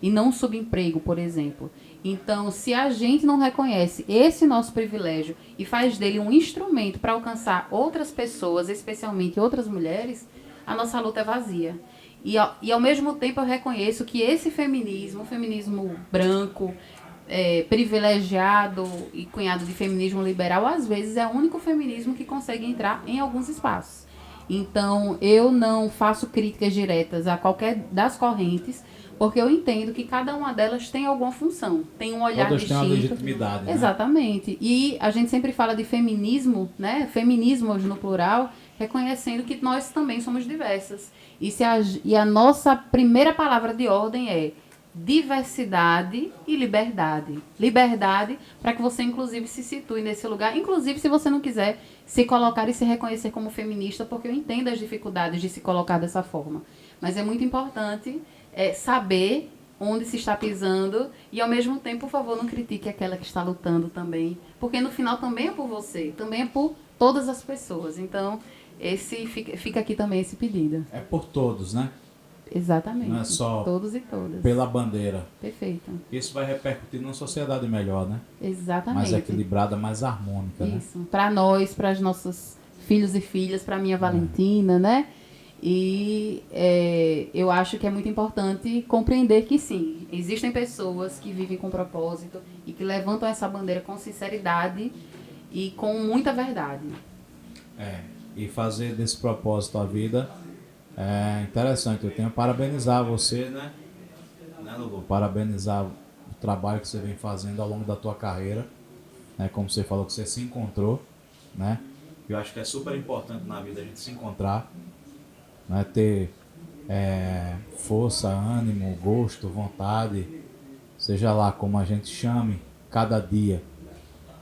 Speaker 2: e não subemprego, por exemplo. Então, se a gente não reconhece esse nosso privilégio e faz dele um instrumento para alcançar outras pessoas, especialmente outras mulheres, a nossa luta é vazia. E ao mesmo tempo eu reconheço que esse feminismo, o feminismo branco, privilegiado e cunhado de feminismo liberal, às vezes é o único feminismo que consegue entrar em alguns espaços. Então, eu não faço críticas diretas a qualquer das correntes, porque eu entendo que cada uma delas tem alguma função, tem um olhar
Speaker 1: Todas têm uma
Speaker 2: distinto.
Speaker 1: legitimidade, né?
Speaker 2: Exatamente. E a gente sempre fala de feminismo, né? Feminismo hoje no plural, reconhecendo que nós também somos diversas. E a nossa primeira palavra de ordem é diversidade e liberdade. Liberdade para que você, inclusive, se situe nesse lugar. Inclusive, se você não quiser se colocar e se reconhecer como feminista, porque eu entendo as dificuldades de se colocar dessa forma. Mas é muito importante saber onde se está pisando e, ao mesmo tempo, por favor, não critique aquela que está lutando também, porque no final também é por você, também é por todas as pessoas. Então, fica aqui também esse pedido.
Speaker 1: É por todos, né?
Speaker 2: Exatamente.
Speaker 1: Não é só
Speaker 2: todos e todas.
Speaker 1: Pela bandeira.
Speaker 2: Perfeito.
Speaker 1: Isso vai repercutir numa sociedade melhor, né?
Speaker 2: Exatamente.
Speaker 1: Mais equilibrada, mais harmônica, né?
Speaker 2: Isso. Para nós, para os nossos filhos e filhas, para a minha Valentina, né? E eu acho que é muito importante compreender que sim, existem pessoas que vivem com propósito e que levantam essa bandeira com sinceridade e com muita verdade.
Speaker 1: E fazer desse propósito a vida é interessante. Eu tenho que parabenizar você, né, Lulu? Parabenizar o trabalho que você vem fazendo ao longo da tua carreira, né? Como você falou que você se encontrou, né? Eu acho que é super importante na vida a gente se encontrar, né? Ter força, ânimo, gosto, vontade, seja lá como a gente chame cada dia,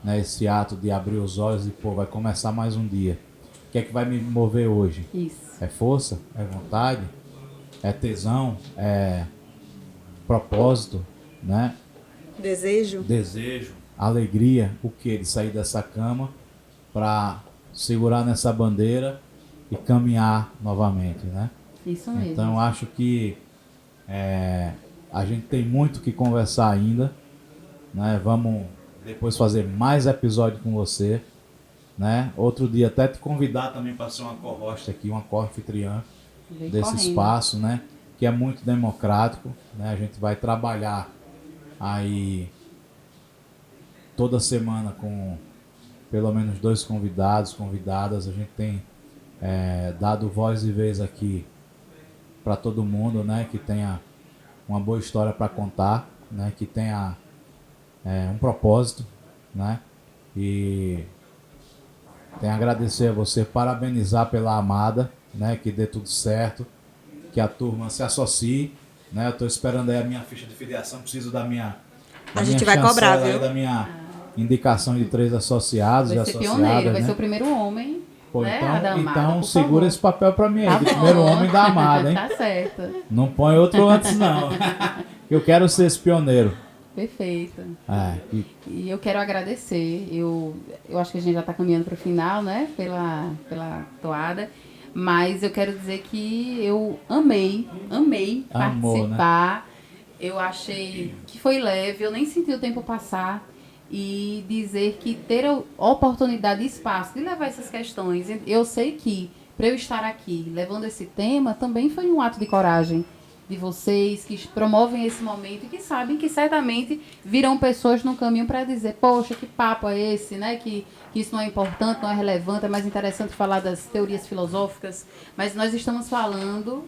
Speaker 1: né? Esse ato de abrir os olhos e vai começar mais um dia. O que é que vai me mover hoje?
Speaker 2: Isso.
Speaker 1: É força? É vontade? É tesão? É propósito? Né?
Speaker 5: Desejo.
Speaker 1: Desejo? Alegria? O que? De sair dessa cama para segurar nessa bandeira e caminhar novamente, né?
Speaker 2: Isso mesmo.
Speaker 1: Então eu acho que a gente tem muito que conversar ainda, né? Vamos depois fazer mais episódio com você, né? Outro dia até te convidar também para ser uma co-host aqui, uma co-anfitriã desse
Speaker 2: correndo.
Speaker 1: espaço, né? Que é muito democrático, né? A gente vai trabalhar aí toda semana com pelo menos 2 convidados, convidadas. A gente tem dado voz e vez aqui para todo mundo, né? Que tenha uma boa história para contar, né? Que tenha um propósito, né? E tenho a agradecer a você, parabenizar pela amada, né? Que dê tudo certo, que a turma se associe, né? Eu estou esperando aí a minha ficha de filiação, preciso da minha
Speaker 5: A gente vai cobrar,
Speaker 1: chancela aí,
Speaker 5: viu?
Speaker 1: da minha indicação de 3 associados e
Speaker 2: Vai ser
Speaker 1: associadas,
Speaker 2: pioneiro, vai
Speaker 1: né?
Speaker 2: ser o primeiro homem.
Speaker 1: Pô,
Speaker 2: né? A da Amada,
Speaker 1: então
Speaker 2: por
Speaker 1: segura
Speaker 2: favor.
Speaker 1: esse papel pra mim aí,
Speaker 2: Tá
Speaker 1: de
Speaker 2: bom.
Speaker 1: primeiro homem da amada, hein?
Speaker 2: Tá certo.
Speaker 1: Não põe outro antes não. Eu quero ser esse pioneiro.
Speaker 2: Perfeito.
Speaker 1: E
Speaker 2: E eu quero agradecer. Eu acho que a gente já está caminhando para o final, né? Pela toada. Mas eu quero dizer que eu amei
Speaker 1: Amou,
Speaker 2: participar. Eu achei que foi leve, eu nem senti o tempo passar. E dizer que ter a oportunidade e espaço de levar essas questões. Eu sei que, para eu estar aqui levando esse tema, também foi um ato de coragem de vocês que promovem esse momento e que sabem que certamente virão pessoas no caminho para dizer, poxa, que papo é esse, né? Que isso não é importante, não é relevante, é mais interessante falar das teorias filosóficas. Mas nós estamos falando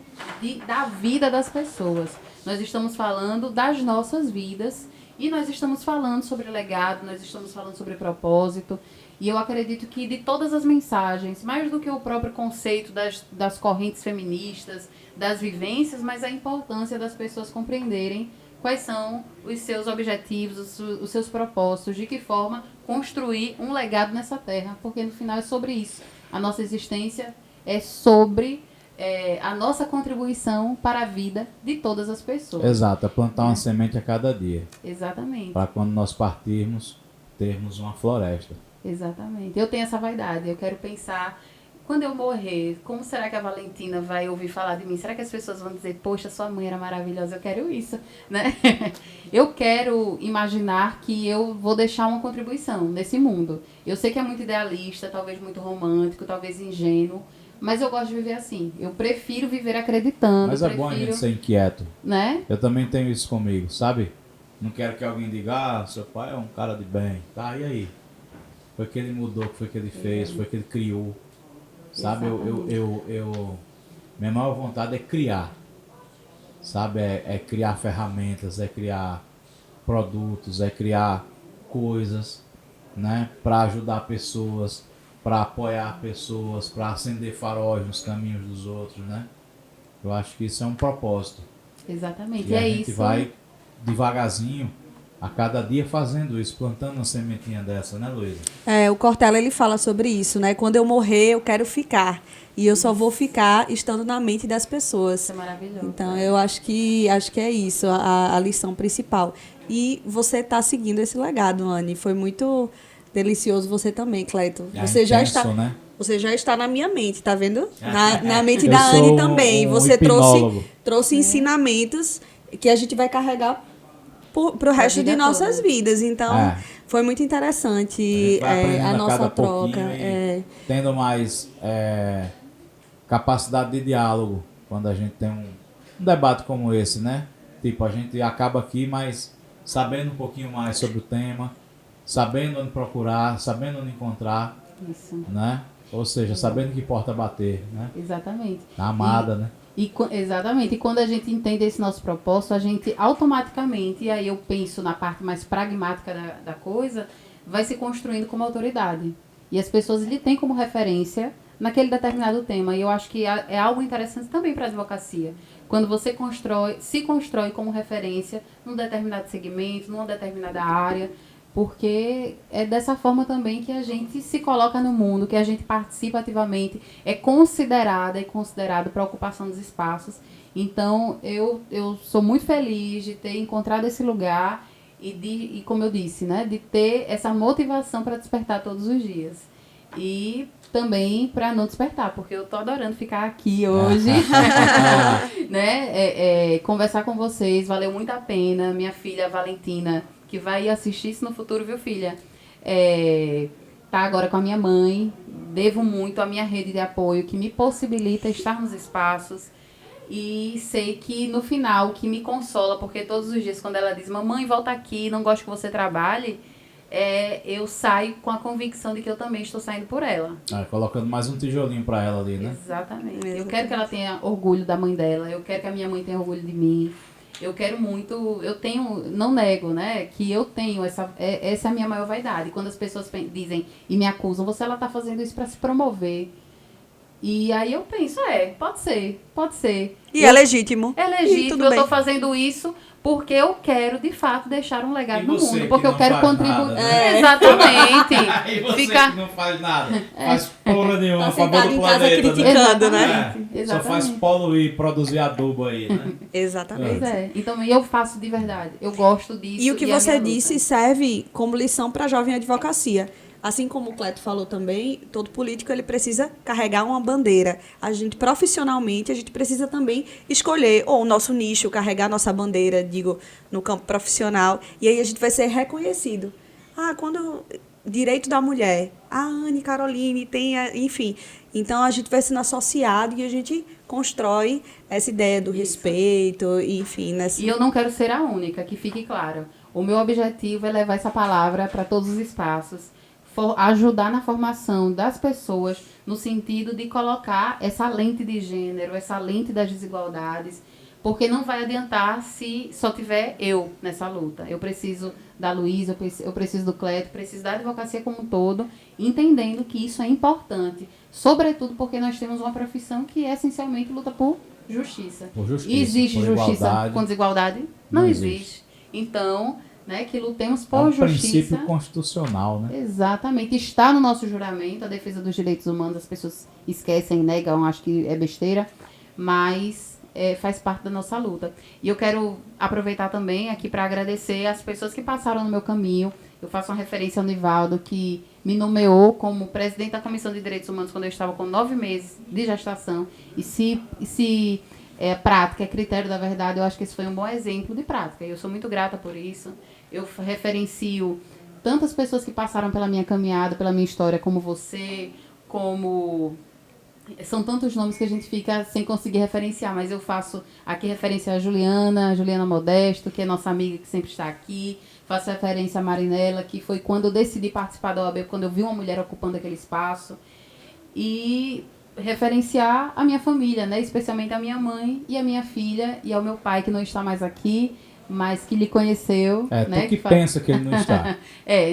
Speaker 2: da vida das pessoas. Nós estamos falando das nossas vidas. E nós estamos falando sobre legado, nós estamos falando sobre propósito. E eu acredito que de todas as mensagens, mais do que o próprio conceito das correntes feministas, das vivências, mas a importância das pessoas compreenderem quais são os seus objetivos, os seus propósitos, de que forma construir um legado nessa terra. Porque no final é sobre isso. A nossa existência é sobre a nossa contribuição para a vida de todas as pessoas.
Speaker 1: exato, é plantar uma semente a cada dia.
Speaker 2: Exatamente.
Speaker 1: Para quando nós partirmos, termos uma floresta.
Speaker 2: Exatamente. Eu tenho essa vaidade. Eu quero pensar, quando eu morrer, como será que a Valentina vai ouvir falar de mim? Será que as pessoas vão dizer, poxa, sua mãe era maravilhosa, eu quero isso, né? Eu quero imaginar que eu vou deixar uma contribuição nesse mundo. Eu sei que é muito idealista, talvez muito romântico, talvez ingênuo, mas eu gosto de viver assim. Eu prefiro viver acreditando.
Speaker 1: Mas é bom a gente ser inquieto.
Speaker 2: Né?
Speaker 1: Eu também tenho isso comigo, sabe? Não quero que alguém diga, seu pai é um cara de bem. Tá, e aí? Foi que ele mudou, foi que ele fez, foi que ele criou. Sabe? Minha maior vontade é criar. sabe? É criar ferramentas, é criar produtos, é criar coisas, né? Para ajudar pessoas, para apoiar pessoas, para acender faróis nos caminhos dos outros, né? Eu acho que isso é um propósito.
Speaker 2: Exatamente.
Speaker 1: E
Speaker 2: E
Speaker 1: a
Speaker 2: é
Speaker 1: gente
Speaker 2: isso.
Speaker 1: vai devagarzinho, a cada dia fazendo isso, plantando uma sementinha dessa, né, Luísa?
Speaker 5: O Cortella, ele fala sobre isso, né? Quando eu morrer, eu quero ficar. E eu só vou ficar estando na mente das pessoas.
Speaker 2: Isso é maravilhoso.
Speaker 5: Então, eu acho que é isso, a lição principal. E você está seguindo esse legado, Anne. Foi muito delicioso você também, Cleto. Você já está,
Speaker 1: né?
Speaker 5: você já está na minha mente, tá vendo? Na mente da
Speaker 1: Eu sou
Speaker 5: Anne também.
Speaker 1: um
Speaker 5: Você
Speaker 1: hipnólogo.
Speaker 5: trouxe ensinamentos que a gente vai carregar para o resto de
Speaker 2: vida
Speaker 5: nossas
Speaker 2: toda.
Speaker 5: vidas. Então, foi muito interessante
Speaker 1: vai aprendendo
Speaker 5: a
Speaker 1: a
Speaker 5: nossa
Speaker 1: cada
Speaker 5: troca.
Speaker 1: pouquinho e tendo mais capacidade de diálogo quando a gente tem um debate como esse, né? Tipo, a gente acaba aqui, mas sabendo um pouquinho mais sobre o tema, sabendo onde procurar, sabendo onde encontrar,
Speaker 2: Isso.
Speaker 1: né? Ou seja, sabendo que porta bater, né?
Speaker 2: Exatamente.
Speaker 1: Na amada, né?
Speaker 2: Exatamente. E quando a gente entende esse nosso propósito, a gente automaticamente, e aí eu penso na parte mais pragmática da coisa, vai se construindo como autoridade. E as pessoas lhe têm como referência naquele determinado tema. E eu acho que é algo interessante também para a advocacia. Quando você se constrói como referência num determinado segmento, numa determinada área, porque é dessa forma também que a gente se coloca no mundo, que a gente participa ativamente, é considerado para a ocupação dos espaços. Então, eu sou muito feliz de ter encontrado esse lugar e como eu disse, né, de ter essa motivação para despertar todos os dias. E também para não despertar, porque eu tô adorando ficar aqui hoje, né, conversar com vocês, valeu muito a pena. Minha filha Valentina, que vai assistir isso no futuro, viu, filha? Tá agora com a minha mãe, devo muito à minha rede de apoio, que me possibilita estar nos espaços, e sei que no final, que me consola, porque todos os dias quando ela diz, mamãe, volta aqui, não gosto que você trabalhe, eu saio com a convicção de que eu também estou saindo por ela.
Speaker 1: Colocando mais um tijolinho para ela ali, né?
Speaker 2: Exatamente. Eu quero que ela tenha orgulho da mãe dela, eu quero que a minha mãe tenha orgulho de mim. Eu quero muito, não nego, né, que eu tenho essa é a minha maior vaidade. Quando as pessoas dizem e me acusam, ela tá fazendo isso para se promover. E aí eu penso, pode ser.
Speaker 5: E é legítimo.
Speaker 2: É legítimo,
Speaker 5: eu
Speaker 2: tô fazendo isso porque eu quero, de fato, deixar um legado no mundo. Porque eu quero contribuir.
Speaker 1: Né?
Speaker 2: Exatamente.
Speaker 1: E você que não faz nada. Faz porra nenhuma a favor
Speaker 5: sentado
Speaker 1: do
Speaker 5: em casa
Speaker 1: planeta,
Speaker 5: criticando,
Speaker 1: né?
Speaker 2: Exatamente.
Speaker 1: Só faz poluir, produzir adubo aí, né?
Speaker 5: Exatamente.
Speaker 2: Pois então eu faço de verdade. Eu gosto disso.
Speaker 5: E o que você disse serve como lição para a jovem advocacia. Assim como o Cleto falou também, todo político ele precisa carregar uma bandeira. A gente, profissionalmente, a gente precisa também escolher o nosso nicho, carregar nossa bandeira, digo, no campo profissional. E aí a gente vai ser reconhecido. Quando direito da mulher, a Anne Caroline tem, enfim. Então, a gente vai sendo associado e a gente constrói essa ideia do respeito, enfim.
Speaker 2: E eu não quero ser a única, que fique claro. O meu objetivo é levar essa palavra para todos os espaços, ajudar na formação das pessoas no sentido de colocar essa lente de gênero, essa lente das desigualdades, porque não vai adiantar se só tiver eu nessa luta. Eu preciso da Luísa, eu preciso do Cleto, preciso da advocacia como um todo, entendendo que isso é importante, sobretudo porque nós temos uma profissão que essencialmente luta por justiça. Existe justiça com desigualdade? Não existe. Então, né, que lutemos por justiça. É um
Speaker 1: princípio constitucional, né?
Speaker 2: Exatamente. Está no nosso juramento, a defesa dos direitos humanos. As pessoas esquecem, negam, acho que é besteira, mas faz parte da nossa luta. E eu quero aproveitar também aqui para agradecer as pessoas que passaram no meu caminho. Eu faço uma referência ao Nivaldo, que me nomeou como presidente da Comissão de Direitos Humanos quando eu estava com 9 meses de gestação. E se prática é critério da verdade, eu acho que esse foi um bom exemplo de prática. E eu sou muito grata por isso. Eu referencio tantas pessoas que passaram pela minha caminhada, pela minha história, como você, como... São tantos nomes que a gente fica sem conseguir referenciar, mas eu faço aqui referência a Juliana Modesto, que é nossa amiga que sempre está aqui. Faço referência a Marinela, que foi quando eu decidi participar da OAB, quando eu vi uma mulher ocupando aquele espaço. E referenciar a minha família, né? Especialmente a minha mãe e a minha filha e ao meu pai, que não está mais aqui, mas que lhe conheceu.
Speaker 1: É,
Speaker 2: né?
Speaker 1: tu que pensa que ele não está.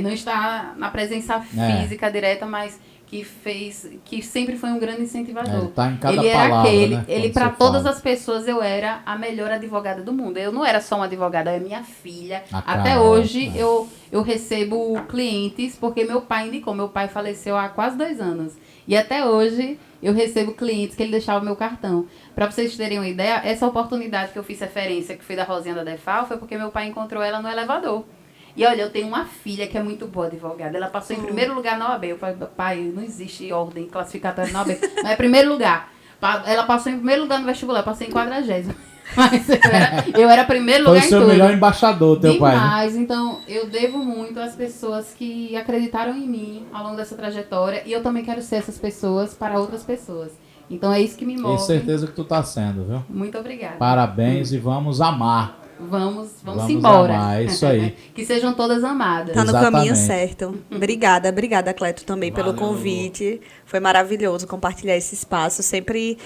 Speaker 2: Não está na presença física direta, mas que sempre foi um grande incentivador.
Speaker 1: Ele tá em cada
Speaker 2: ele era
Speaker 1: palavra,
Speaker 2: aquele,
Speaker 1: né,
Speaker 2: ele
Speaker 1: quando
Speaker 2: para
Speaker 1: você
Speaker 2: todas
Speaker 1: fala.
Speaker 2: as pessoas eu era a melhor advogada do mundo. Eu não era só uma advogada, eu era minha filha.
Speaker 1: A
Speaker 2: Até
Speaker 1: Carol,
Speaker 2: hoje
Speaker 1: né?
Speaker 2: eu recebo clientes porque meu pai indicou. Meu pai faleceu há quase 2 anos. E até hoje eu recebo clientes que ele deixava o meu cartão. Para vocês terem uma ideia, essa oportunidade que eu fiz referência, que foi da Rosinha da Defal, foi porque meu pai encontrou ela no elevador. E olha, eu tenho uma filha que é muito boa advogada. Ela passou em primeiro lugar na OAB. Eu falei, pai, não existe ordem classificatória na OAB. Mas é primeiro lugar. Ela passou em primeiro lugar no vestibular, eu passei em 40º. Mas eu era primeiro
Speaker 1: Foi o
Speaker 2: lugar em
Speaker 1: seu
Speaker 2: tudo.
Speaker 1: melhor embaixador, teu pai, né?
Speaker 2: Demais, então eu devo muito às pessoas que acreditaram em mim ao longo dessa trajetória. E eu também quero ser essas pessoas para outras pessoas. Então é isso que me move.
Speaker 1: Tenho certeza que tu tá sendo, viu?
Speaker 2: Muito obrigada.
Speaker 1: Parabéns e vamos amar.
Speaker 2: Vamos
Speaker 1: Vamos
Speaker 2: embora.
Speaker 1: amar, é isso aí.
Speaker 2: Que sejam todas amadas.
Speaker 5: Tá no
Speaker 1: Exatamente.
Speaker 5: caminho certo. Obrigada, Cleto, também pelo
Speaker 1: Valeu,
Speaker 5: convite. Foi maravilhoso compartilhar esse espaço. Sempre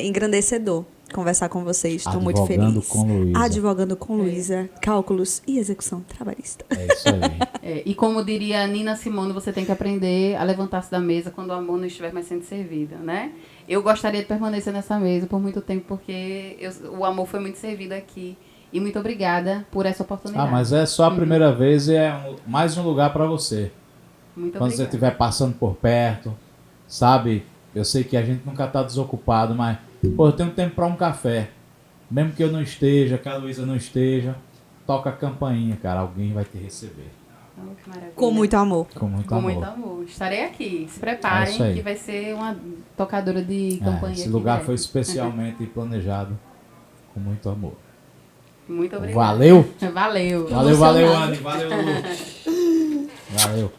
Speaker 5: engrandecedor conversar com vocês. Estou muito
Speaker 1: Advogando
Speaker 5: feliz.
Speaker 1: com Luísa.
Speaker 5: Advogando com Luísa. Cálculos e execução trabalhista.
Speaker 1: É isso aí.
Speaker 2: E como diria Nina Simone, você tem que aprender a levantar-se da mesa quando o amor não estiver mais sendo servido, né? Eu gostaria de permanecer nessa mesa por muito tempo, porque o amor foi muito servido aqui. E muito obrigada por essa oportunidade.
Speaker 1: Mas é só a primeira vez e é mais um lugar para você.
Speaker 2: Muito
Speaker 1: Quando você
Speaker 2: obrigada.
Speaker 1: estiver passando por perto, sabe? Eu sei que a gente nunca tá desocupado, mas, pô, eu tenho tempo para um café. Mesmo que eu não esteja, que a Luísa não esteja, toca a campainha, cara. Alguém vai te receber.
Speaker 2: Oh, que maravilha.
Speaker 5: Com muito amor.
Speaker 1: Com muito
Speaker 2: Com
Speaker 1: amor.
Speaker 2: muito amor. Estarei aqui. Se
Speaker 1: É
Speaker 2: preparem,
Speaker 1: isso aí.
Speaker 2: que vai ser uma tocadora de
Speaker 1: É,
Speaker 2: campainha.
Speaker 1: esse
Speaker 2: aqui
Speaker 1: lugar
Speaker 2: direto.
Speaker 1: foi especialmente planejado com muito amor.
Speaker 2: Muito obrigada.
Speaker 1: Valeu?
Speaker 2: Valeu.
Speaker 1: Valeu,
Speaker 2: Emocionada.
Speaker 1: Anny. Valeu, Lu. Valeu.